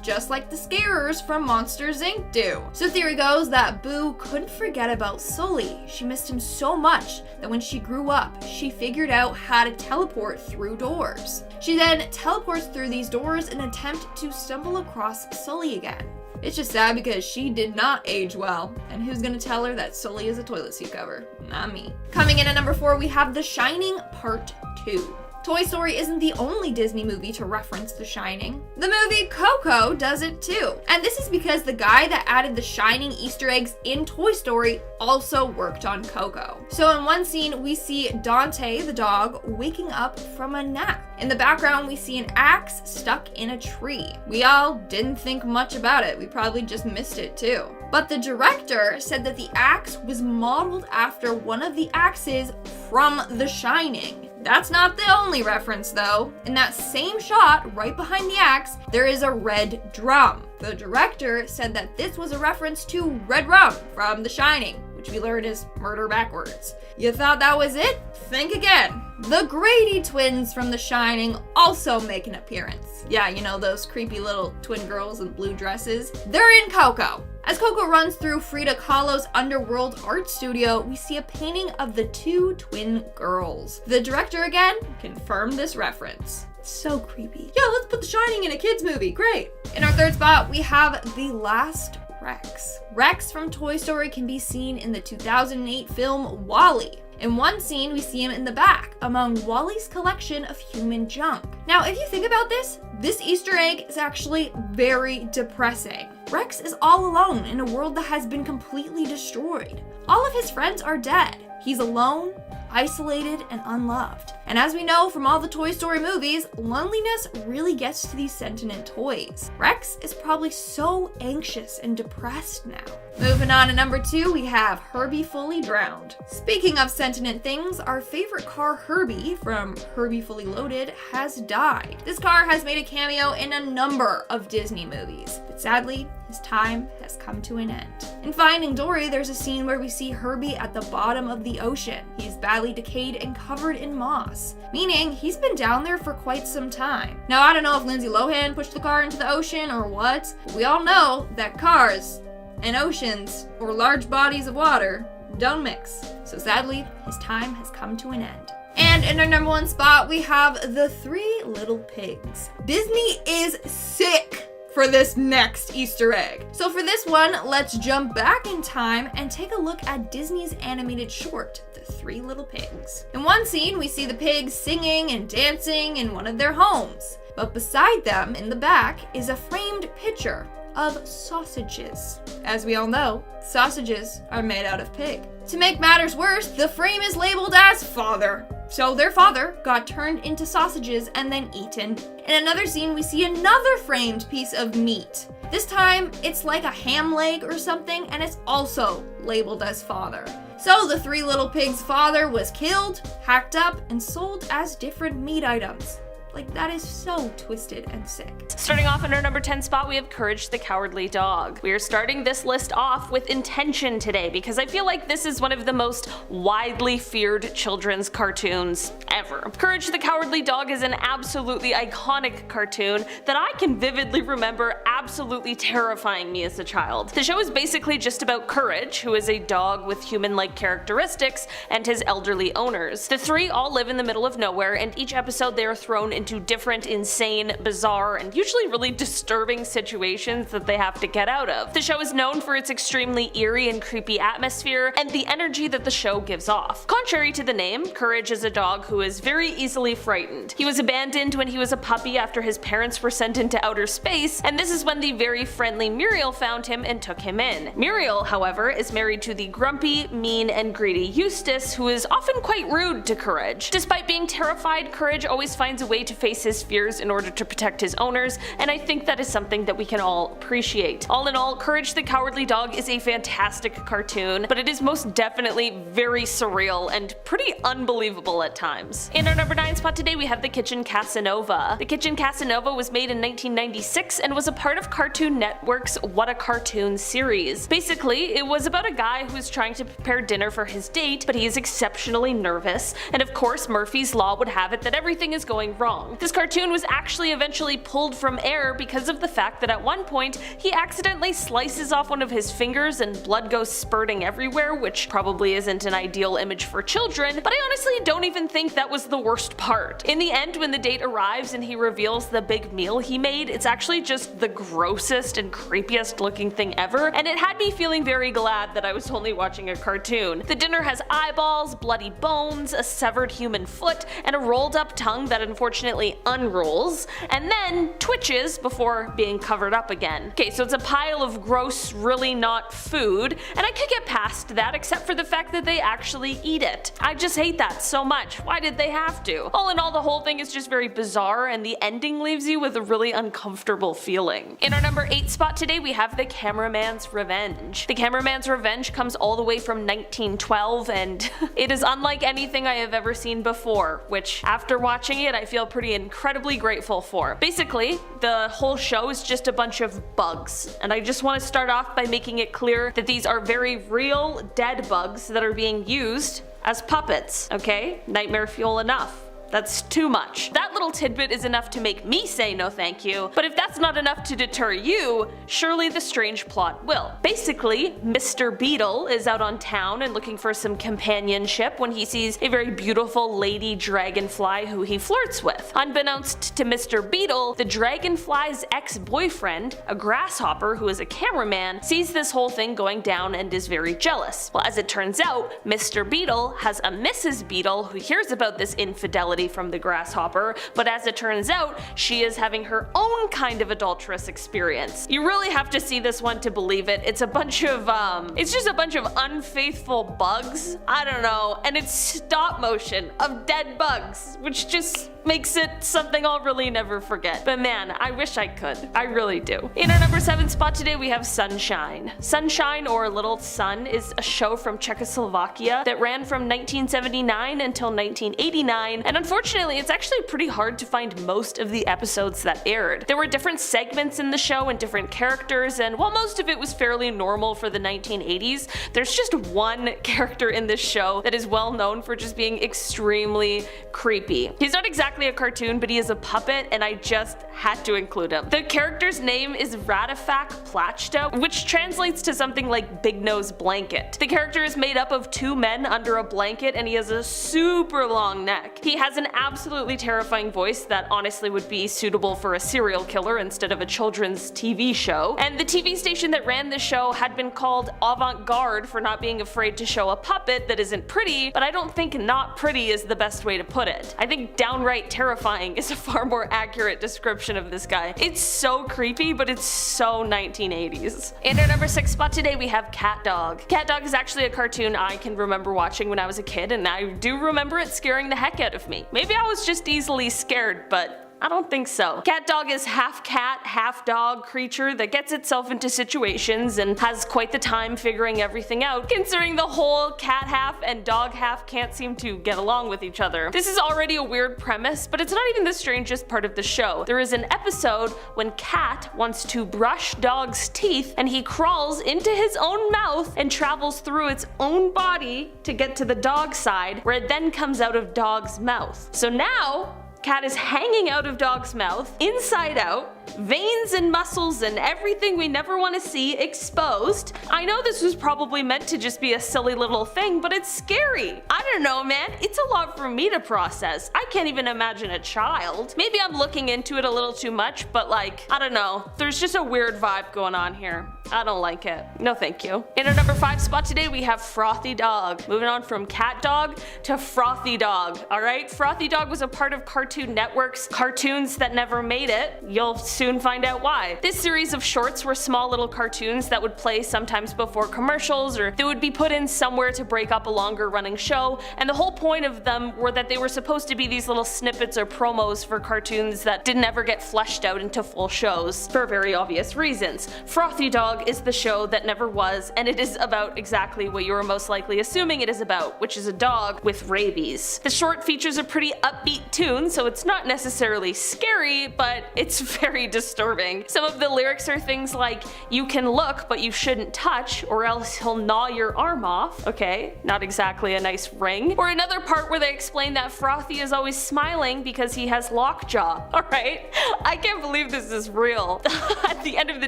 Just like the scarers from Monsters, Inc. do. So theory goes that Boo couldn't forget about Sully. She missed him so much that when she grew up, she figured out how to teleport through doors. She then teleports through these doors in an attempt to stumble across Sully again. It's just sad because she did not age well. And who's gonna tell her that Sully is a toilet seat cover? Not me. Coming in at number 4, we have The Shining Part 2. Toy Story isn't the only Disney movie to reference The Shining. The movie Coco does it too. And this is because the guy that added the Shining Easter eggs in Toy Story also worked on Coco. So in one scene, we see Dante, the dog, waking up from a nap. In the background, we see an axe stuck in a tree. We all didn't think much about it. We probably just missed it too. But the director said that the axe was modeled after one of the axes from The Shining. That's not the only reference though. In that same shot, right behind the axe, there is a red drum. The director said that this was a reference to Red Rum from The Shining, which we learned is murder backwards. You thought that was it? Think again. The Grady twins from The Shining also make an appearance. Yeah, you know those creepy little twin girls in blue dresses? They're in Coco. As Coco runs through Frida Kahlo's underworld art studio, we see a painting of the two twin girls. The director again confirmed this reference. So creepy. Yeah, let's put The Shining in a kids movie, great. In our third spot, we have the last Rex. Rex from Toy Story can be seen in the 2008 film WALL-E. In one scene, we see him in the back, among WALL-E's collection of human junk. Now, if you think about this Easter egg is actually very depressing. Rex is all alone in a world that has been completely destroyed. All of his friends are dead. He's alone, isolated, and unloved. And as we know from all the Toy Story movies, loneliness really gets to these sentient toys. Rex is probably so anxious and depressed now. Moving on to number 2, we have Herbie Fully Drowned. Speaking of sentient things, our favorite car Herbie from Herbie Fully Loaded has died. This car has made a cameo in a number of Disney movies, but sadly, his time has come to an end. In Finding Dory, there's a scene where we see Herbie at the bottom of the ocean. He's badly decayed and covered in moss, meaning he's been down there for quite some time. Now, I don't know if Lindsay Lohan pushed the car into the ocean or what, but we all know that cars and oceans, or large bodies of water, don't mix. So sadly, his time has come to an end. And in our number 1 spot, we have the 3 Little Pigs. Disney is sick for this next Easter egg. So for this one, let's jump back in time and take a look at Disney's animated short, The 3 Little Pigs. In one scene, we see the pigs singing and dancing in one of their homes. But beside them, in the back, is a framed picture of sausages. As we all know, sausages are made out of pig. To make matters worse, the frame is labeled as father. So their father got turned into sausages and then eaten. In another scene, we see another framed piece of meat. This time, it's like a ham leg or something, and it's also labeled as father. So the 3 Little Pigs' father was killed, hacked up, and sold as different meat items. Like, that is so twisted and sick. Starting off in our number 10 spot, we have Courage the Cowardly Dog. We are starting this list off with intention today because I feel like this is one of the most widely feared children's cartoons ever. Courage the Cowardly Dog is an absolutely iconic cartoon that I can vividly remember absolutely terrifying me as a child. The show is basically just about Courage, who is a dog with human-like characteristics, and his elderly owners. The 3 all live in the middle of nowhere, and each episode they are thrown into different insane, bizarre, and usually really disturbing situations that they have to get out of. The show is known for its extremely eerie and creepy atmosphere and the energy that the show gives off. Contrary to the name, Courage is a dog who is very easily frightened. He was abandoned when he was a puppy after his parents were sent into outer space, and this is when the very friendly Muriel found him and took him in. Muriel, however, is married to the grumpy, mean, and greedy Eustace, who is often quite rude to Courage. Despite being terrified, Courage always finds a way to face his fears in order to protect his owners, and I think that is something that we can all appreciate. All in all, Courage the Cowardly Dog is a fantastic cartoon, but it is most definitely very surreal and pretty unbelievable at times. In our number 9 spot today, we have The Kitchen Casanova. The Kitchen Casanova was made in 1996 and was a part of Cartoon Network's What a Cartoon series. Basically, it was about a guy who is trying to prepare dinner for his date, but he is exceptionally nervous, and of course Murphy's Law would have it that everything is going wrong. This cartoon was actually eventually pulled from air because of the fact that at one point he accidentally slices off one of his fingers and blood goes spurting everywhere, which probably isn't an ideal image for children, but I honestly don't even think that was the worst part. In the end, when the date arrives and he reveals the big meal he made, it's actually just the grossest and creepiest looking thing ever, and it had me feeling very glad that I was only watching a cartoon. The dinner has eyeballs, bloody bones, a severed human foot, and a rolled up tongue that unfortunately unrolls, and then twitches before being covered up again. Okay, so it's a pile of gross, really not food, and I could get past that except for the fact that they actually eat it. I just hate that so much. Why did they have to? All in all, the whole thing is just very bizarre, and the ending leaves you with a really uncomfortable feeling. In our number 8 spot today, we have The Cameraman's Revenge. The Cameraman's Revenge comes all the way from 1912, and it is unlike anything I have ever seen before, which after watching it I feel pretty incredibly grateful for. Basically, the whole show is just a bunch of bugs, and I just want to start off by making it clear that these are very real dead bugs that are being used as puppets, okay? Nightmare fuel enough. That's too much. That little tidbit is enough to make me say no thank you, but if that's not enough to deter you, surely the strange plot will. Basically, Mr. Beetle is out on town and looking for some companionship when he sees a very beautiful lady dragonfly who he flirts with. Unbeknownst to Mr. Beetle, the dragonfly's ex-boyfriend, a grasshopper who is a cameraman, sees this whole thing going down and is very jealous. Well, as it turns out, Mr. Beetle has a Mrs. Beetle who hears about this infidelity from the grasshopper, but as it turns out, she is having her own kind of adulterous experience. You really have to see this one to believe it. It's just a bunch of unfaithful bugs, I don't know, and it's stop motion of dead bugs, which just makes it something I'll really never forget. But man, I wish I could. I really do. In our number 7 spot today, we have Sunshine. Sunshine, or Little Sun, is a show from Czechoslovakia that ran from 1979 until 1989, and unfortunately, it's actually pretty hard to find most of the episodes that aired. There were different segments in the show and different characters, and while most of it was fairly normal for the 1980s, there's just one character in this show that is well known for just being extremely creepy. He's not exactly a cartoon, but he is a puppet, and I just had to include him. The character's name is Radifak Plachta, which translates to something like Big Nose Blanket. The character is made up of 2 men under a blanket, and he has a super long neck. He has an absolutely terrifying voice that honestly would be suitable for a serial killer instead of a children's TV show, and the TV station that ran this show had been called Avant-Garde for not being afraid to show a puppet that isn't pretty, but I don't think not pretty is the best way to put it. I think downright terrifying is a far more accurate description of this guy. It's so creepy, but it's so 1980s. In our number 6 spot today, we have Cat Dog. Cat Dog is actually a cartoon I can remember watching when I was a kid, and I do remember it scaring the heck out of me. Maybe I was just easily scared, but I don't think so. Cat Dog is half cat, half dog creature that gets itself into situations and has quite the time figuring everything out, considering the whole cat half and dog half can't seem to get along with each other. This is already a weird premise, but it's not even the strangest part of the show. There is an episode when Cat wants to brush Dog's teeth, and he crawls into his own mouth and travels through its own body to get to the dog side, where it then comes out of Dog's mouth. So now, Cat is hanging out of Dog's mouth, inside out, veins and muscles and everything we never want to see exposed. I know this was probably meant to just be a silly little thing, but it's scary. I don't know, man. It's a lot for me to process. I can't even imagine a child. Maybe I'm looking into it a little too much, but like, I don't know. There's just a weird vibe going on here. I don't like it. No thank you. In our number 5 spot today, we have Frothy Dog. Moving on from Cat Dog to Frothy Dog. Alright, Frothy Dog was a part of Cartoon Network's Cartoons That Never Made It. You'll soon find out why. This series of shorts were small little cartoons that would play sometimes before commercials, or they would be put in somewhere to break up a longer running show, and the whole point of them were that they were supposed to be these little snippets or promos for cartoons that didn't ever get fleshed out into full shows, for very obvious reasons. Frothy Dog is the show that never was, and it is about exactly what you are most likely assuming it is about, which is a dog with rabies. The short features a pretty upbeat tune, so it's not necessarily scary, but it's very disturbing. Some of the lyrics are things like, "You can look, but you shouldn't touch, or else he'll gnaw your arm off." Okay, not exactly a nice ring. Or another part where they explain that Frothy is always smiling because he has lockjaw. Alright, I can't believe this is real. At the end of the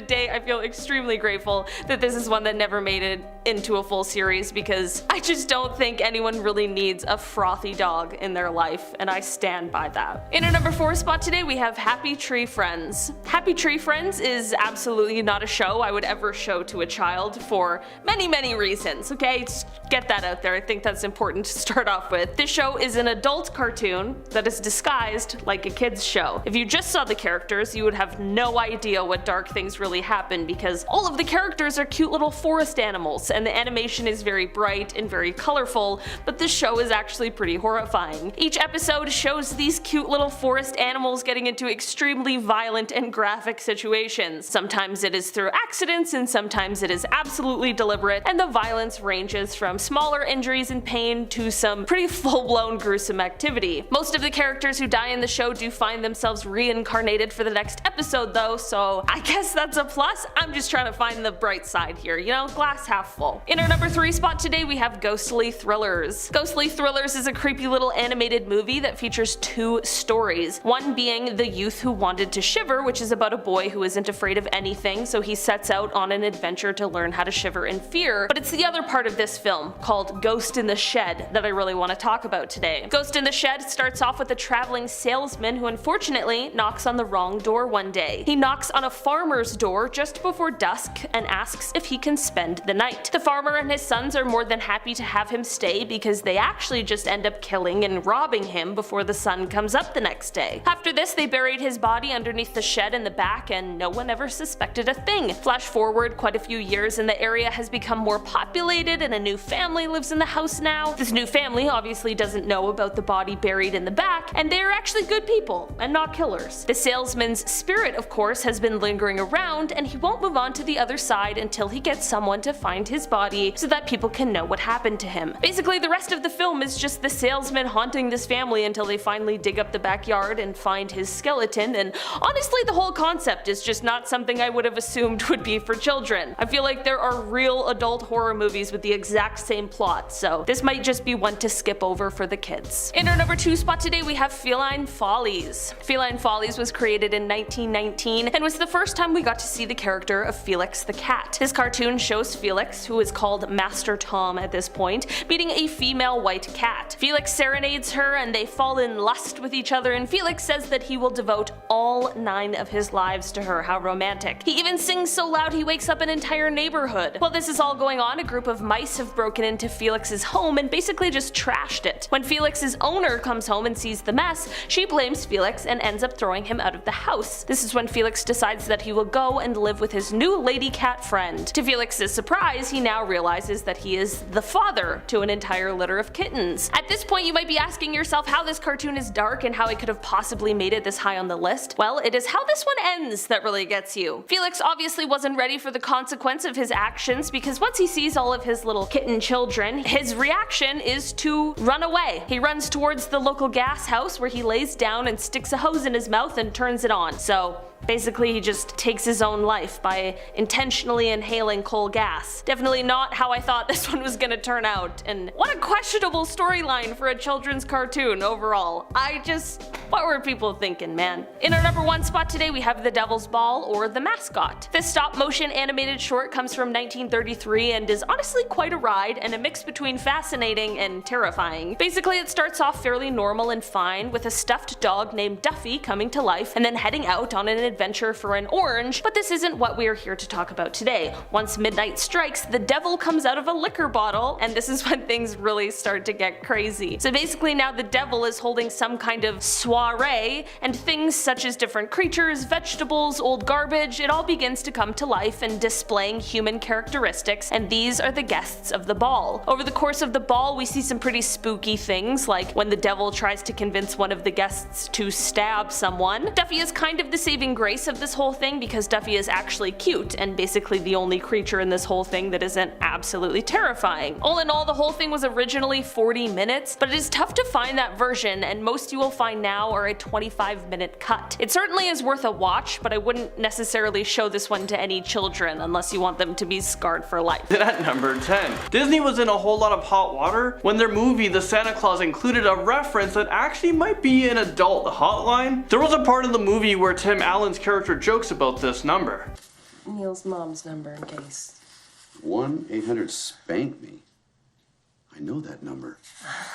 day, I feel extremely grateful that this is one that never made it into a full series, because I just don't think anyone really needs a frothy dog in their life, and I stand by that. In our number 4 spot today, we have Happy Tree Friends. Happy Tree Friends is absolutely not a show I would ever show to a child for many reasons, okay? Just get that out there. I think that's important to start off with. This show is an adult cartoon that is disguised like a kid's show. If you just saw the characters, you would have no idea what dark things really happen, because all of the characters are cute little forest animals, and the animation is very bright and very colorful, but this show is actually pretty horrifying. Each episode shows these cute little forest animals getting into extremely violent and graphic situations. Sometimes it is through accidents and sometimes it is absolutely deliberate, and the violence ranges from smaller injuries and pain to some pretty full-blown gruesome activity. Most of the characters who die in the show do find themselves reincarnated for the next episode though, so I guess that's a plus. I'm just trying to find the bright side here, you know, glass half full. In our number 3 spot today we have Ghostly Thrillers. Ghostly Thrillers is a creepy little animated movie that features 2 stories. One being The Youth Who Wanted to Shiver, which is about a boy who isn't afraid of anything, so he sets out on an adventure to learn how to shiver in fear. But it's the other part of this film, called Ghost in the Shed, that I really want to talk about today. Ghost in the Shed starts off with a traveling salesman who unfortunately knocks on the wrong door one day. He knocks on a farmer's door just before dusk and asks if he can spend the night. The farmer and his sons are more than happy to have him stay because they actually just end up killing and robbing him before the sun comes up the next day. After this, they buried his body underneath the shed in the back and no one ever suspected a thing. Flash forward quite a few years and the area has become more populated and a new family lives in the house now. This new family obviously doesn't know about the body buried in the back, and they're actually good people and not killers. The salesman's spirit, of course, has been lingering around and he won't move on to the other side until he gets someone to find his body so that people can know what happened to him. Basically, the rest of the film is just the salesman haunting this family until they finally dig up the backyard and find his skeleton, and honestly the whole concept is just not something I would have assumed would be for children. I feel like there are real adult horror movies with the exact same plot, so this might just be one to skip over for the kids. In our number 2 spot today we have Feline Follies. Feline Follies was created in 1919 and was the first time we got to see the character of Felix the cat. This cartoon shows Felix, who is called Master Tom at this point, meeting a female white cat. Felix serenades her and they fall in lust with each other, and Felix says that he will devote all 9 of his lives to her. How romantic. He even sings so loud he wakes up an entire neighborhood. While this is all going on, a group of mice have broken into Felix's home and basically just trashed it. When Felix's owner comes home and sees the mess, she blames Felix and ends up throwing him out of the house. This is when Felix decides that he will go and live with his new lady cat friend. To Felix's surprise, he now realizes that he is the father to an entire litter of kittens. At this point you might be asking yourself how this cartoon is dark and how it could have possibly made it this high on the list. Well, it is how this one ends that really gets you. Felix obviously wasn't ready for the consequence of his actions because once he sees all of his little kitten children, his reaction is to run away. He runs towards the local gas house where he lays down and sticks a hose in his mouth and turns it on. So basically he just takes his own life by intentionally inhaling coal gas. Definitely not how I thought this one was gonna turn out, and what a questionable storyline for a children's cartoon overall. What were people thinking, man? In our number 1 spot today we have The Devil's Ball, or The Mascot. This stop motion animated short comes from 1933 and is honestly quite a ride and a mix between fascinating and terrifying. Basically it starts off fairly normal and fine with a stuffed dog named Duffy coming to life and then heading out on an adventure for an orange, but this isn't what we are here to talk about today. Once midnight strikes, the devil comes out of a liquor bottle, and this is when things really start to get crazy. So basically now the devil is holding some kind of soiree, and things such as different creatures, vegetables, old garbage, it all begins to come to life and displaying human characteristics, and these are the guests of the ball. Over the course of the ball we see some pretty spooky things, like when the devil tries to convince one of the guests to stab someone. Duffy is kind of the saving grace of this whole thing because Duffy is actually cute and basically the only creature in this whole thing that isn't absolutely terrifying. All in all, the whole thing was originally 40 minutes, but it is tough to find that version, and most you will find now are a 25-minute cut. It certainly is worth a watch, but I wouldn't necessarily show this one to any children unless you want them to be scarred for life. At number 10, Disney was in a whole lot of hot water when their movie The Santa Claus included a reference that actually might be an adult hotline. There was a part of the movie where Tim Allen's character jokes about this number. Neil's mom's number in case. 1-800-SPANK-ME. I know that number.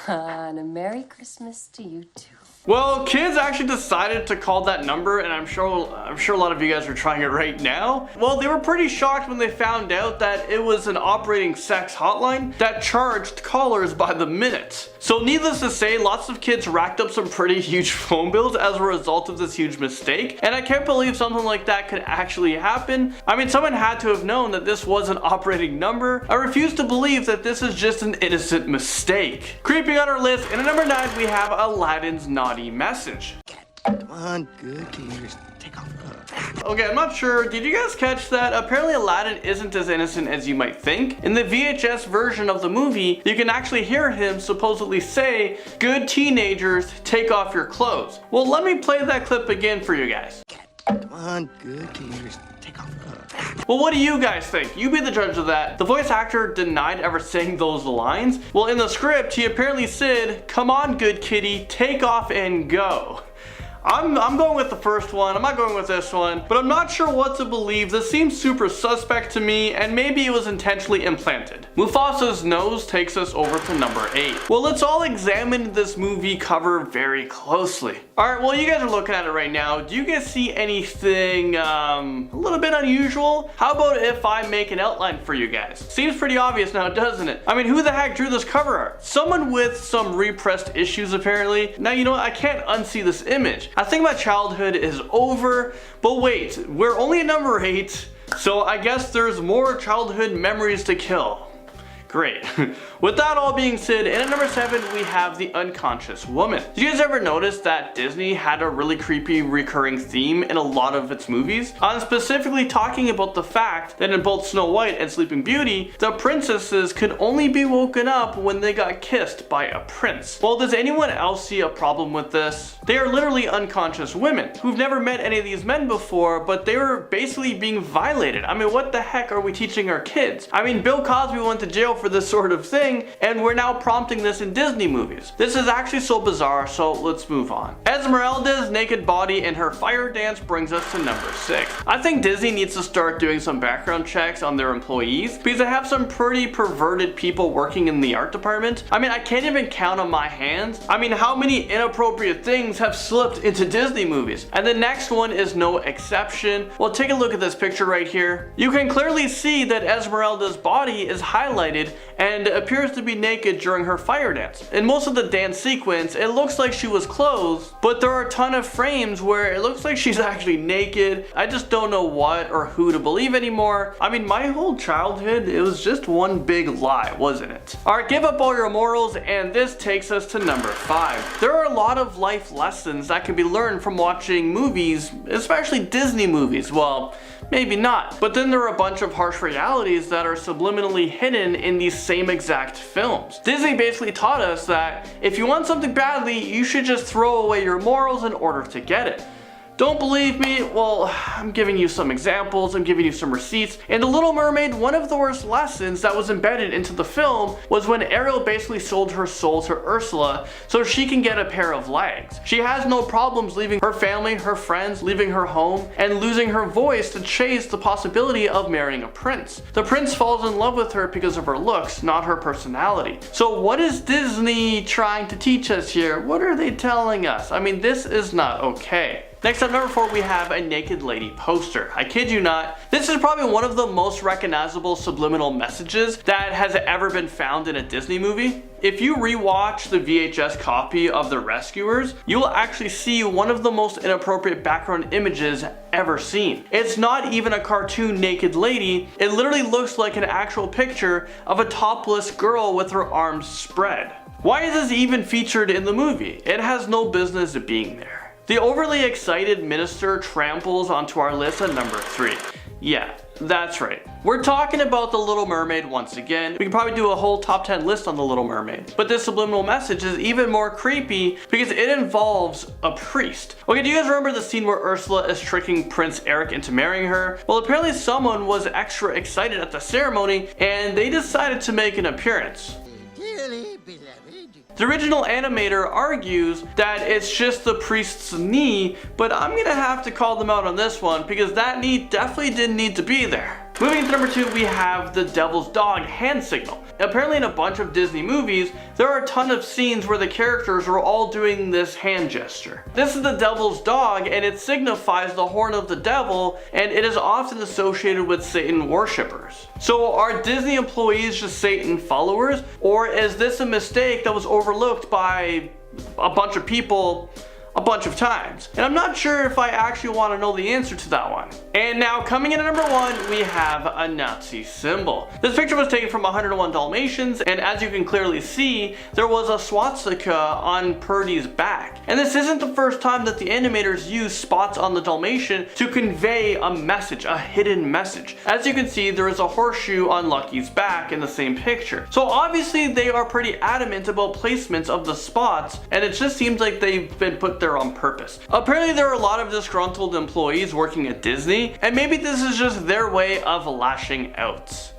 And a Merry Christmas to you too. Well, kids actually decided to call that number, and I'm sure a lot of you guys are trying it right now. Well, they were pretty shocked when they found out that it was an operating sex hotline that charged callers by the minute. So needless to say, lots of kids racked up some pretty huge phone bills as a result of this huge mistake, and I can't believe something like that could actually happen. I mean, someone had to have known that this was an operating number. I refuse to believe that this is just an innocent mistake. Creeping on our list, in at number 9 we have Aladdin's Naughty Message. Come on, good. Can you just take off? Okay, I'm not sure. Did you guys catch that? Apparently Aladdin isn't as innocent as you might think. In the VHS version of the movie, you can actually hear him supposedly say, "Good teenagers, take off your clothes." Well, let me play that clip again for you guys. Come on, good. Can you just take off? Well, what do you guys think? You be the judge of that. The voice actor denied ever saying those lines. Well, in the script, he apparently said, "Come on, good kitty, take off and go." I'm going with the first one. I'm not going with this one, but I'm not sure what to believe. This seems super suspect to me, and maybe it was intentionally implanted. Mufasa's nose takes us over to number 8. Well, let's all examine this movie cover very closely. Alright, well, you guys are looking at it right now. Do you guys see anything a little bit unusual? How about if I make an outline for you guys? Seems pretty obvious now, doesn't it? I mean, who the heck drew this cover art? Someone with some repressed issues, apparently. Now, you know what? I can't unsee this image. I think my childhood is over, but wait, we're only at number 8, so I guess there's more childhood memories to kill. Great. With that all being said, and at number 7 we have The Unconscious Woman. Did you guys ever notice that Disney had a really creepy recurring theme in a lot of its movies? I'm specifically talking about the fact that in both Snow White and Sleeping Beauty, the princesses could only be woken up when they got kissed by a prince. Well, does anyone else see a problem with this? They are literally unconscious women who've never met any of these men before, but they were basically being violated. I mean, what the heck are we teaching our kids? I mean, Bill Cosby went to jail for this sort of thing, and we're now prompting this in Disney movies. This is actually so bizarre, so let's move on. Esmeralda's naked body and her fire dance brings us to number 6. I think Disney needs to start doing some background checks on their employees, because they have some pretty perverted people working in the art department. I mean, I can't even count on my hands. I mean, how many inappropriate things have slipped into Disney movies? And the next one is no exception. Well, take a look at this picture right here. You can clearly see that Esmeralda's body is highlighted and appears to be naked during her fire dance. In most of the dance sequence, it looks like she was clothed, but there are a ton of frames where it looks like she's actually naked. I just don't know what or who to believe anymore. I mean, my whole childhood, it was just one big lie, wasn't it? Alright, give up all your morals, and this takes us to number 5. There are a lot of life lessons that can be learned from watching movies, especially Disney movies. Well, maybe not. But then there are a bunch of harsh realities that are subliminally hidden in these same exact films. Disney basically taught us that if you want something badly, you should just throw away your morals in order to get it. Don't believe me? Well, I'm giving you some examples, I'm giving you some receipts. In The Little Mermaid, one of the worst lessons that was embedded into the film was when Ariel basically sold her soul to Ursula so she can get a pair of legs. She has no problems leaving her family, her friends, leaving her home, and losing her voice to chase the possibility of marrying a prince. The prince falls in love with her because of her looks, not her personality. So what is Disney trying to teach us here? What are they telling us? I mean, this is not okay. Next up, number 4, we have a naked lady poster. I kid you not, this is probably one of the most recognizable subliminal messages that has ever been found in a Disney movie. If you rewatch the VHS copy of The Rescuers, you will actually see one of the most inappropriate background images ever seen. It's not even a cartoon naked lady, it literally looks like an actual picture of a topless girl with her arms spread. Why is this even featured in the movie? It has no business being there. The overly excited minister tramples onto our list at number 3. Yeah, that's right. We're talking about The Little Mermaid once again. We can probably do a whole top 10 list on The Little Mermaid. But this subliminal message is even more creepy because it involves a priest. Okay, do you guys remember the scene where Ursula is tricking Prince Eric into marrying her? Well, apparently someone was extra excited at the ceremony and they decided to make an appearance. The original animator argues that it's just the priest's knee, but I'm gonna have to call them out on this one because that knee definitely didn't need to be there. Moving to number 2, we have the devil's dog hand signal. Apparently in a bunch of Disney movies, there are a ton of scenes where the characters are all doing this hand gesture. This is the devil's dog and it signifies the horn of the devil, and it is often associated with Satan worshippers. So are Disney employees just Satan followers, or is this a mistake that was overlooked by a bunch of people a bunch of times. And I'm not sure if I actually want to know the answer to that one. And now coming in at number 1, we have a Nazi symbol. This picture was taken from 101 Dalmatians, and as you can clearly see, there was a swastika on Purdy's back. And this isn't the first time that the animators used spots on the Dalmatian to convey a message, a hidden message. As you can see, there is a horseshoe on Lucky's back in the same picture. So obviously they are pretty adamant about placements of the spots, and it just seems like they've been put there on purpose. Apparently there are a lot of disgruntled employees working at Disney, and maybe this is just their way of lashing out.